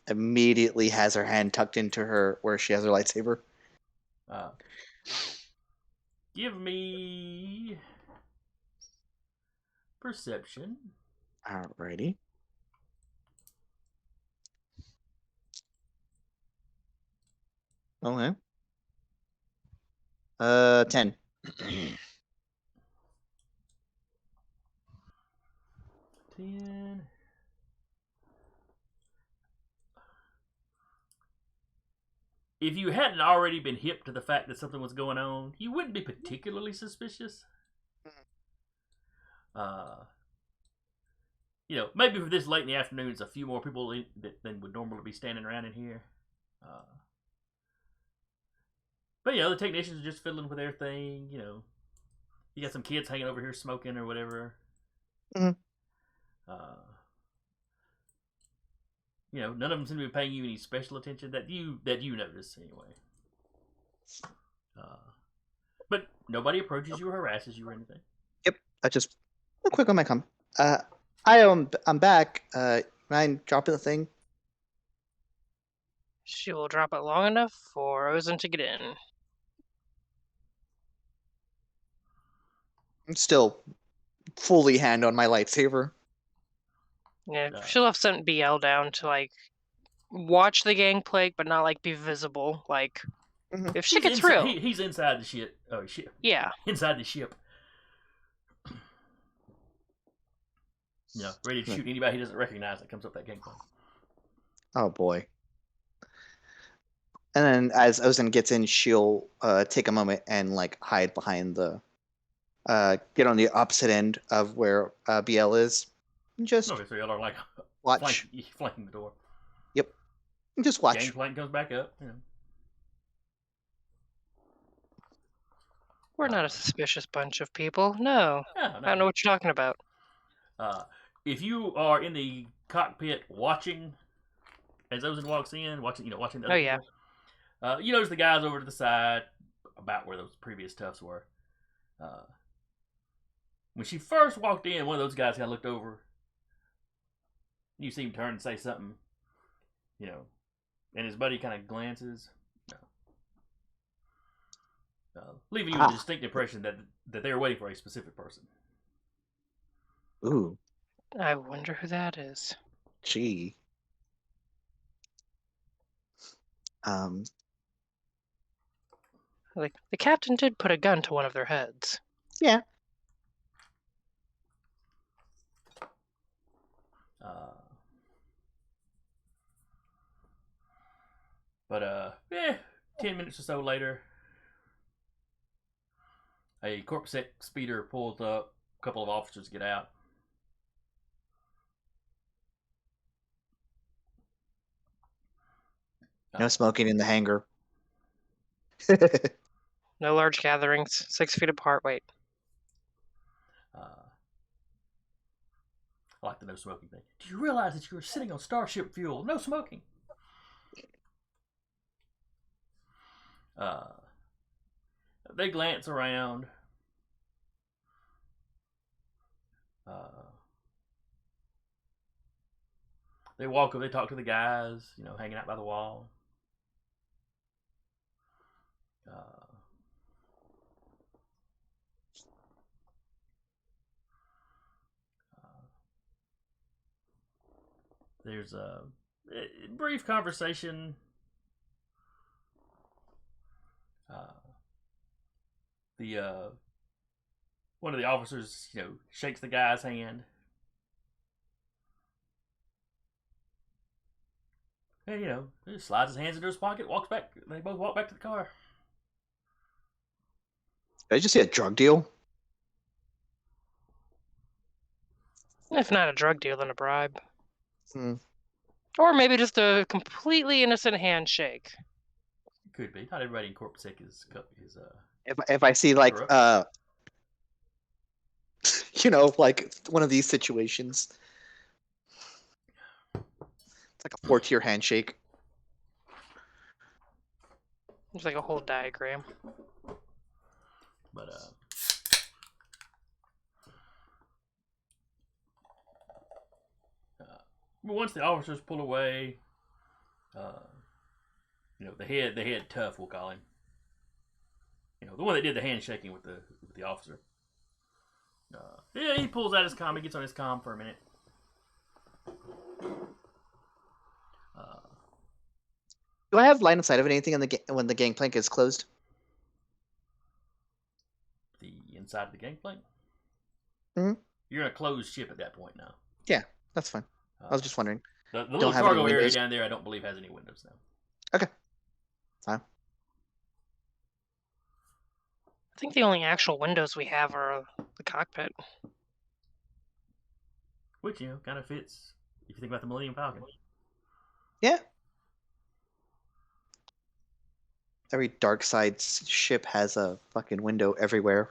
Speaker 3: immediately has her hand tucked into her where she has her lightsaber.
Speaker 1: Give me perception.
Speaker 3: Alrighty. Okay. 10.
Speaker 1: 10. If you hadn't already been hip to the fact that something was going on, you wouldn't be particularly suspicious. Maybe for this late in the afternoon, there's a few more people than would normally be standing around in here. But the technicians are just fiddling with everything. You got some kids hanging over here smoking or whatever.
Speaker 3: Mhm.
Speaker 1: None of them seem to be paying you any special attention that you notice anyway. But nobody approaches you or harasses you or anything.
Speaker 3: Yep. I just quick on my com. I'm back. Mind dropping the thing?
Speaker 4: She will drop it long enough for Ozen to get in.
Speaker 3: I'm still fully hand on my lightsaber.
Speaker 4: Yeah, she'll have sent BL down to watch the gangplank, but not be visible. If shit gets real,
Speaker 1: he's inside the ship. Oh shit!
Speaker 4: Yeah,
Speaker 1: inside the ship. Ready to shoot anybody he doesn't recognize that comes up that gangplank.
Speaker 3: Oh boy. And then as Ozen gets in, she'll take a moment and hide behind the get on the opposite end of where BL is. Just
Speaker 1: okay, so y'all are
Speaker 3: watch
Speaker 1: flanking the door.
Speaker 3: Yep. Just watch.
Speaker 1: Gangplank comes back up.
Speaker 4: We're not a suspicious bunch of people. No. I don't know what you're talking about.
Speaker 1: If you are in the cockpit watching as Ozen walks in, watching the other people, you notice the guys over to the side, about where those previous toughs were. When she first walked in, one of those guys kind of looked over. You see him turn and say something, and his buddy kind of glances, leaving you with a distinct impression that they were waiting for a specific person.
Speaker 3: Ooh.
Speaker 4: I wonder who that is.
Speaker 3: Gee.
Speaker 4: The captain did put a gun to one of their heads.
Speaker 3: Yeah.
Speaker 1: But 10 minutes or so later, a Corporate Sector speeder pulls up. A couple of officers get out.
Speaker 3: No smoking in the hangar.
Speaker 4: No large gatherings. 6 feet apart. Wait.
Speaker 1: I like the no smoking thing. Do you realize that you're sitting on starship fuel? No smoking. They glance around. They walk up. They talk to the guys, hanging out by the wall. There's a brief conversation. One of the officers, shakes the guy's hand. And, he slides his hands into his pocket, walks back. They both walk back to the car.
Speaker 3: Did I just see a drug deal?
Speaker 4: If not a drug deal, then a bribe.
Speaker 3: Hmm.
Speaker 4: Or maybe just a completely innocent handshake.
Speaker 1: Could be. Not everybody in Corporate Sector is
Speaker 3: If I see one of these situations, it's like a 4-tier handshake.
Speaker 4: It's like a whole diagram.
Speaker 1: But once the officers pull away, the head tough, we'll call him. The one that did the handshaking with the officer. He pulls out his comm. He gets on his comm for a minute.
Speaker 3: Do I have line of sight of anything when the gangplank is closed?
Speaker 1: inside of the gangplank.
Speaker 3: Mhm.
Speaker 1: You're in a closed ship at that point now.
Speaker 3: Yeah, that's fine. I was just wondering.
Speaker 1: The little
Speaker 3: have any
Speaker 1: cargo area
Speaker 3: windows.
Speaker 1: down there, I don't believe has any windows now.
Speaker 3: Okay. Fine.
Speaker 4: I think the only actual windows we have are the cockpit.
Speaker 1: Which, kind of fits if you think about the Millennium Falcon.
Speaker 3: Yeah. Every dark side ship has a fucking window everywhere.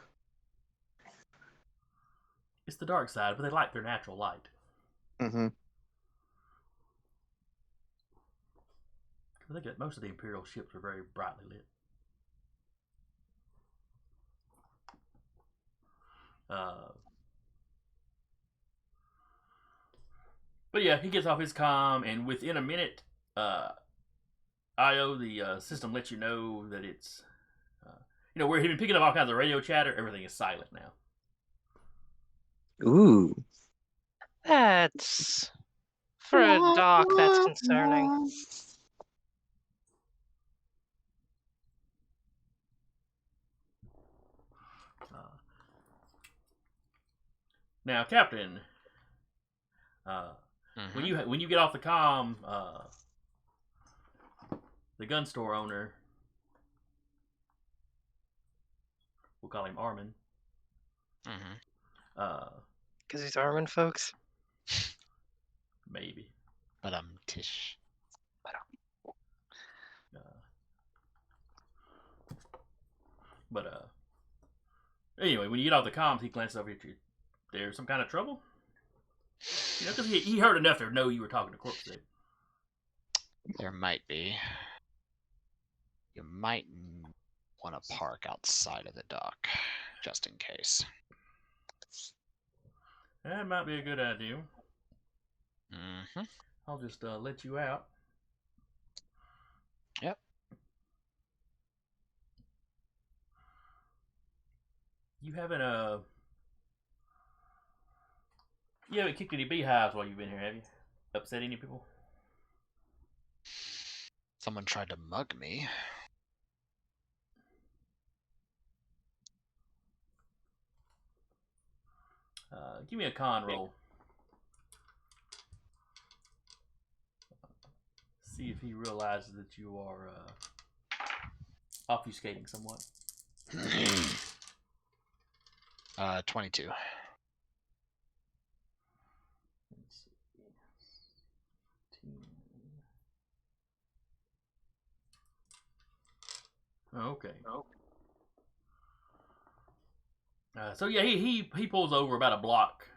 Speaker 1: It's the dark side, but they like their natural light.
Speaker 3: Mm-hmm.
Speaker 1: I think that most of the Imperial ships are very brightly lit. But yeah, he gets off his comm, and within a minute, IO, the system lets you know that it's, where he'd been picking up all kinds of radio chatter, everything is silent now.
Speaker 3: Ooh.
Speaker 4: That's... For a dock, that's concerning.
Speaker 1: Now, Captain, when you get off the comm, the gun store owner, we'll call him Armin.
Speaker 4: Because he's Armin, folks.
Speaker 1: Maybe.
Speaker 2: But Tish.
Speaker 1: Anyway, when you get off the comms, he glances over at you. There's some kind of trouble? Because he heard enough to know you were talking to Corporate Sector.
Speaker 2: There might be. You might want to park outside of the dock, just in case.
Speaker 1: That might be a good idea.
Speaker 2: Mm-hmm.
Speaker 1: I'll just let you out.
Speaker 2: Yep.
Speaker 1: You haven't kicked any beehives while you've been here, have you? Upset any people?
Speaker 2: Someone tried to mug me.
Speaker 1: Give me a con roll. See if he realizes that you are obfuscating somewhat.
Speaker 2: 22.
Speaker 1: Let's see. Okay. So yeah, he pulls over about a block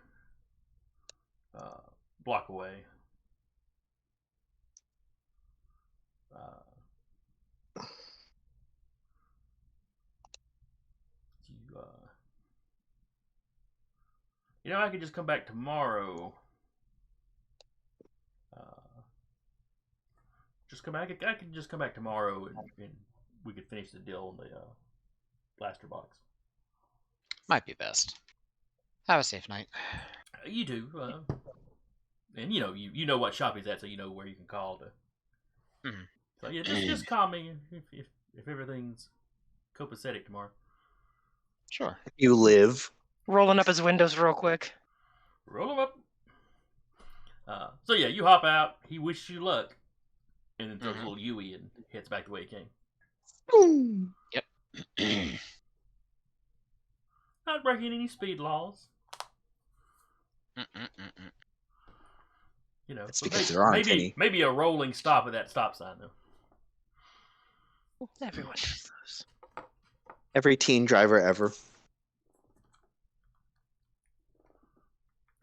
Speaker 1: away. I could just come back tomorrow. I could just come back tomorrow and we could finish the deal on the blaster box.
Speaker 2: Might be best. Have a safe night.
Speaker 1: You do, and you know what shop he's at, so you know where you can call to.
Speaker 2: Mm-hmm.
Speaker 1: So yeah, just call me if everything's copacetic tomorrow.
Speaker 2: Sure.
Speaker 3: You live.
Speaker 4: Rolling up his windows real quick.
Speaker 1: Roll him up. So yeah, you hop out. He wishes you luck, and then throws a little Yui and heads back the way he came.
Speaker 2: Yep.
Speaker 1: Not breaking any speed laws.
Speaker 3: It's because there aren't any.
Speaker 1: Maybe a rolling stop at that stop sign though.
Speaker 4: Everyone does those.
Speaker 3: Every teen driver ever.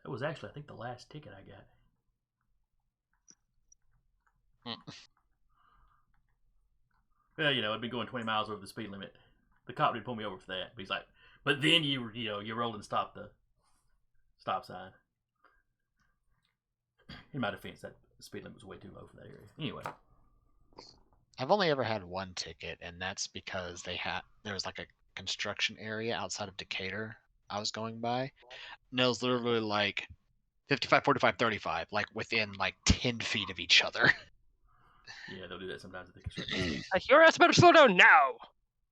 Speaker 1: That was actually, I think, the last ticket I got. Well, I'd been going 20 miles over the speed limit. The cop didn't pull me over for that. But he's like, but then you rolled and stopped the stop sign. In my defense, that speed limit was way too low for that area. Anyway.
Speaker 2: I've only ever had one ticket, and that's because there was like a construction area outside of Decatur I was going by. And it was literally like 55, 45, 35, like within like 10 feet of each other.
Speaker 1: Yeah, they'll do that sometimes at the construction.
Speaker 4: Your ass better slow down now!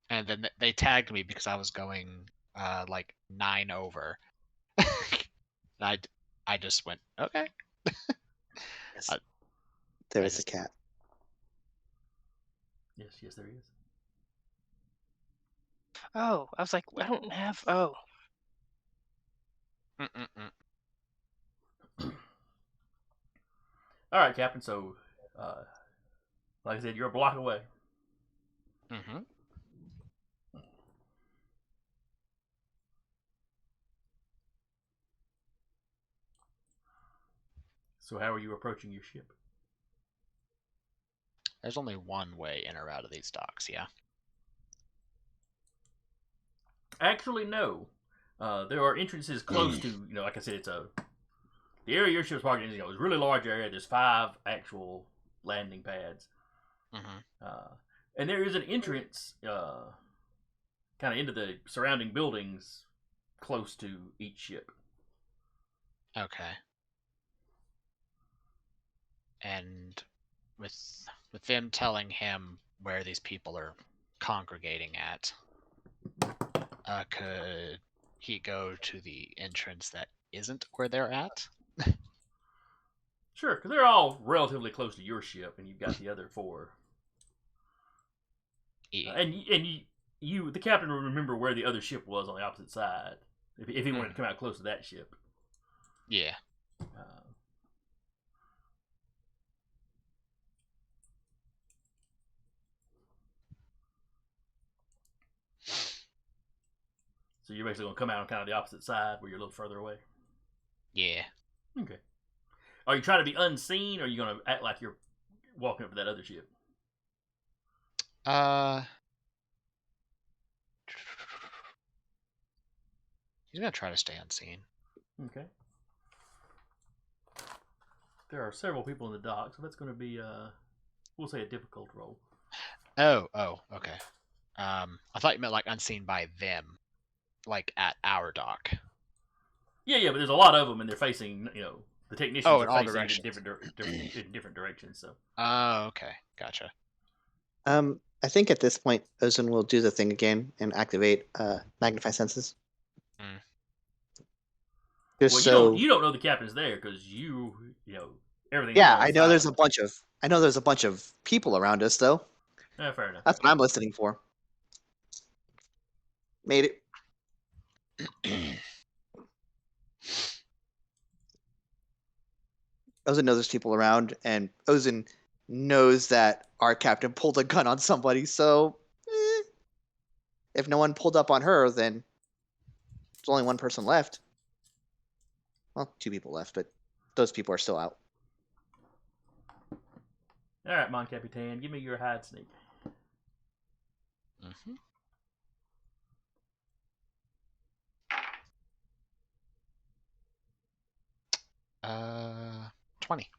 Speaker 2: And then they tagged me because I was going like 9 over. And I just went, okay.
Speaker 3: Yes.
Speaker 2: I-
Speaker 3: There
Speaker 2: I
Speaker 3: is a
Speaker 2: just-
Speaker 3: cat.
Speaker 1: Yes, there is.
Speaker 4: Oh, I was like, I don't have. Oh,
Speaker 2: Mm-mm-mm.
Speaker 1: All right, Captain. So, like I said, you're a block away.
Speaker 2: Mm-hmm.
Speaker 1: So, how are you approaching your ship?
Speaker 2: There's only one way in or out of these docks, yeah?
Speaker 1: Actually, no. There are entrances close to, like I said, the area your ship's parked in. Is a really large area. There's 5 actual landing pads,
Speaker 2: Mm-hmm.
Speaker 1: and there is an entrance, kind of into the surrounding buildings, close to each ship.
Speaker 2: Okay. And with them telling him where these people are congregating at, could he go to the entrance that isn't where they're at?
Speaker 1: Sure, because they're all relatively close to your ship, and you've got the other 4. And the captain will remember where the other ship was on the opposite side, if he wanted to come out close to that ship.
Speaker 2: Yeah.
Speaker 1: So you're basically going to come out on kind of the opposite side where you're a little further away.
Speaker 2: Yeah.
Speaker 1: Okay. Are you trying to be unseen, or are you going to act like you're walking up to that other ship?
Speaker 2: He's gonna try to stay unseen.
Speaker 1: Okay. There are several people in the dock, so that's going to be, we'll say, a difficult role.
Speaker 2: Oh, okay. I thought you meant like unseen by them, like at our dock.
Speaker 1: Yeah, but there's a lot of them, and they're facing, the technicians
Speaker 2: Oh, in
Speaker 1: are
Speaker 2: all
Speaker 1: facing
Speaker 2: directions.
Speaker 1: in different directions. So.
Speaker 2: Oh, okay, gotcha.
Speaker 3: I think at this point, Ozun will do the thing again and activate magnify senses.
Speaker 2: Mm.
Speaker 3: Just
Speaker 1: Well,
Speaker 3: so
Speaker 1: you don't know the captain's there because everything's
Speaker 3: yeah,
Speaker 1: gone
Speaker 3: I know there's a
Speaker 1: silent.
Speaker 3: bunch of people around us though.
Speaker 1: Fair enough.
Speaker 3: That's what I'm listening for. Made it. Ozun knows there's people around, and Ozun knows that our captain pulled a gun on somebody. So, if no one pulled up on her, then there's only one person left. Well, 2 people left, but those people are still out.
Speaker 1: All right, Mon Capitan, give me your hide sneak.
Speaker 2: Mm-hmm. Uh, 20.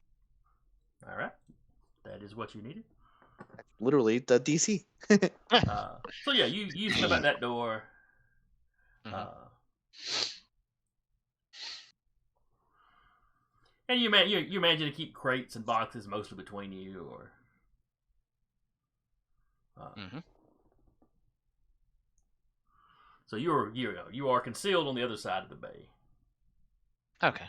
Speaker 1: All right, that is what you needed.
Speaker 3: Literally the DC.
Speaker 1: So yeah, you step out that door. And you imagine to keep crates and boxes mostly between you, or. So you are concealed on the other side of the bay.
Speaker 2: Okay.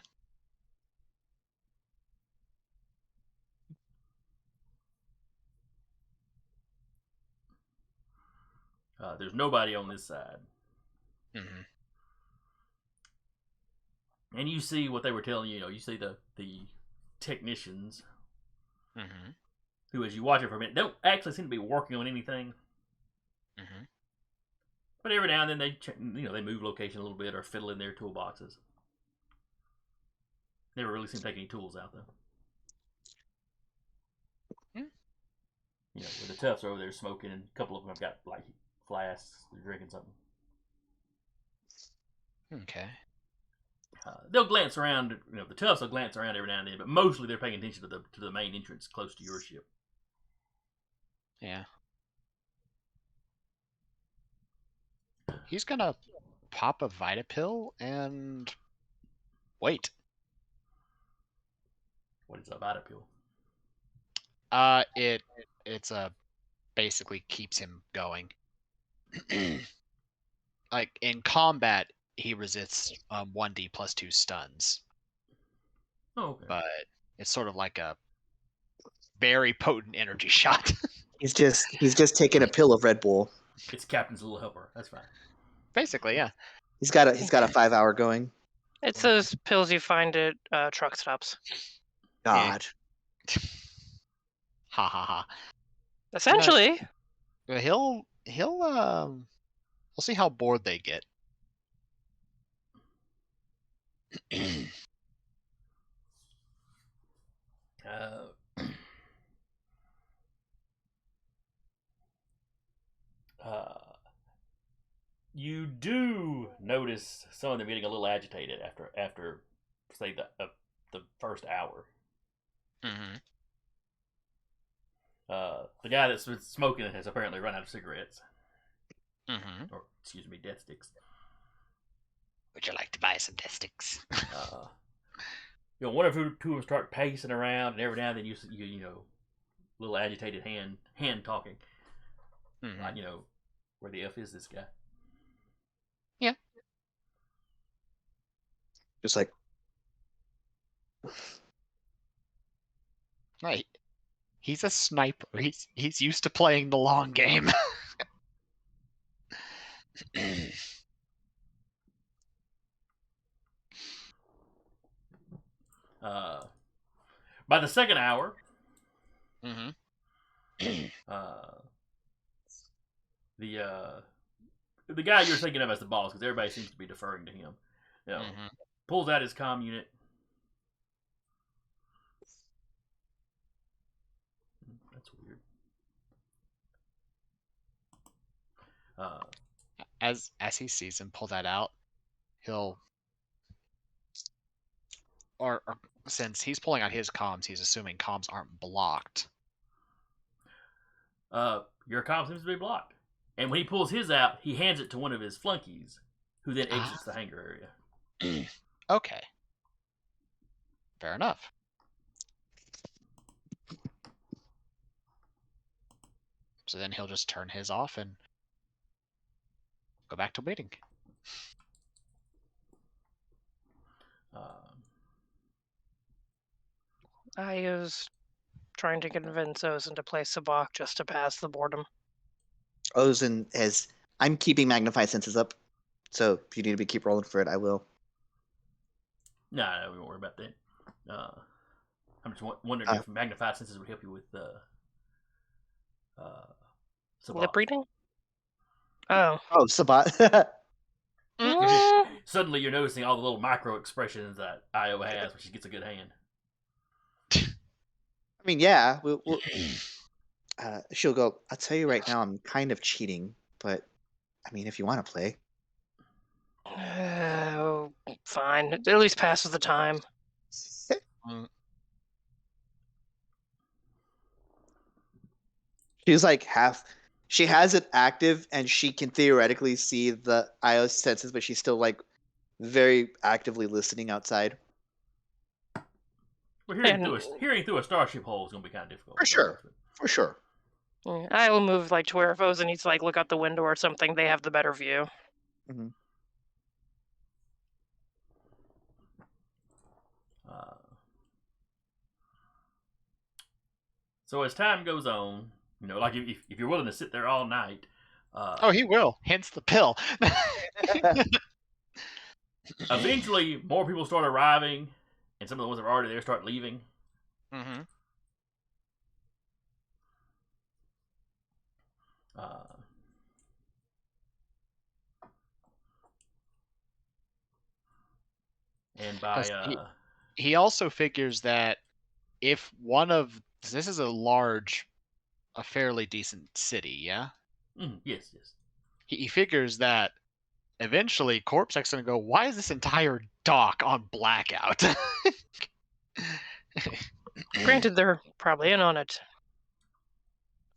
Speaker 1: There's nobody on this side.
Speaker 2: Mm-hmm.
Speaker 1: And you see what they were telling you. You see the technicians, who, as you watch it for a minute, don't actually seem to be working on anything. But every now and then they move location a little bit or fiddle in their toolboxes. Never really seem to take any tools out though. Where the toughs are over there smoking, and a couple of them have got like flasks. They're drinking something.
Speaker 2: Okay.
Speaker 1: They'll glance around. The toughs will glance around every now and then, but mostly they're paying attention to the main entrance close to your ship.
Speaker 2: Yeah. He's gonna pop a Vita pill and wait.
Speaker 1: What is a Vita pill?
Speaker 2: It's a basically keeps him going. like in combat, he resists 1d plus 2 stuns,
Speaker 1: Oh, okay.
Speaker 2: but it's sort of like a very potent energy shot.
Speaker 3: He's just taking a pill of Red Bull.
Speaker 1: It's Captain's little helper. That's fine.
Speaker 2: Basically, yeah.
Speaker 3: He's got a 5-hour going.
Speaker 4: It's those pills you find at truck stops.
Speaker 3: God.
Speaker 2: Ha ha ha.
Speaker 4: Essentially.
Speaker 2: He'll we'll see how bored they get.
Speaker 1: You do notice some of them getting a little agitated after say the first hour.
Speaker 2: Mm-hmm.
Speaker 1: The guy that's been smoking has apparently run out of cigarettes.
Speaker 2: Mm-hmm.
Speaker 1: Or, excuse me, death sticks.
Speaker 2: Would you like to buy some death sticks?
Speaker 1: One or two of them start pacing around, and every now and then you little agitated hand talking.
Speaker 2: Mm-hmm.
Speaker 1: Like, where the F is this guy?
Speaker 2: Yeah.
Speaker 3: Just like,
Speaker 2: right. He's a sniper. He's used to playing the long game.
Speaker 1: By the second hour,
Speaker 2: Mm-hmm.
Speaker 1: the guy you're thinking of as the boss, because everybody seems to be deferring to him,
Speaker 2: Mm-hmm.
Speaker 1: pulls out his comm unit. That's weird.
Speaker 2: As he sees him pull that out, he'll or since he's pulling out his comms, he's assuming comms aren't blocked.
Speaker 1: Your comm seems to be blocked, and when he pulls his out, he hands it to one of his flunkies, who then exits the hangar area.
Speaker 2: Okay. Fair enough. So then he'll just turn his off and go back to waiting.
Speaker 4: I was trying to convince Ozen to play Sabak just to pass the boredom.
Speaker 3: Ozen I'm keeping magnified senses up, so if you need to keep rolling for it, I will.
Speaker 1: No, we won't worry about that. I'm just wondering if magnified senses would help you with
Speaker 4: lip reading? Oh,
Speaker 3: Sabat.
Speaker 1: Suddenly you're noticing all the little micro expressions that Io has when she gets a good hand.
Speaker 3: I mean, yeah, she'll go, I'll tell you right now, I'm kind of cheating, but I mean, if you want to play.
Speaker 4: Fine. It at least passes the time.
Speaker 3: She's like she has it active and she can theoretically see the IO senses, but she's still like very actively listening outside.
Speaker 1: Well, hearing through a starship hole is going to be kind of difficult.
Speaker 3: For sure.
Speaker 4: I will move to where if Ozen needs to look out the window or something, they have the better view.
Speaker 3: Mm-hmm.
Speaker 1: So as time goes on, like if you're willing to sit there all night.
Speaker 2: He will. Hence the pill.
Speaker 1: Eventually, more people start arriving, and some of the ones that are already there start leaving.
Speaker 2: Mm-hmm.
Speaker 1: And by
Speaker 2: he also figures that if this is a fairly decent city, yeah.
Speaker 1: Yes.
Speaker 2: He figures that eventually Corp Sec's gonna go, why is this entire dock on blackout?
Speaker 4: Granted, they're probably in on it.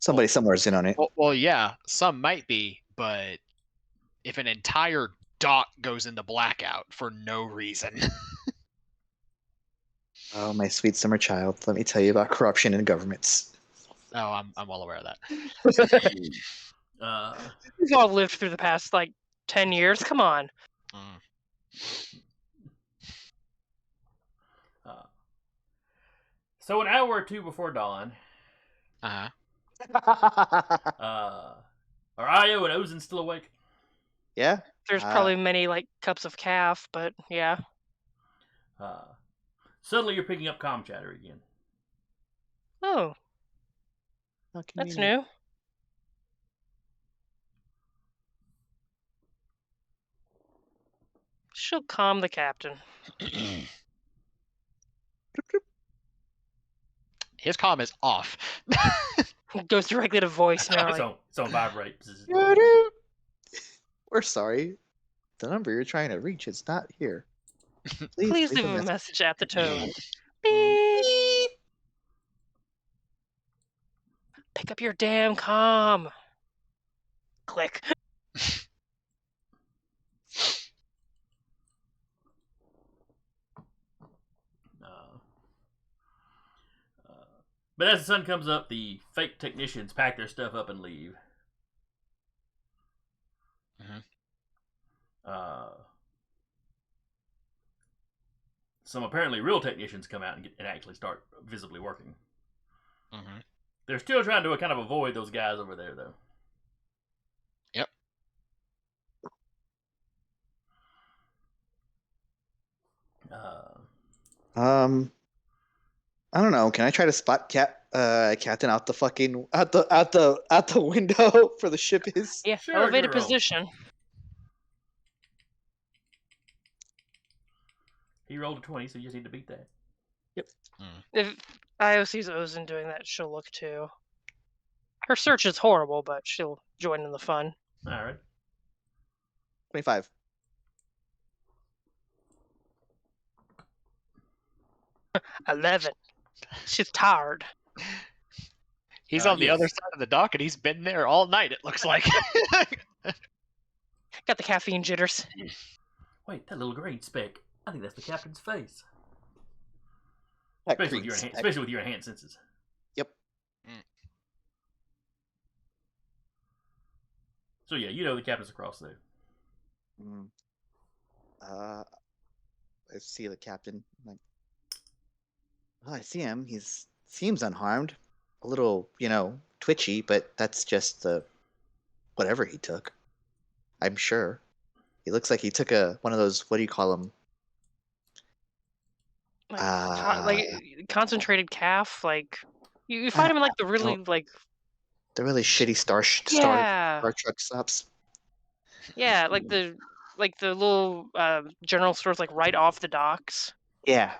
Speaker 3: Somebody somewhere's in on it.
Speaker 2: Well, yeah, some might be, but if an entire dock goes into blackout for no reason.
Speaker 3: Oh, my sweet summer child. Let me tell you about corruption in governments.
Speaker 2: Oh, I'm well aware of that.
Speaker 4: We've all lived through the past 10 10 years. Come on.
Speaker 1: So an hour or two before dawn,
Speaker 2: Uh-huh.
Speaker 1: are Io and Ozen still awake?
Speaker 3: Yeah.
Speaker 4: There's probably many like cups of calf, but yeah.
Speaker 1: Suddenly you're picking up comm chatter again.
Speaker 4: Oh,
Speaker 3: How
Speaker 4: that's
Speaker 3: convenient.
Speaker 4: new. She'll calm the captain.
Speaker 2: His comm is off.
Speaker 4: It goes directly to voicemail.
Speaker 1: It's on vibrate.
Speaker 3: We're sorry. The number you're trying to reach is not here.
Speaker 4: Please leave a message at the tone. Beep. Pick up your damn comm. Click.
Speaker 1: But as the sun comes up, the fake technicians pack their stuff up and leave. Some apparently real technicians come out and actually start visibly working. They're still trying to kind of avoid those guys over there, though.
Speaker 2: Yep.
Speaker 3: I don't know. Can I try to spot Captain out the fucking out the window for the ship is?
Speaker 4: Yeah,
Speaker 1: Sure,
Speaker 4: elevated
Speaker 1: give it a roll.
Speaker 4: position.
Speaker 1: He rolled a 20, so you just need to beat that.
Speaker 3: Yep.
Speaker 4: If Io sees Ozen doing that, she'll look too. Her search is horrible, but she'll join in the fun.
Speaker 1: All right.
Speaker 3: 25.
Speaker 4: $11. She's tired.
Speaker 2: He's on the
Speaker 1: yes.
Speaker 2: other side of the dock, and he's been there all night, it looks like.
Speaker 4: Got the caffeine jitters.
Speaker 1: Wait, that little green speck. I think that's the captain's face.
Speaker 3: That
Speaker 1: Especially with your enhanced senses.
Speaker 3: Yep.
Speaker 1: So yeah, you know the captain's across there.
Speaker 3: I see the captain. I'm like, oh, I see him. He seems unharmed. A little, twitchy, but that's just the whatever he took. I'm sure. He looks like he took one of those. What do you call them?
Speaker 4: Like concentrated calf. Like you find him in like the really
Speaker 3: the really shitty Star Trek stops.
Speaker 4: Yeah, like the little general stores like right off the docks.
Speaker 3: Yeah.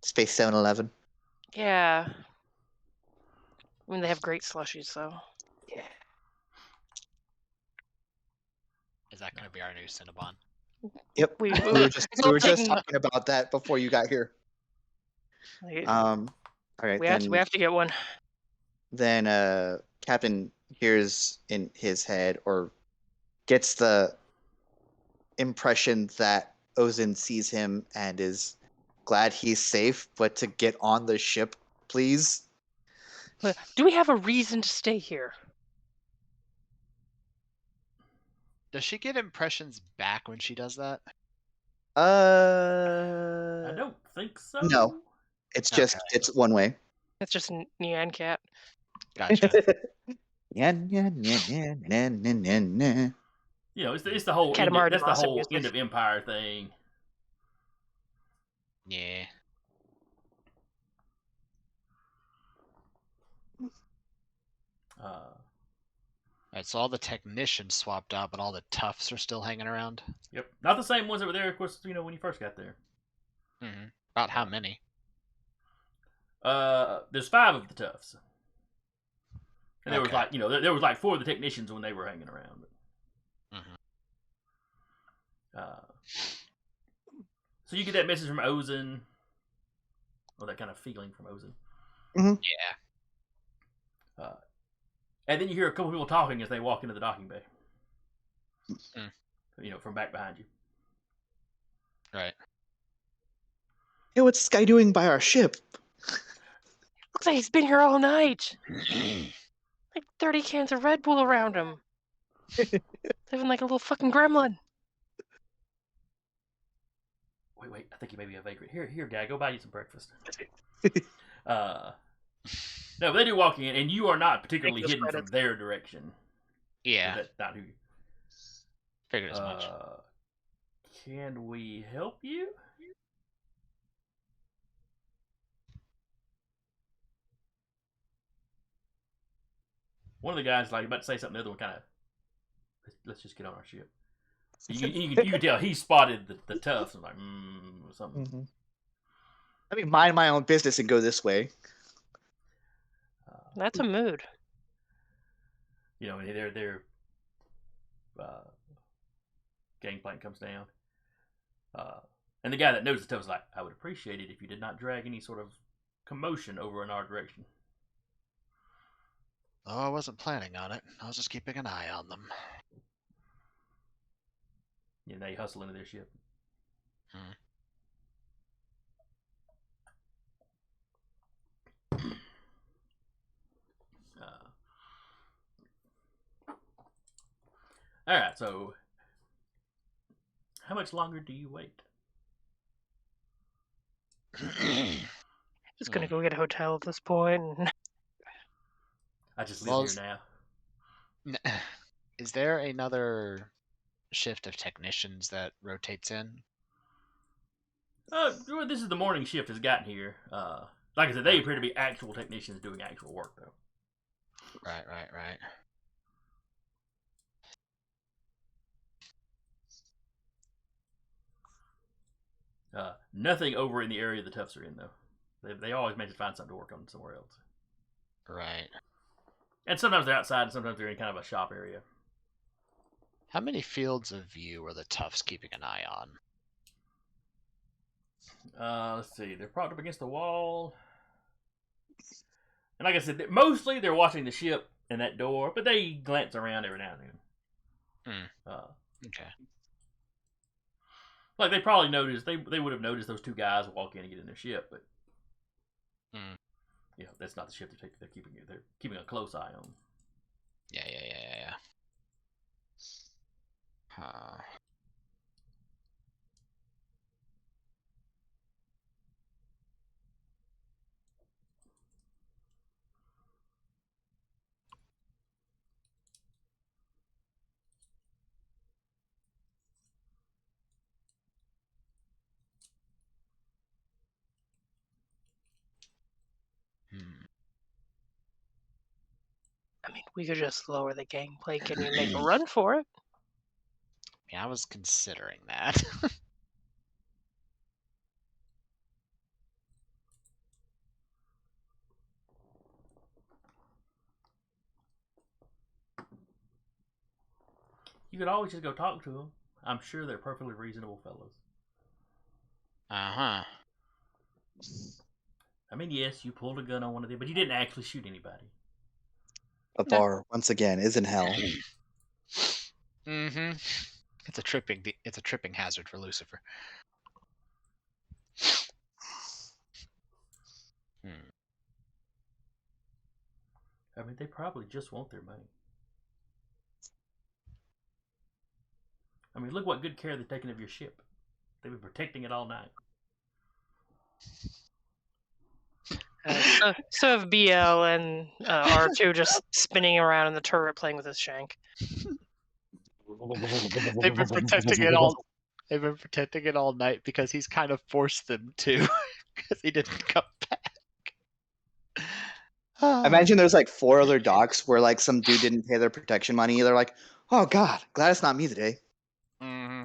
Speaker 3: Space 7-Eleven.
Speaker 4: Yeah. I mean, they have great slushies, though.
Speaker 3: Yeah.
Speaker 2: Is that going to be our new Cinnabon?
Speaker 3: Yep. We were just talking about that before you got here. All right.
Speaker 4: We have to get one.
Speaker 3: Then Captain hears in his head or gets the impression that Ozen sees him and is glad he's safe, but to get on the ship, please.
Speaker 4: Do we have a reason to stay here?
Speaker 2: Does she get impressions back when she does that?
Speaker 1: I don't think so.
Speaker 3: No. It's just it's one way.
Speaker 4: It's just Nyan Cat.
Speaker 2: Gotcha.
Speaker 1: It's the whole that's the whole end of Empire thing.
Speaker 2: Yeah. Alright, so all the technicians swapped out, but all the toughs are still hanging around?
Speaker 1: Yep. Not the same ones that were there, of course, when you first got there.
Speaker 2: About how many?
Speaker 1: There's 5 of the toughs. And there was there was like 4 of the technicians when they were hanging around. So you get that message from Ozen, or that kind of feeling from Ozen.
Speaker 2: Yeah.
Speaker 1: And then you hear a couple people talking as they walk into the docking bay. From back behind you.
Speaker 2: Right.
Speaker 3: Hey, what's this guy doing by our ship?
Speaker 4: Looks like he's been here all night. Like 30 cans of Red Bull around him. Living like a little fucking gremlin.
Speaker 1: Wait, I think you may be a vagrant. Here, guy, go buy you some breakfast. No, but they do walk in, and you are not particularly
Speaker 4: Take those
Speaker 1: hidden from
Speaker 4: credits.
Speaker 1: their direction.
Speaker 2: Yeah,
Speaker 1: That's not who.
Speaker 2: figured as much.
Speaker 1: Can we help you? One of the guys like about to say something. The other one kind of, let's just get on our ship. You can tell he spotted the toughs and like something.
Speaker 3: Mm-hmm. Let me mind my own business and go this way.
Speaker 4: That's a mood.
Speaker 1: You know, their gangplank comes down, and the guy that knows the toughs is like, I would appreciate it if you did not drag any sort of commotion over in our direction.
Speaker 2: Oh, I wasn't planning on it. I was just keeping an eye on them.
Speaker 1: You know, they hustle into their ship. All right, so how much longer do you wait?
Speaker 4: Just gonna go get a hotel at this point. And...
Speaker 1: I just live here now.
Speaker 2: Is there another shift of technicians that rotates in?
Speaker 1: Well, this is the morning shift has gotten here. Like I said, they appear to be actual technicians doing actual work, though.
Speaker 2: Right.
Speaker 1: Nothing over in the area the toughs are in, though. They always manage to find something to work on somewhere else.
Speaker 2: Right.
Speaker 1: And sometimes they're outside, and sometimes they're in kind of a shop area.
Speaker 2: How many fields of view are the toughs keeping an eye on?
Speaker 1: Let's see. They're propped up against the wall. And like I said, mostly they're watching the ship and that door, but they glance around every now and then.
Speaker 2: Okay.
Speaker 1: Like they probably noticed, they would have noticed those two guys walk in and get in their ship, but you know, that's not the ship they're keeping. They're keeping a close eye on.
Speaker 2: Yeah. Huh.
Speaker 4: I mean, we could just lower the gangplank and make a run for it.
Speaker 2: Yeah, I was considering that.
Speaker 1: You could always just go talk to them. I'm sure they're perfectly reasonable fellows.
Speaker 2: Uh-huh.
Speaker 1: I mean, yes, you pulled a gun on one of them, but you didn't actually shoot anybody.
Speaker 3: A bar, once again, is in hell.
Speaker 2: Mm-hmm. It's a tripping hazard for Lucifer.
Speaker 1: I mean, they probably just want their money. I mean, look what good care they've taken of your ship. They've been protecting it all night.
Speaker 4: So have BL and R2 just spinning around in the turret playing with his shank.
Speaker 2: They've been protecting it all. They've been protecting it all night because he's kind of forced them to, because he didn't come back.
Speaker 3: Imagine there's like 4 other docks where like some dude didn't pay their protection money. They're like, oh god, glad it's not me today.
Speaker 2: Mm-hmm.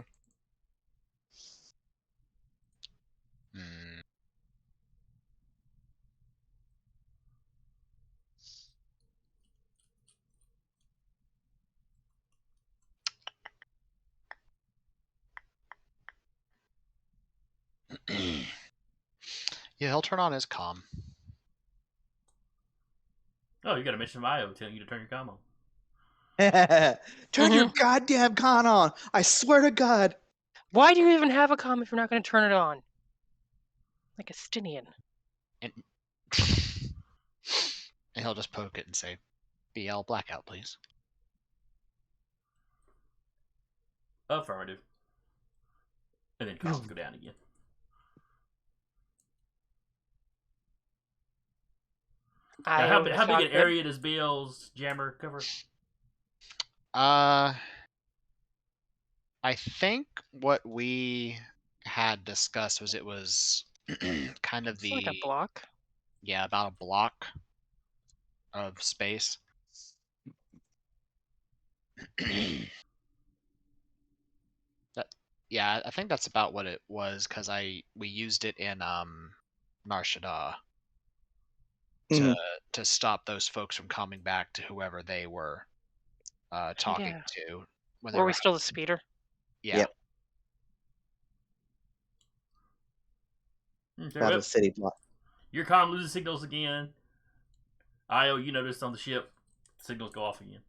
Speaker 2: Yeah, he'll turn on his comm.
Speaker 1: Oh, you got a mission from IO telling you to turn your comm on.
Speaker 3: Turn your goddamn con on! I swear to God.
Speaker 4: Why do you even have a comm if you're not going to turn it on? Like a Stinian.
Speaker 2: And he'll just poke it and say, BL blackout, please.
Speaker 1: Affirmative. And then comms go down again. Now, how big an area does Bill's jammer cover?
Speaker 2: I think what we had discussed was it was kind of
Speaker 4: It's like a block.
Speaker 2: Yeah, about a block of space. Yeah, I think that's about what it was because we used it in Nar Shaddaa to stop those folks from coming back to whoever they were talking to. When
Speaker 4: were we still the speeder?
Speaker 2: Yeah.
Speaker 3: Yep. Out of the city block.
Speaker 1: Your comm loses signals again. Io, you noticed on the ship, signals go off again.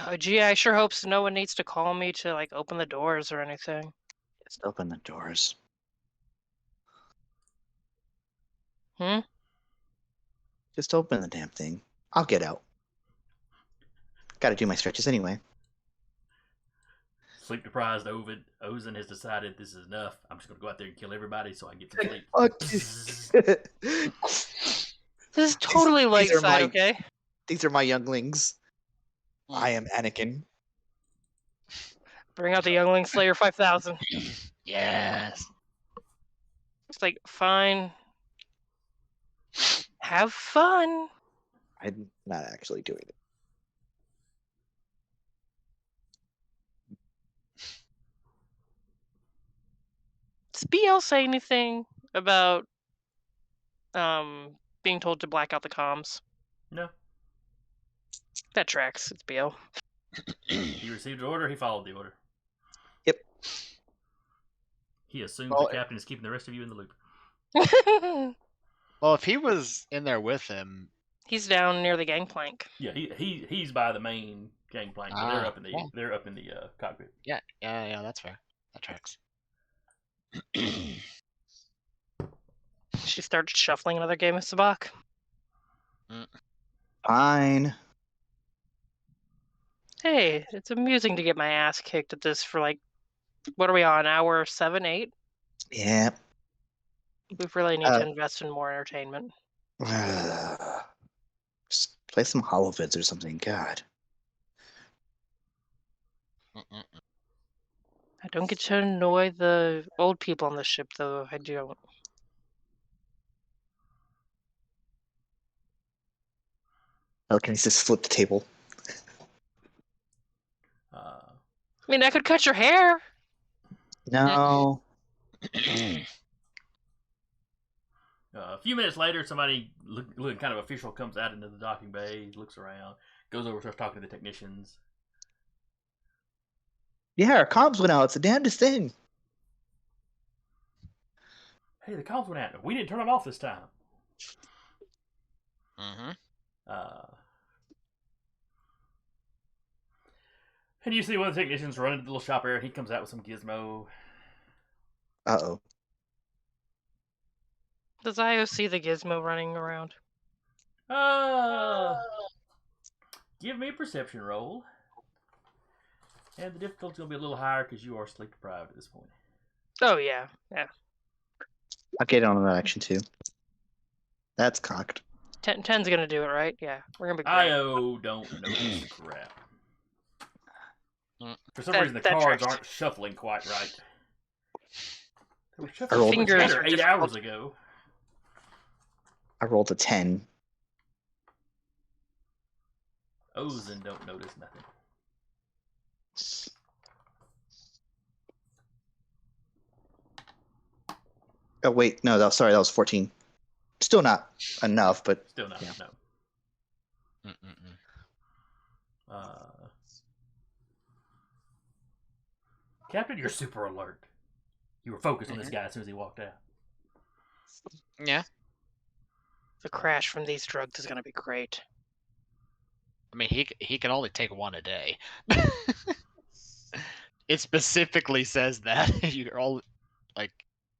Speaker 4: Oh, gee, I sure hope no one needs to call me to like open the doors or anything.
Speaker 3: Just open the doors. Just open the damn thing. I'll get out. Gotta do my stretches anyway.
Speaker 1: Sleep deprived Ozen has decided this is enough. I'm just gonna go out there and kill everybody so I can get some sleep.
Speaker 4: This is totally light side, okay?
Speaker 3: These are my younglings. I am Anakin.
Speaker 4: Bring out the Youngling Slayer 5000.
Speaker 2: Yes.
Speaker 4: It's like, fine. Have fun.
Speaker 3: I'm not actually doing it.
Speaker 4: Does BL say anything about being told to black out the comms?
Speaker 1: No.
Speaker 4: That tracks. It's BL.
Speaker 1: He received an order, he followed the order.
Speaker 3: Yep.
Speaker 1: He assumes the captain is keeping the rest of you in the loop.
Speaker 2: Well, if he was in there with him,
Speaker 4: he's down near the gangplank.
Speaker 1: Yeah, he's by the main gangplank, but they're up in the cockpit.
Speaker 2: Yeah, that's fair. That tracks.
Speaker 4: She starts shuffling another game of Sabacc.
Speaker 3: Fine.
Speaker 4: Hey, it's amusing to get my ass kicked at this for like, what are we on, hour 7, 8?
Speaker 3: Yeah.
Speaker 4: We really need to invest in more entertainment.
Speaker 3: Just play some Holovids or something. God.
Speaker 4: I don't get to annoy the old people on the ship, though. I don't.
Speaker 3: Oh, can he just flip the table?
Speaker 4: I mean, I could cut your hair.
Speaker 3: No.
Speaker 1: A few minutes later, somebody looking kind of official comes out into the docking bay, looks around, goes over, starts talking to the technicians.
Speaker 3: Yeah, our comms went out. It's the damnedest thing.
Speaker 1: Hey, the comms went out. We didn't turn them off this time. And you see one of the technicians running to the little shop area, and he comes out with some gizmo.
Speaker 3: Uh-oh.
Speaker 4: Does Io see the gizmo running around?
Speaker 1: Give me a perception roll. And the difficulty's going to be a little higher because you are sleep deprived at this point.
Speaker 4: Oh, yeah. Yeah.
Speaker 3: I'll get on that action, too. That's cocked.
Speaker 4: 10's going to do it, right? Yeah. We're going to be great.
Speaker 1: Io don't notice crap. For some reason, the cards aren't shuffling quite right. They were shuffling
Speaker 4: fingers
Speaker 1: 8 hours ago.
Speaker 3: I rolled a 10.
Speaker 1: Ozen don't notice nothing.
Speaker 3: Oh, wait. No, that was 14. Still not enough, but...
Speaker 1: Still not,
Speaker 3: yeah.
Speaker 1: No. Captain, you're super alert. You were focused on this guy as soon as he walked out.
Speaker 2: Yeah.
Speaker 4: The crash from these drugs is going to be great.
Speaker 2: I mean, he can only take one a day. It specifically says that you're all like,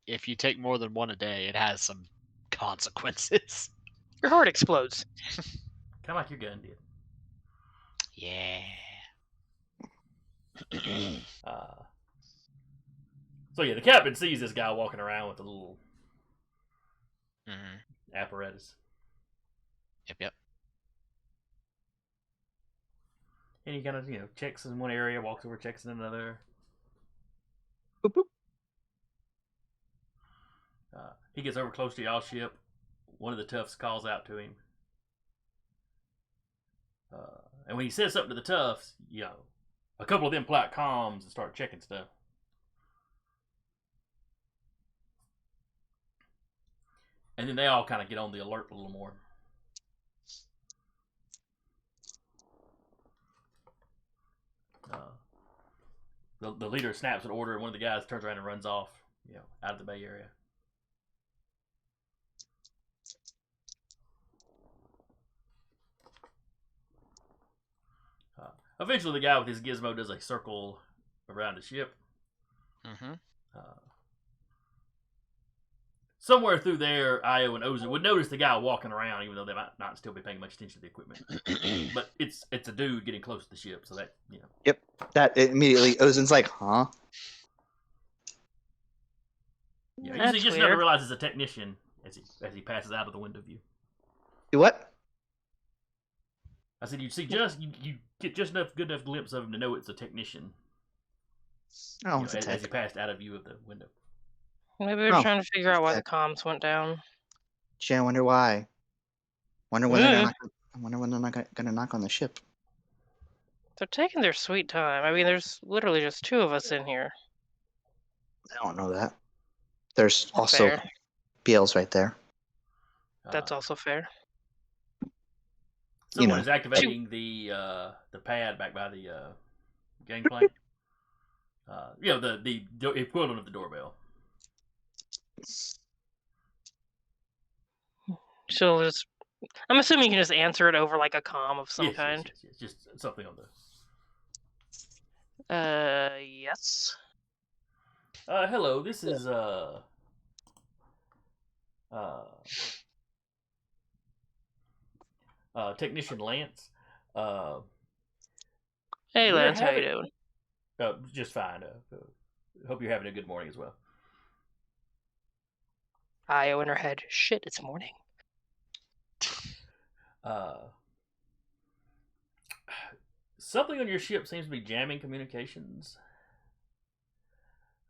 Speaker 2: if you take more than one a day, it has some consequences.
Speaker 4: Your heart explodes.
Speaker 1: Kind of like your gun did.
Speaker 2: Yeah.
Speaker 1: So yeah, the captain sees this guy walking around with a little apparatus,
Speaker 2: Yep.
Speaker 1: and he kind of checks in one area, walks over, checks in another.
Speaker 3: Boop, boop.
Speaker 1: He gets over close to y'all's ship. One of the toughs calls out to him. And when he says something to the toughs, a couple of them pull out comms and start checking stuff. And then they all kind of get on the alert a little more. The leader snaps an order, and one of the guys turns around and runs off, out of the Bay Area. Eventually, the guy with his gizmo does a circle around the ship. Somewhere through there, Io and Ozen would notice the guy walking around, even though they might not still be paying much attention to the equipment. But it's a dude getting close to the ship, so that
Speaker 3: Yep. That immediately Ozen's like, huh?
Speaker 1: Yeah, he just never realizes a technician as he passes out of the window view.
Speaker 3: Do what?
Speaker 1: I said you get just good enough glimpse of him to know it's a technician.
Speaker 3: Oh, it's a
Speaker 1: as he passed out of view of the window.
Speaker 4: Maybe we're trying to figure out why the comms went down.
Speaker 3: Gee, I wonder why. Wonder when they're not gonna knock on the ship.
Speaker 4: They're taking their sweet time. I mean, there's literally just two of us in here.
Speaker 3: I don't know that. There's also
Speaker 4: fair.
Speaker 3: BL's right there.
Speaker 4: That's also fair.
Speaker 1: Someone is activating the pad back by the gangplank. The equivalent of the doorbell.
Speaker 4: She'll just. I'm assuming you can just answer it over like a comm of some kind.
Speaker 1: Yes, just something on
Speaker 4: the. Yes.
Speaker 1: Hello, this is Technician Lance.
Speaker 4: Hey, Lance, how you doing?
Speaker 1: Just fine. Hope you're having a good morning as well.
Speaker 4: Io in her head. Shit, it's morning.
Speaker 1: Something on your ship seems to be jamming communications.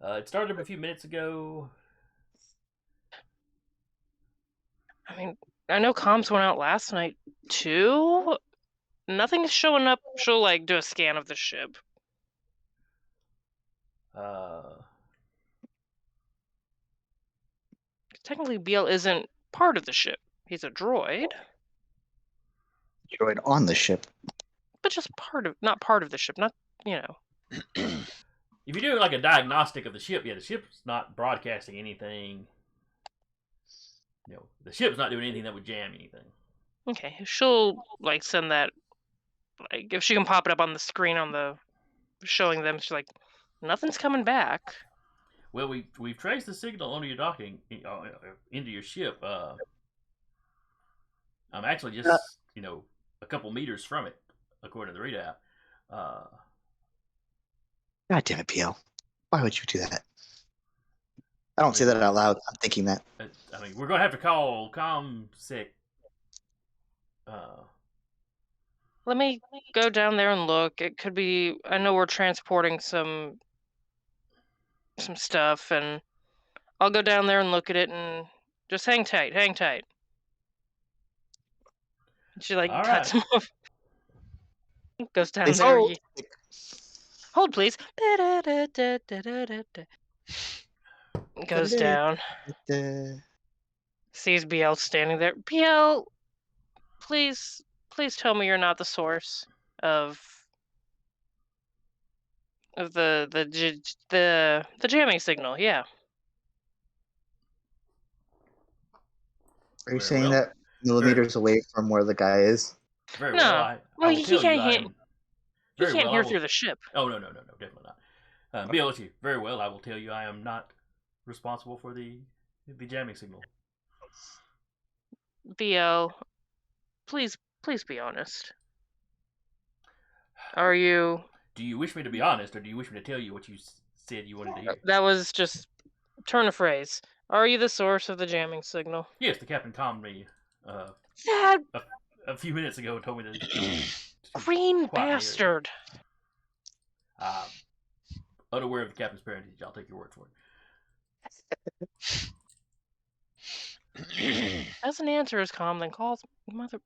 Speaker 1: It started up a few minutes ago.
Speaker 4: I mean, I know comms went out last night too. Nothing is showing up. She'll do a scan of the ship. Technically, BL isn't part of the ship. He's a droid.
Speaker 3: Droid on the ship.
Speaker 4: But just not part of the ship. Not,
Speaker 1: If you're doing a diagnostic of the ship, the ship's not broadcasting anything. The ship's not doing anything that would jam anything.
Speaker 4: Okay, she'll send that. If she can pop it up on the screen showing them, she's like, nothing's coming back.
Speaker 1: Well, we've traced the signal onto your docking into your ship. I'm actually just a couple meters from it, according to the readout.
Speaker 3: God damn it, PL. Why would you do that? I don't say that out loud. I'm thinking that.
Speaker 1: I mean, we're going to have to call ComSec.
Speaker 4: Let me go down there and look. It could be... I know we're transporting some stuff, and I'll go down there and look at it, and just hang tight. She cuts him off. Goes down there. Hold, please. Goes down. Sees BL standing there. BL, please tell me you're not the source of the jamming signal. Yeah.
Speaker 3: Are you saying that millimeters away from where the guy is?
Speaker 1: Very well.
Speaker 4: He can't hear through the ship.
Speaker 1: Oh, no, definitely not. BL, very well. I will tell you I am not responsible for the jamming signal.
Speaker 4: BL, please be honest. Are you?
Speaker 1: Do you wish me to be honest, or do you wish me to tell you what you said you wanted to hear?
Speaker 4: That was just turn a phrase. Are you the source of the jamming signal?
Speaker 1: Yes, the captain calmed me
Speaker 4: That
Speaker 1: a few minutes ago and told me to
Speaker 4: green
Speaker 1: quiet my ears.
Speaker 4: bastard.
Speaker 1: Unaware of the captain's parentage, I'll take your word for it.
Speaker 4: Doesn't answer as calm, then calls mother.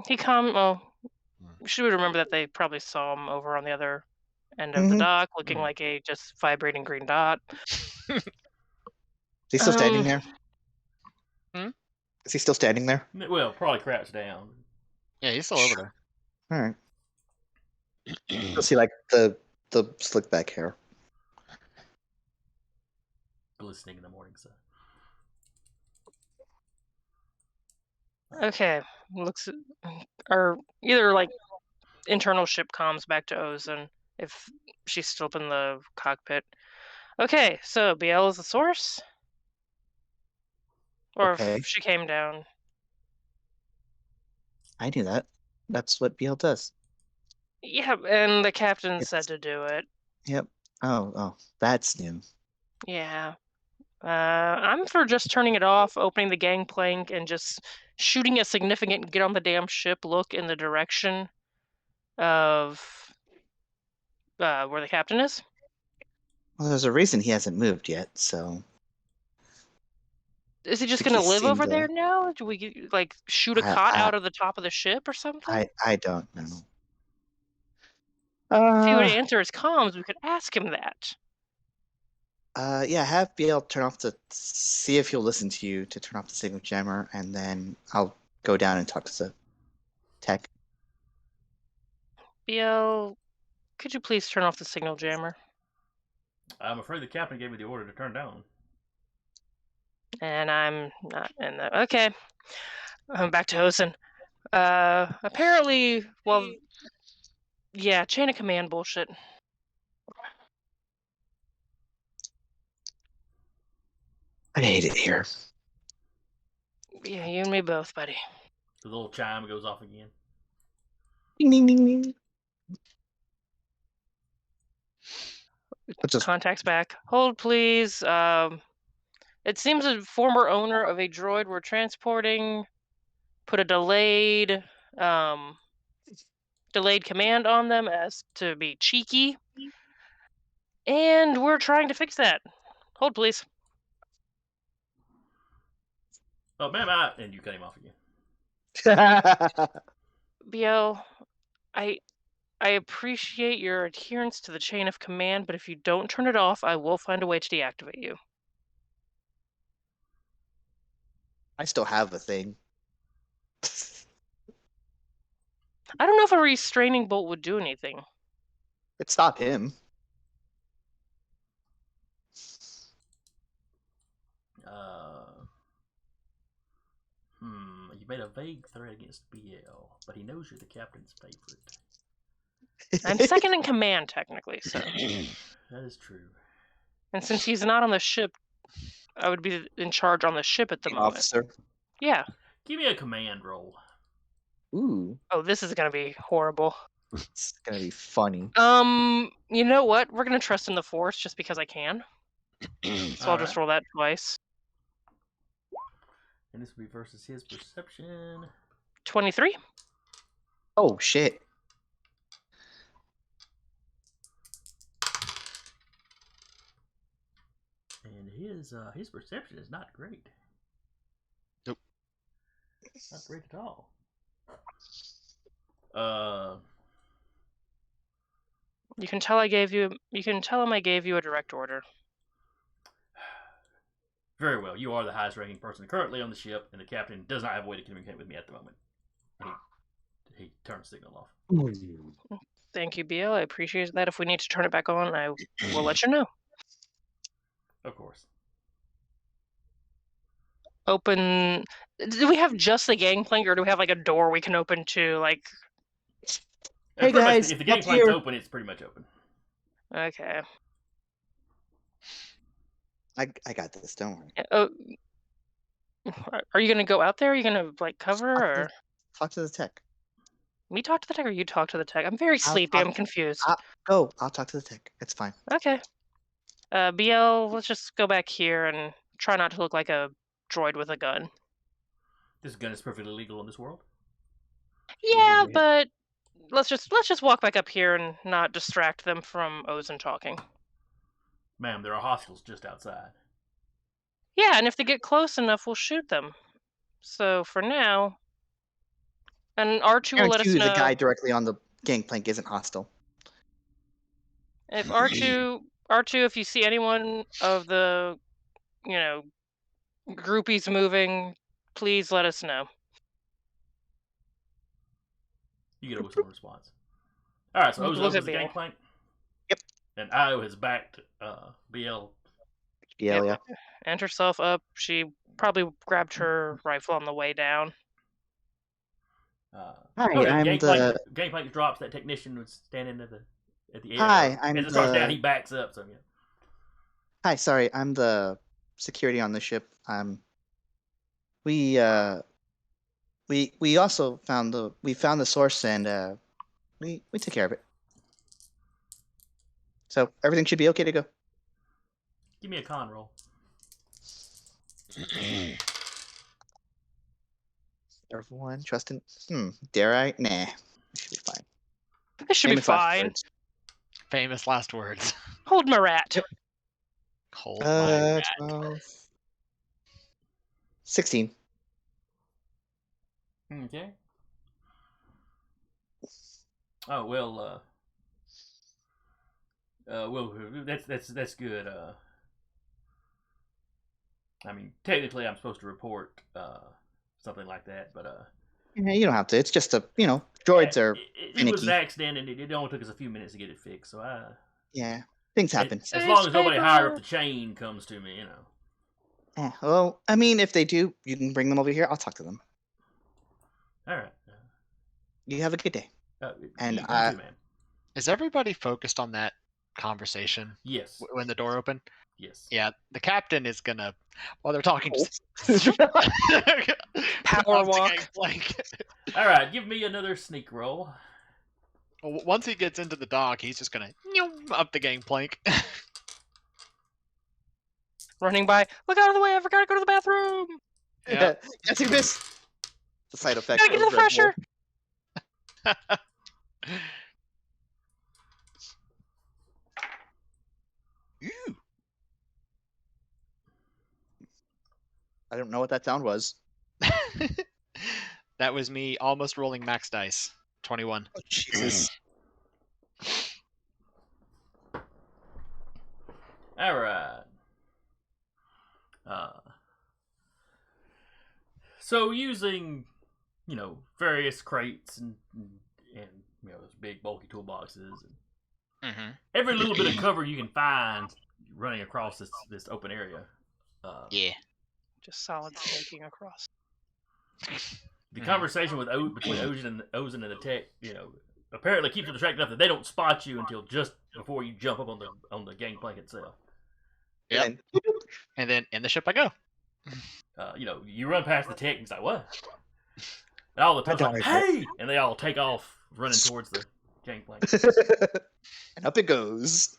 Speaker 4: He Well, she would remember that they probably saw him over on the other end of the dock, looking like a just vibrating green dot.
Speaker 3: Is he still standing there?
Speaker 2: Hmm?
Speaker 3: Is he still standing there?
Speaker 1: Well, probably crouched down.
Speaker 2: Yeah, he's still over there.
Speaker 3: All right. You'll see, like, the slick back hair.
Speaker 1: Glistening in the morning sun.
Speaker 4: Okay, looks or either like internal ship comms back to Ozen if she's still up in the cockpit. Okay, so BL is the source, or
Speaker 3: Okay.
Speaker 4: if she came down.
Speaker 3: I knew that. That's what BL does.
Speaker 4: Yeah, and the captain said to do it.
Speaker 3: Yep. Oh, that's new.
Speaker 4: Yeah. I'm for just turning it off, opening the gangplank, and just shooting a significant get on the damn ship look in the direction of where the captain is.
Speaker 3: Well, there's a reason he hasn't moved yet, so.
Speaker 4: Is he just
Speaker 3: think
Speaker 4: going to
Speaker 3: he
Speaker 4: live over
Speaker 3: seemed
Speaker 4: there now? Do we like shoot a cot out of the top of the ship or something?
Speaker 3: I don't know.
Speaker 4: If he would answer his comms, we could ask him that.
Speaker 3: Yeah, have BL turn off see if he'll listen to you to turn off the signal jammer, and then I'll go down and talk to the tech.
Speaker 4: BL, could you please turn off the signal jammer?
Speaker 1: I'm afraid the captain gave me the order to turn down.
Speaker 4: And I'm not in the... Okay. Back to Hosen. Apparently, well... Yeah, chain of command bullshit.
Speaker 3: I hate it here.
Speaker 4: Yeah, you and me both, buddy.
Speaker 1: The little chime goes off again.
Speaker 3: Ding, ding, ding, ding.
Speaker 4: Contacts back. Hold, please. It seems a former owner of a droid we're transporting put a delayed command on them as to be cheeky. And we're trying to fix that. Hold, please.
Speaker 1: Oh, ma'am, and you cut him off again.
Speaker 4: BL, I appreciate your adherence to the chain of command, but if you don't turn it off, I will find a way to deactivate you.
Speaker 3: I still have a thing.
Speaker 4: I don't know if a restraining bolt would do anything.
Speaker 3: It'd stop him.
Speaker 1: You made a vague threat against BL, but he knows you're the captain's favorite.
Speaker 4: I'm second in command, technically, so.
Speaker 1: That is true.
Speaker 4: And since he's not on the ship, I would be in charge on the ship at the moment.
Speaker 3: Officer.
Speaker 4: Yeah.
Speaker 1: Give me a command roll.
Speaker 3: Ooh.
Speaker 4: Oh, this is gonna be horrible.
Speaker 3: It's gonna be funny.
Speaker 4: You know what? We're gonna trust in the Force just because I can. So I'll just roll that twice.
Speaker 1: And this will be versus his perception.
Speaker 4: 23.
Speaker 3: Oh shit.
Speaker 1: And his perception is not great.
Speaker 2: Nope.
Speaker 1: Not great at all.
Speaker 4: You can tell him I gave you a direct order.
Speaker 1: Very well. You are the highest ranking person currently on the ship, and the captain does not have a way to communicate with me at the moment. He turns the signal off.
Speaker 4: Thank you, BL. I appreciate that. If we need to turn it back on, I will let you know.
Speaker 1: Of course.
Speaker 4: Open. Do we have just the gangplank, or do we have like a door we can open to, like?
Speaker 3: Hey guys,
Speaker 1: if the gangplank's open, it's pretty much open.
Speaker 4: Okay.
Speaker 3: I got this. Don't worry.
Speaker 4: Oh, Are you gonna go out there? Are you gonna like cover
Speaker 3: Talk to
Speaker 4: or
Speaker 3: the, talk to the tech.
Speaker 4: me talk to the tech or you talk to the tech? I'm very
Speaker 3: I'll
Speaker 4: sleepy.
Speaker 3: talk.
Speaker 4: I'm confused.
Speaker 3: I'll talk to the tech. It's fine.
Speaker 4: Okay. BL, let's just go back here and try not to look like a droid with a gun.
Speaker 1: This gun is perfectly legal in this world.
Speaker 4: Yeah, but let's just walk back up here and not distract them from Ozen talking.
Speaker 1: Ma'am, there are hostiles just outside.
Speaker 4: Yeah, and if they get close enough, we'll shoot them. So for now, and R2 will let us
Speaker 3: Guarantee you the
Speaker 4: know
Speaker 3: guy directly on the gangplank isn't hostile.
Speaker 4: if R2, if you see anyone of the, groupies moving, please let us know.
Speaker 1: You get a whistle response. All right, so Ozen
Speaker 4: Look
Speaker 1: opens
Speaker 4: at
Speaker 1: the
Speaker 4: BL.
Speaker 1: gangplank.
Speaker 3: Yep.
Speaker 1: And Io has backed BL.
Speaker 3: Yeah.
Speaker 4: And herself up. She probably grabbed her rifle on the way down.
Speaker 3: Hi, I'm the.
Speaker 1: Gangplank drops. That technician was standing at the air.
Speaker 3: Hi, I'm
Speaker 1: as it starts
Speaker 3: the-
Speaker 1: down, he backs up. So yeah.
Speaker 3: Hi, sorry, I'm the security on the ship. We also found the source and we took care of it. So everything should be okay to go.
Speaker 1: Give me a con roll.
Speaker 3: Everyone, trust in. Dare I? Nah, it should be fine.
Speaker 4: This should
Speaker 3: Famous
Speaker 4: be
Speaker 3: last
Speaker 4: fine.
Speaker 3: words.
Speaker 2: Famous last words.
Speaker 4: Hold my rat.
Speaker 3: Yep.
Speaker 2: Hold my rat.
Speaker 3: 12, 16.
Speaker 1: Okay. Oh well. Well, that's good. I mean, technically, I'm supposed to report something like that, but
Speaker 3: Yeah, you don't have to. It's just droids are
Speaker 1: it was an
Speaker 3: finicky.
Speaker 1: accident, and it only took us a few minutes to get it fixed. So
Speaker 3: Things happen.
Speaker 1: as long as nobody higher up the chain comes to me,
Speaker 3: Yeah, well, I mean, if they do, you can bring them over here. I'll talk to them.
Speaker 1: All right.
Speaker 3: You have a good day. And
Speaker 1: you too, man.
Speaker 2: Is everybody focused on that conversation
Speaker 1: Yes.
Speaker 2: when the door opened?
Speaker 1: Yes.
Speaker 2: Yeah, the captain is gonna, while they're talking,
Speaker 4: Power walk.
Speaker 1: All right, give me another sneak roll.
Speaker 2: Once he gets into the dock, he's just gonna up the gangplank.
Speaker 4: Running by. Look out of the way! I forgot to go to the bathroom.
Speaker 2: Yeah.
Speaker 3: Yes, you missed. The side effect.
Speaker 4: Gotta get to the pressure.
Speaker 3: Ew. I don't know what that sound was.
Speaker 2: That was me almost rolling max dice. 21.
Speaker 3: Oh, Jesus.
Speaker 1: All right. So using, various crates and those big bulky toolboxes and every little bit of cover you can find running across this open area.
Speaker 2: Yeah.
Speaker 4: Just solid snaking across.
Speaker 1: The conversation between Ozen and the tech, apparently keeps them distracted enough that they don't spot you until just before you jump up on the gangplank itself.
Speaker 2: Yep. And then in the ship I go.
Speaker 1: You run past the tech and it's like, what? And all the tugs like, hey! And they all take off running towards the gangplank.
Speaker 3: And up it goes.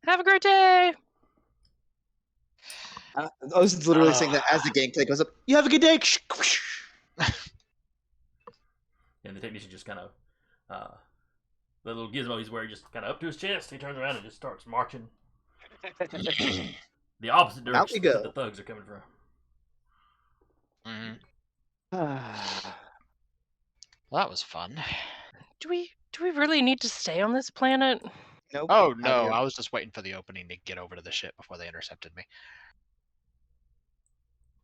Speaker 4: Have a great day.
Speaker 3: I was literally saying that as the gangplank goes up. You have a good day.
Speaker 1: And the technician just kind of, the little gizmo he's wearing just kind of up to his chest. He turns around and just starts marching the opposite direction that the thugs are coming from.
Speaker 2: Well, that was fun.
Speaker 4: Do we really need to stay on this planet?
Speaker 3: Nope.
Speaker 2: Oh no, I was just waiting for the opening to get over to the ship before they intercepted me.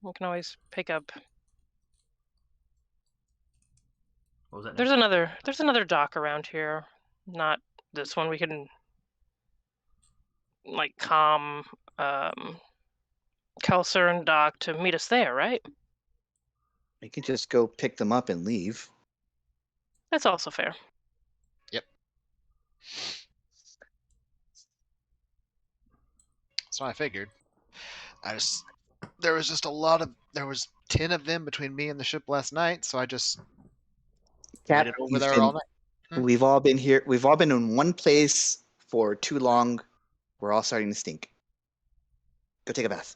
Speaker 4: We can always pick up.
Speaker 1: What was that?
Speaker 4: There's another dock around here. Not this one. We can calm Kelser and Doc to meet us there, right?
Speaker 3: We can just go pick them up and leave.
Speaker 4: That's also fair.
Speaker 2: Yep. So I figured. I just there was 10 of them between me and the ship last night, so I just
Speaker 3: Cap,
Speaker 2: waited over there all night.
Speaker 3: we've all been here. We've all been in one place for too long. We're all starting to stink. Go take a bath.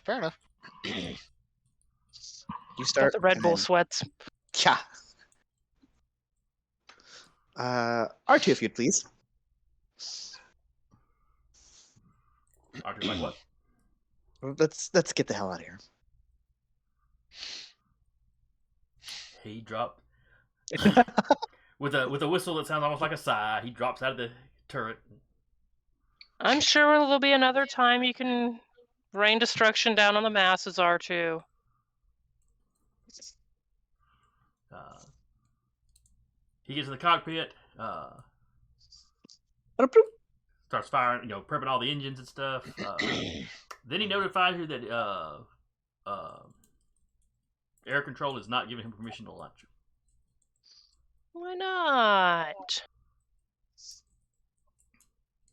Speaker 2: Fair enough.
Speaker 3: You
Speaker 4: Got
Speaker 3: start.
Speaker 4: the Red
Speaker 3: and
Speaker 4: Bull
Speaker 3: then-
Speaker 4: sweats.
Speaker 3: Yeah. R2, if you'd please.
Speaker 1: Archer's like, what?
Speaker 3: Let's get the hell out of here.
Speaker 1: He dropped with a whistle that sounds almost like a sigh. He drops out of the turret.
Speaker 4: I'm sure there'll be another time you can rain destruction down on the masses, R2.
Speaker 1: He gets in the cockpit. Starts firing, prepping all the engines and stuff. Then he notifies you that air control is not giving him permission to launch.
Speaker 4: Why not?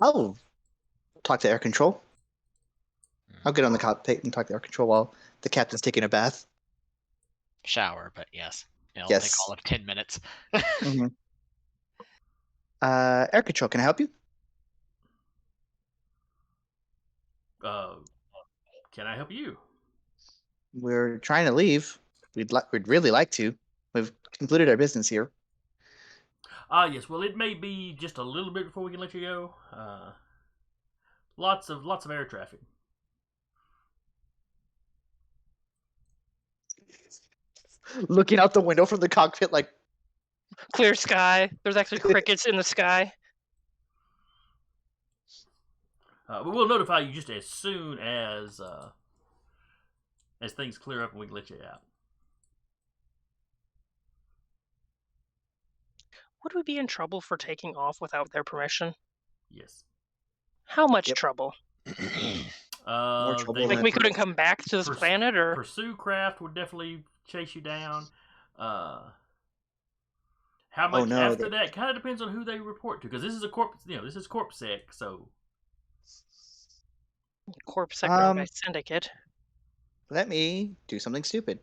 Speaker 3: I'll talk to air control. I'll get on the cockpit and talk to air control while the captain's taking a bath.
Speaker 2: Shower, but yes. It'll
Speaker 3: Yes.
Speaker 2: take all of 10 minutes.
Speaker 3: Mm-hmm. Air control, can I help you?
Speaker 1: Can I help you?
Speaker 3: We're trying to leave. We'd really like to. We've concluded our business here.
Speaker 1: Yes. Well, it may be just a little bit before we can let you go. Lots of air traffic.
Speaker 3: Looking out the window from the cockpit, like
Speaker 4: Clear sky. There's actually crickets in the sky.
Speaker 1: But we'll notify you just as soon as things clear up and we can let you out.
Speaker 4: Would we be in trouble for taking off without their permission?
Speaker 1: Yes.
Speaker 4: How much
Speaker 3: Yep.
Speaker 4: trouble?
Speaker 3: More trouble
Speaker 1: they-
Speaker 3: than
Speaker 4: Like we couldn't come back to this
Speaker 1: Purs-
Speaker 4: planet, or
Speaker 1: Pursue craft would definitely chase you down. How much
Speaker 3: no,
Speaker 1: after that kind of depends on who they report to, because this is a corp. This is CorpSec, so
Speaker 4: Corporate Sector by Syndicate?
Speaker 3: let me do something stupid.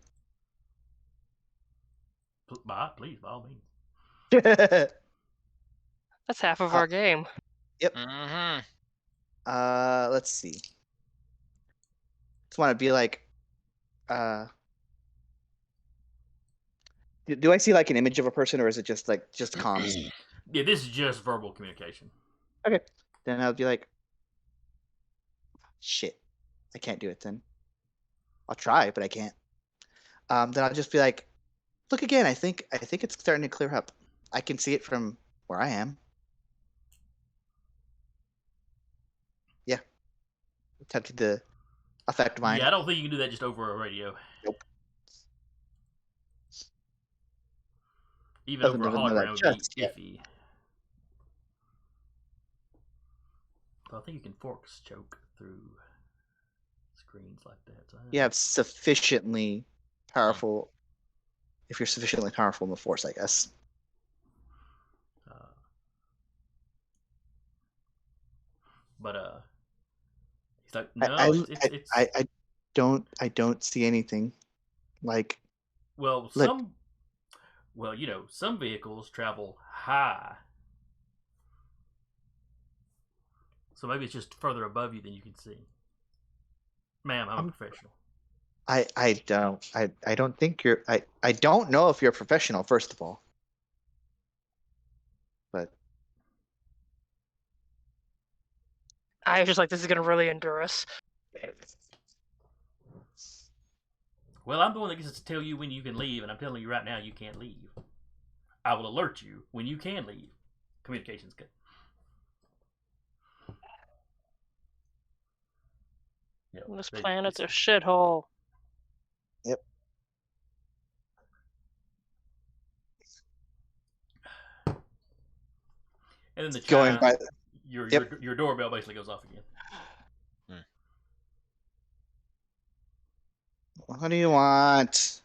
Speaker 1: please, by all means.
Speaker 4: That's half of our game.
Speaker 2: Mm-hmm.
Speaker 3: Let's see. Just want to be like, do I see like an image of a person, or is it just comms?
Speaker 1: Yeah, this is just verbal communication.
Speaker 3: Okay, then I'll be like, shit, I can't do it. Then I'll try, but I can't. Then I'll just be like, look again. I think it's starting to clear up. I can see it from where I am. Yeah, attempted to affect mine.
Speaker 1: Yeah, I don't think you can do that just over a radio.
Speaker 3: Nope.
Speaker 1: Even
Speaker 3: Doesn't
Speaker 1: over a
Speaker 3: even know that
Speaker 1: hologram would
Speaker 3: just
Speaker 1: be
Speaker 3: yet.
Speaker 1: iffy. But I think you can forks choke through screens like that. So
Speaker 3: You have sufficiently powerful. If you're sufficiently powerful in the Force, I guess.
Speaker 1: But he's like, no, it's
Speaker 3: I don't see anything. Like,
Speaker 1: well,
Speaker 3: look.
Speaker 1: some vehicles travel high, so maybe it's just further above you than you can see. Ma'am, I'm a professional.
Speaker 3: I don't think you're. I don't know if you're a professional. First of all, but
Speaker 4: I was just like, this is gonna really endure us.
Speaker 1: Well, I'm the one that gets to tell you when you can leave, and I'm telling you right now you can't leave. I will alert you when you can leave. Communications good.
Speaker 4: This planet's a shithole.
Speaker 3: Yep.
Speaker 1: And then the
Speaker 3: going
Speaker 1: chime,
Speaker 3: by.
Speaker 1: your doorbell basically goes off again.
Speaker 3: What do you want?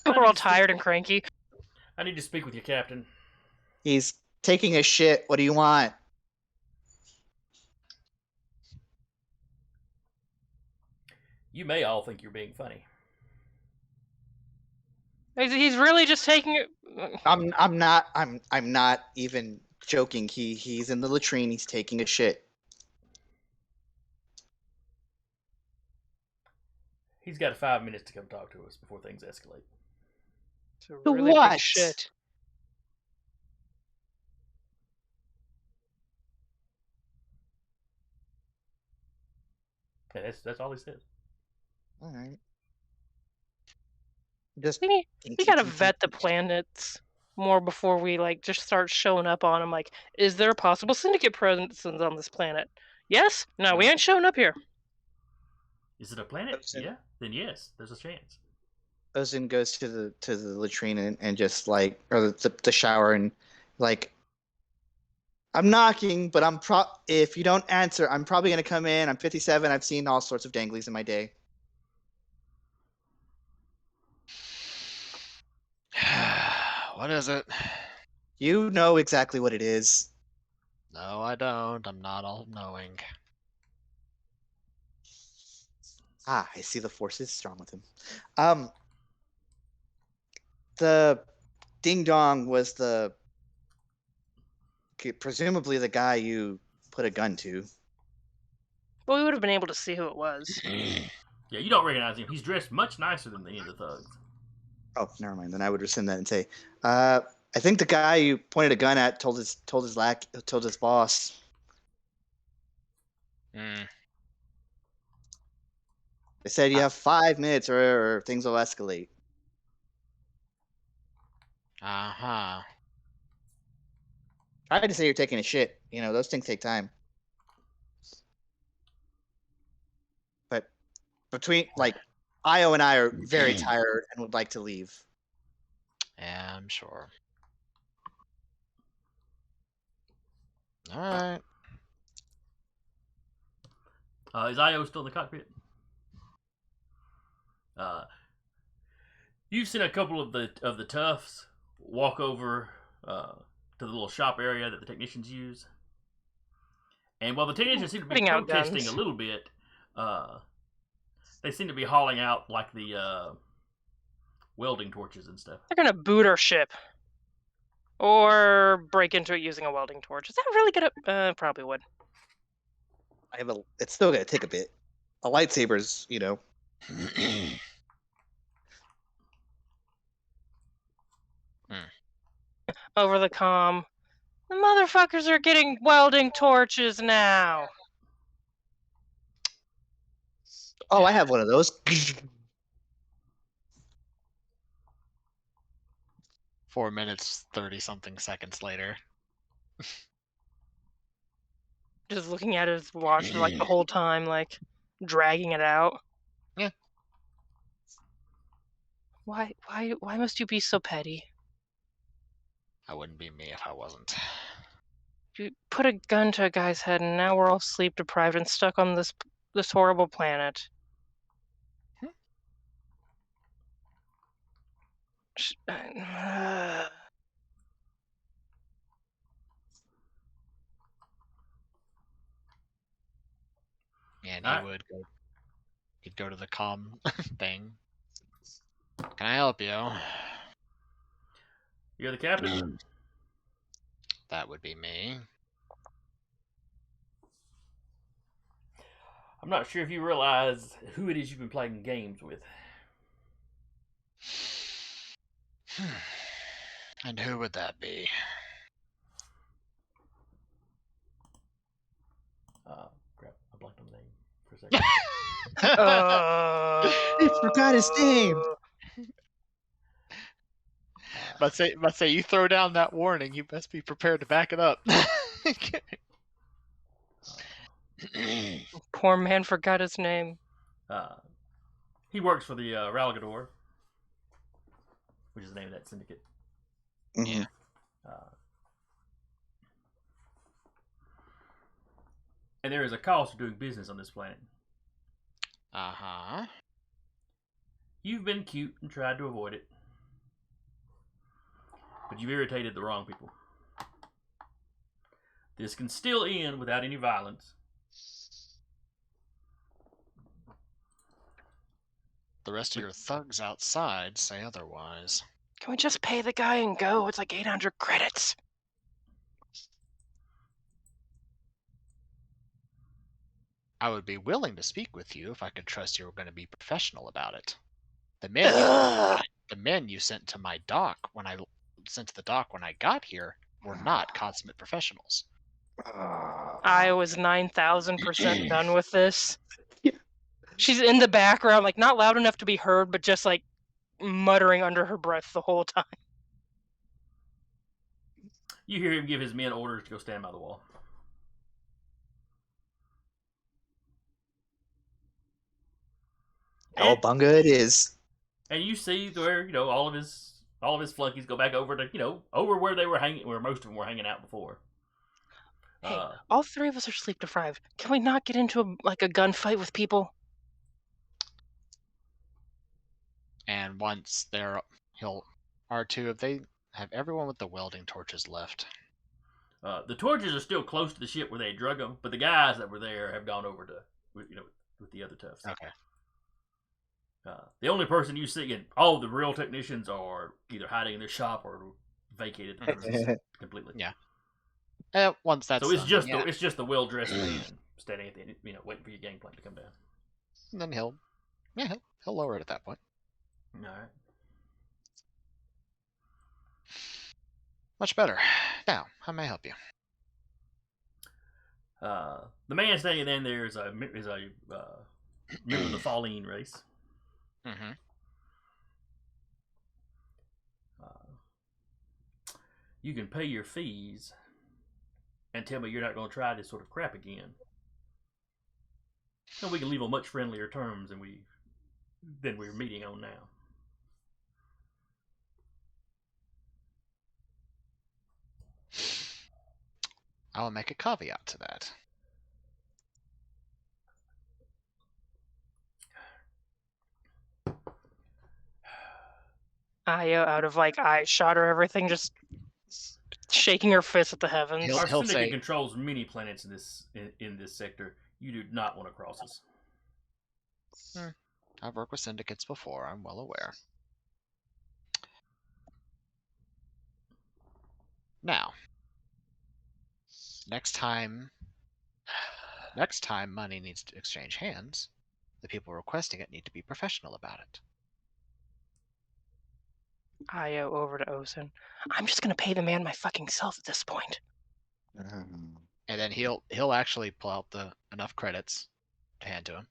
Speaker 4: We're all tired and cranky.
Speaker 1: I need to speak with your captain.
Speaker 3: He's taking a shit. What do you want?
Speaker 1: You may all think you're being funny.
Speaker 4: He's really just taking it.
Speaker 3: I'm not even joking. He's in the latrine. He's taking a shit.
Speaker 1: He's got 5 minutes to come talk to us before things escalate.
Speaker 4: It's a really
Speaker 3: What?
Speaker 4: big shit.
Speaker 1: Yeah, that's all he says.
Speaker 3: All right. Just
Speaker 4: We
Speaker 3: tinky,
Speaker 4: gotta
Speaker 3: tinky.
Speaker 4: vet the planets more before we just start showing up on them. Like, is there a possible syndicate presence on this planet? Yes? No, we ain't showing up here.
Speaker 1: Is it a planet?
Speaker 3: Ozen.
Speaker 1: Yeah. Then yes, there's a chance.
Speaker 3: Ozen goes to the latrine and just or the shower and I'm knocking, but if you don't answer, I'm probably gonna come in. I'm 57. I've seen all sorts of danglies in my day.
Speaker 2: What is it?
Speaker 3: You know exactly what it is.
Speaker 2: No, I don't. I'm not all knowing.
Speaker 3: Ah, I see the force is strong with him. The ding dong was presumably the guy you put a gun to.
Speaker 4: But we would have been able to see who it was.
Speaker 1: Yeah, you don't recognize him. He's dressed much nicer than any of the thugs.
Speaker 3: Oh, never mind. Then I would rescind that and say, I think the guy you pointed a gun at told his boss.
Speaker 2: Mm.
Speaker 3: They said you have 5 minutes or things will escalate.
Speaker 2: Uh-huh.
Speaker 3: Try to say you're taking a shit. You know, those things take time. But between Io and I are very tired and would like to leave.
Speaker 2: Yeah, I'm sure. All right.
Speaker 1: Is Io still in the cockpit? You've seen a couple of the toughs walk over to the little shop area that the technicians use, and while the technicians seem to be
Speaker 4: Putting out
Speaker 1: protesting
Speaker 4: guns.
Speaker 1: a little bit, they seem to be hauling out like the welding torches and stuff.
Speaker 4: They're gonna boot our ship. Or break into it using a welding torch. Is that really gonna... probably would.
Speaker 3: It's still gonna take a bit. A lightsaber's,
Speaker 4: Over the comm. The motherfuckers are getting welding torches now.
Speaker 3: Oh, I have one of those.
Speaker 2: 4 minutes, 30-something seconds later.
Speaker 4: Just looking at his watch the whole time, dragging it out.
Speaker 2: Yeah.
Speaker 4: Why must you be so petty?
Speaker 2: That wouldn't be me if I wasn't.
Speaker 4: You put a gun to a guy's head, and now we're all sleep deprived and stuck on this horrible planet.
Speaker 2: And
Speaker 1: All right.
Speaker 2: he'd go to the comm thing. Can I help you?
Speaker 1: You're the captain.
Speaker 2: That would be me.
Speaker 1: I'm not sure if you realize who it is you've been playing games with.
Speaker 2: And who would that be?
Speaker 1: Crap, I blanked on the name for a second.
Speaker 3: He forgot his name.
Speaker 2: But say you throw down that warning, you best be prepared to back it up.
Speaker 4: Poor man forgot his name.
Speaker 1: He works for the Ralgador, which is the name of that syndicate.
Speaker 3: Yeah.
Speaker 1: And there is a cost of doing business on this planet.
Speaker 2: Uh-huh.
Speaker 1: You've been cute and tried to avoid it, but you've irritated the wrong people. This can still end without any violence.
Speaker 2: The rest of your thugs outside say otherwise.
Speaker 4: Can we just pay the guy and go? It's like 800 credits.
Speaker 2: I would be willing to speak with you if I could trust you were going to be professional about it. The men you sent to my dock when I got here were not consummate professionals.
Speaker 4: I was 9,000% done with this.
Speaker 3: Yeah.
Speaker 4: She's in the background, like not loud enough to be heard, but just like muttering under her breath the whole time.
Speaker 1: You hear him give his men orders to go stand by the wall.
Speaker 3: Oh, bunga it is.
Speaker 1: And you see where all of his flunkies go back over to over where they were hanging, where most of them were hanging out before.
Speaker 4: Hey, all three of us are sleep deprived. Can we not get into a gunfight with people?
Speaker 2: And once R2, if they have everyone with the welding torches left.
Speaker 1: The torches are still close to the ship where they drug them, but the guys that were there have gone over to with the other toughs.
Speaker 2: Okay.
Speaker 1: The only person you see, and all the real technicians are either hiding in their shop or vacated the premises completely.
Speaker 2: Yeah. Once that's
Speaker 1: so it's
Speaker 2: done,
Speaker 1: just the well dressed man standing at the end, waiting for your gangplank to come down.
Speaker 2: And then he'll lower it at that point.
Speaker 1: All right.
Speaker 2: Much better. Now, how may I help you?
Speaker 1: The man standing in there is a member of the Falleen race.
Speaker 2: Mm-hmm.
Speaker 1: You can pay your fees and tell me you're not going to try this sort of crap again. And we can leave on much friendlier terms than we're meeting on now.
Speaker 2: I will make a caveat to that.
Speaker 4: Aya, out of eye shot or everything, just shaking her fist at the heavens.
Speaker 1: Our syndicate controls many planets in this sector. You do not want to cross us.
Speaker 2: I've worked with syndicates before. I'm well aware. Now, next time money needs to exchange hands, the people requesting it need to be professional about it.
Speaker 4: Aya over to Ozen. I'm just gonna pay the man my fucking self at this point.
Speaker 2: And then he'll actually pull out enough credits to hand to him.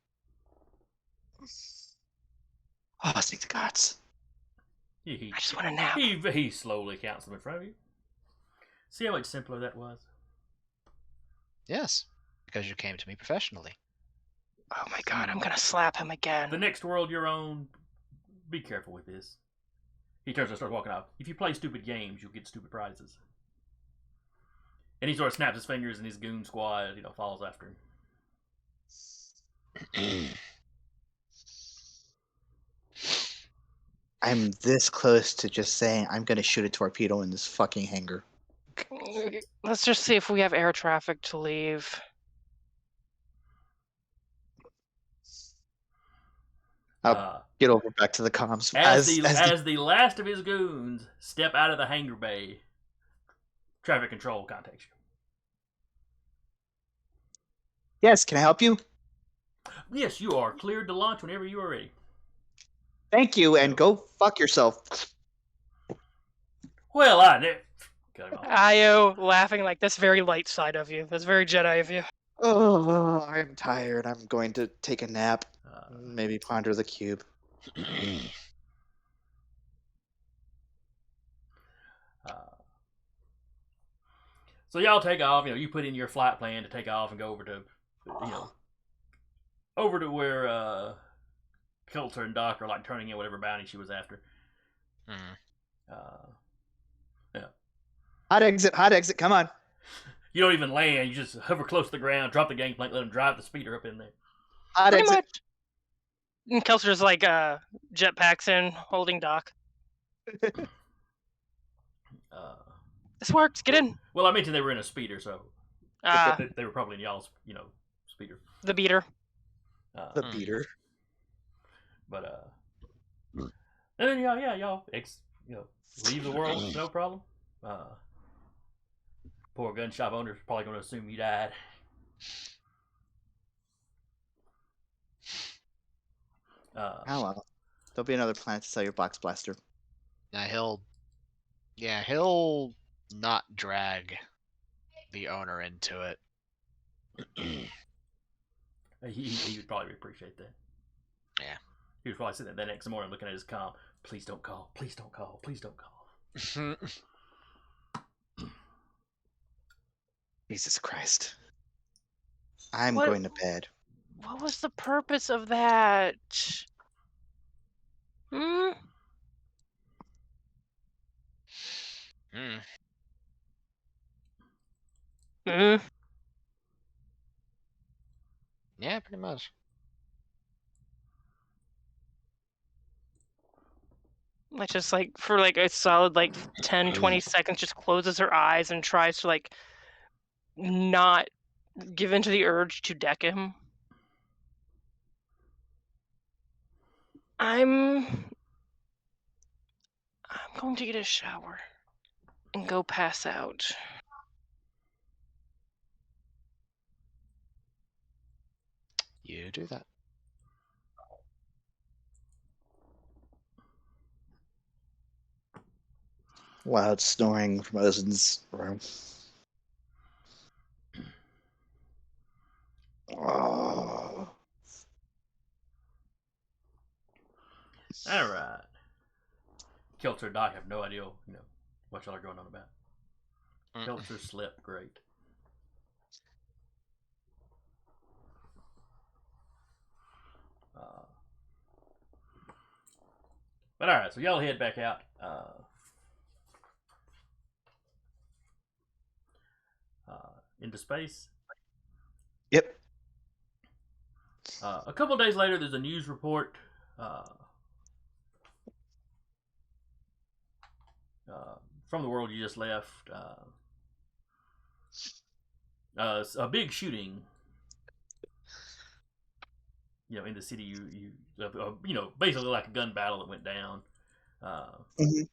Speaker 3: Oh, thank the gods.
Speaker 1: I
Speaker 4: just want a nap.
Speaker 1: He slowly counts them in front of you. See how much simpler that was?
Speaker 2: Yes, because you came to me professionally.
Speaker 4: Oh my god, I'm gonna slap him again.
Speaker 1: The next world you're on, be careful with this. He turns and starts walking off. If you play stupid games, you'll get stupid prizes. And he sort of snaps his fingers and his goon squad, follows after him.
Speaker 3: I'm this close to just saying I'm going to shoot a torpedo in this fucking hangar.
Speaker 4: Let's just see if we have air traffic to leave.
Speaker 3: I'll get over back to the comms.
Speaker 1: As the last of his goons step out of the hangar bay, traffic control contacts you.
Speaker 3: Yes, can I help you?
Speaker 1: Yes, you are cleared to launch whenever you are ready.
Speaker 3: Thank you, and go fuck yourself.
Speaker 1: Well, I knew.
Speaker 4: Io laughing like that's very light side of you. That's very Jedi of you.
Speaker 3: Oh, I'm tired. I'm going to take a nap. Maybe ponder the cube.
Speaker 1: So y'all take off. You put in your flight plan to take off and go over to, over to where Coulter and Doc are turning in whatever bounty she was after. Yeah.
Speaker 3: Hot exit. Come on.
Speaker 1: You don't even land. You just hover close to the ground, drop the gangplank, let them drive the speeder up in there.
Speaker 3: Hot
Speaker 4: Pretty
Speaker 3: exit.
Speaker 4: much. And Coulter's jetpacks in, holding Doc. This works. Get in.
Speaker 1: Well, I mentioned they were in a speeder, so they were probably in y'all's, speeder.
Speaker 4: The beater.
Speaker 3: The beater.
Speaker 1: But And then y'all leave the world, no problem. Poor gun shop owner's probably going to assume you died.
Speaker 3: Oh well, there'll be another planet to sell your box blaster.
Speaker 2: Now he'll not drag the owner into it.
Speaker 1: He would probably appreciate that.
Speaker 2: Yeah.
Speaker 1: He was probably sitting there the next morning looking at his comm. Please don't call. Please don't call. Please don't call.
Speaker 3: Jesus Christ. I'm
Speaker 4: What-
Speaker 3: going to bed.
Speaker 4: What was the purpose of that? Hmm? Hmm?
Speaker 2: Yeah, pretty much.
Speaker 4: Like just like for like a solid like 10, 20 seconds, just closes her eyes and tries to like not give in to the urge to deck him. I'm going to get a shower and go pass out.
Speaker 2: You do that.
Speaker 3: Loud snoring from Ozen's room. Oh.
Speaker 1: All right. Kelter and Doc have no idea, what y'all are going on about. Kelter slept great. But all right, so y'all head back out. Into space.
Speaker 3: Yep.
Speaker 1: A couple days later, there's a news report from the world you just left. A big shooting. In the city, basically like a gun battle that went down.
Speaker 3: Mhm.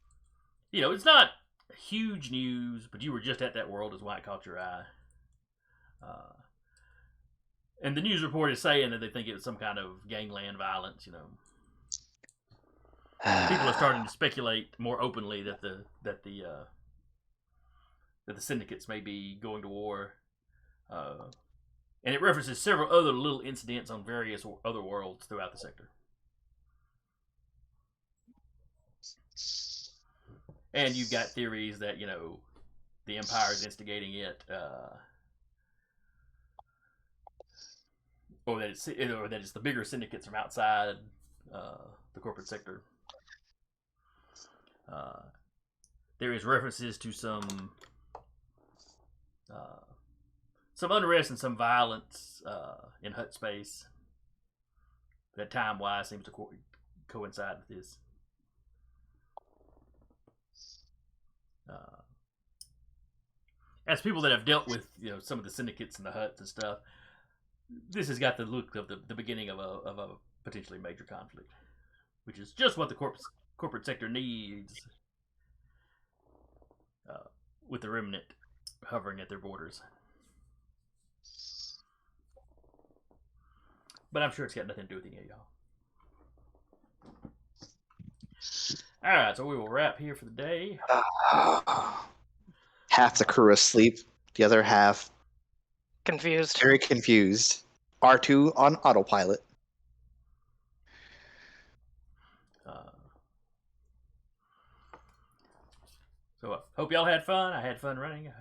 Speaker 1: It's not huge news, but you were just at that world is why it caught your eye. And the news report is saying that they think it was some kind of gangland violence. People are starting to speculate more openly that the syndicates may be going to war. And it references several other little incidents on various other worlds throughout the sector. And you've got theories that, the Empire is instigating it, or that it's the bigger syndicates from outside the corporate sector. There is references to some unrest and some violence in Hut space that time-wise seems to coincide with this. As people that have dealt with some of the syndicates and the Huts and stuff, this has got the look of the beginning of a potentially major conflict, which is just what the corporate sector needs, with the Remnant hovering at their borders. But I'm sure it's got nothing to do with any of y'all. All right, so we will wrap here for the day.
Speaker 3: Half the crew asleep, the other half
Speaker 4: Confused.
Speaker 3: very confused. R2 on autopilot.
Speaker 1: So hope y'all had fun. I had fun running.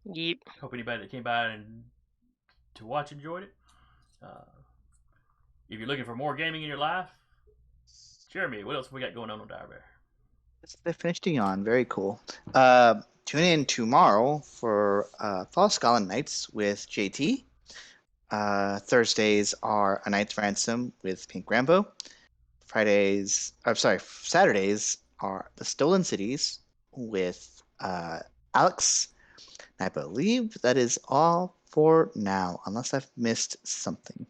Speaker 4: Yeep.
Speaker 1: Hope anybody that came by and to watch enjoyed it. If you're looking for more gaming in your life, Jeremy, what else have we got going on Dire Bear?
Speaker 3: They finished on. Very cool. Tune in tomorrow for Fall Skull Nights with JT. Thursdays are A Knight's Ransom with Pink Rambo. Saturdays are The Stolen Cities with Alex. And I believe that is all for now, unless I've missed something.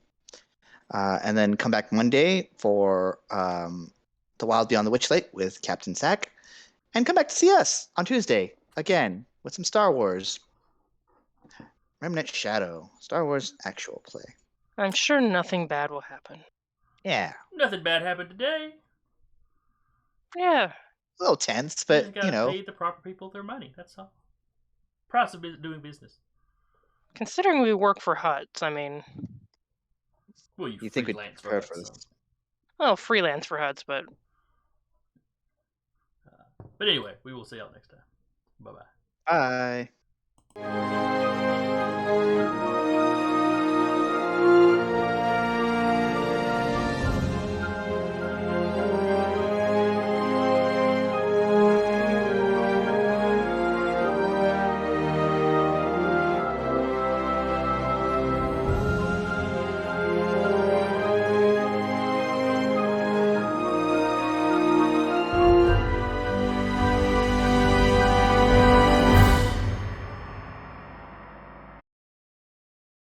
Speaker 3: And then come back Monday for The Wild Beyond the Witchlight with Captain Sack. And come back to see us on Tuesday, again, with some Star Wars. Remnant Shadow. Star Wars actual play.
Speaker 4: I'm sure nothing bad will happen.
Speaker 3: Yeah.
Speaker 1: Nothing bad happened today.
Speaker 4: Yeah.
Speaker 3: A little tense,
Speaker 1: You
Speaker 3: but,
Speaker 1: just gotta pay the proper people their money. That's all. Price of doing business.
Speaker 4: Considering we work for Huts, I mean,
Speaker 1: Well, you
Speaker 3: think we'd
Speaker 1: freelance
Speaker 3: prepare
Speaker 1: for
Speaker 3: for
Speaker 1: us.
Speaker 3: this.
Speaker 1: So.
Speaker 4: well, freelance for Huts, but
Speaker 1: But anyway, we will see y'all next time. Bye-bye.
Speaker 3: Bye.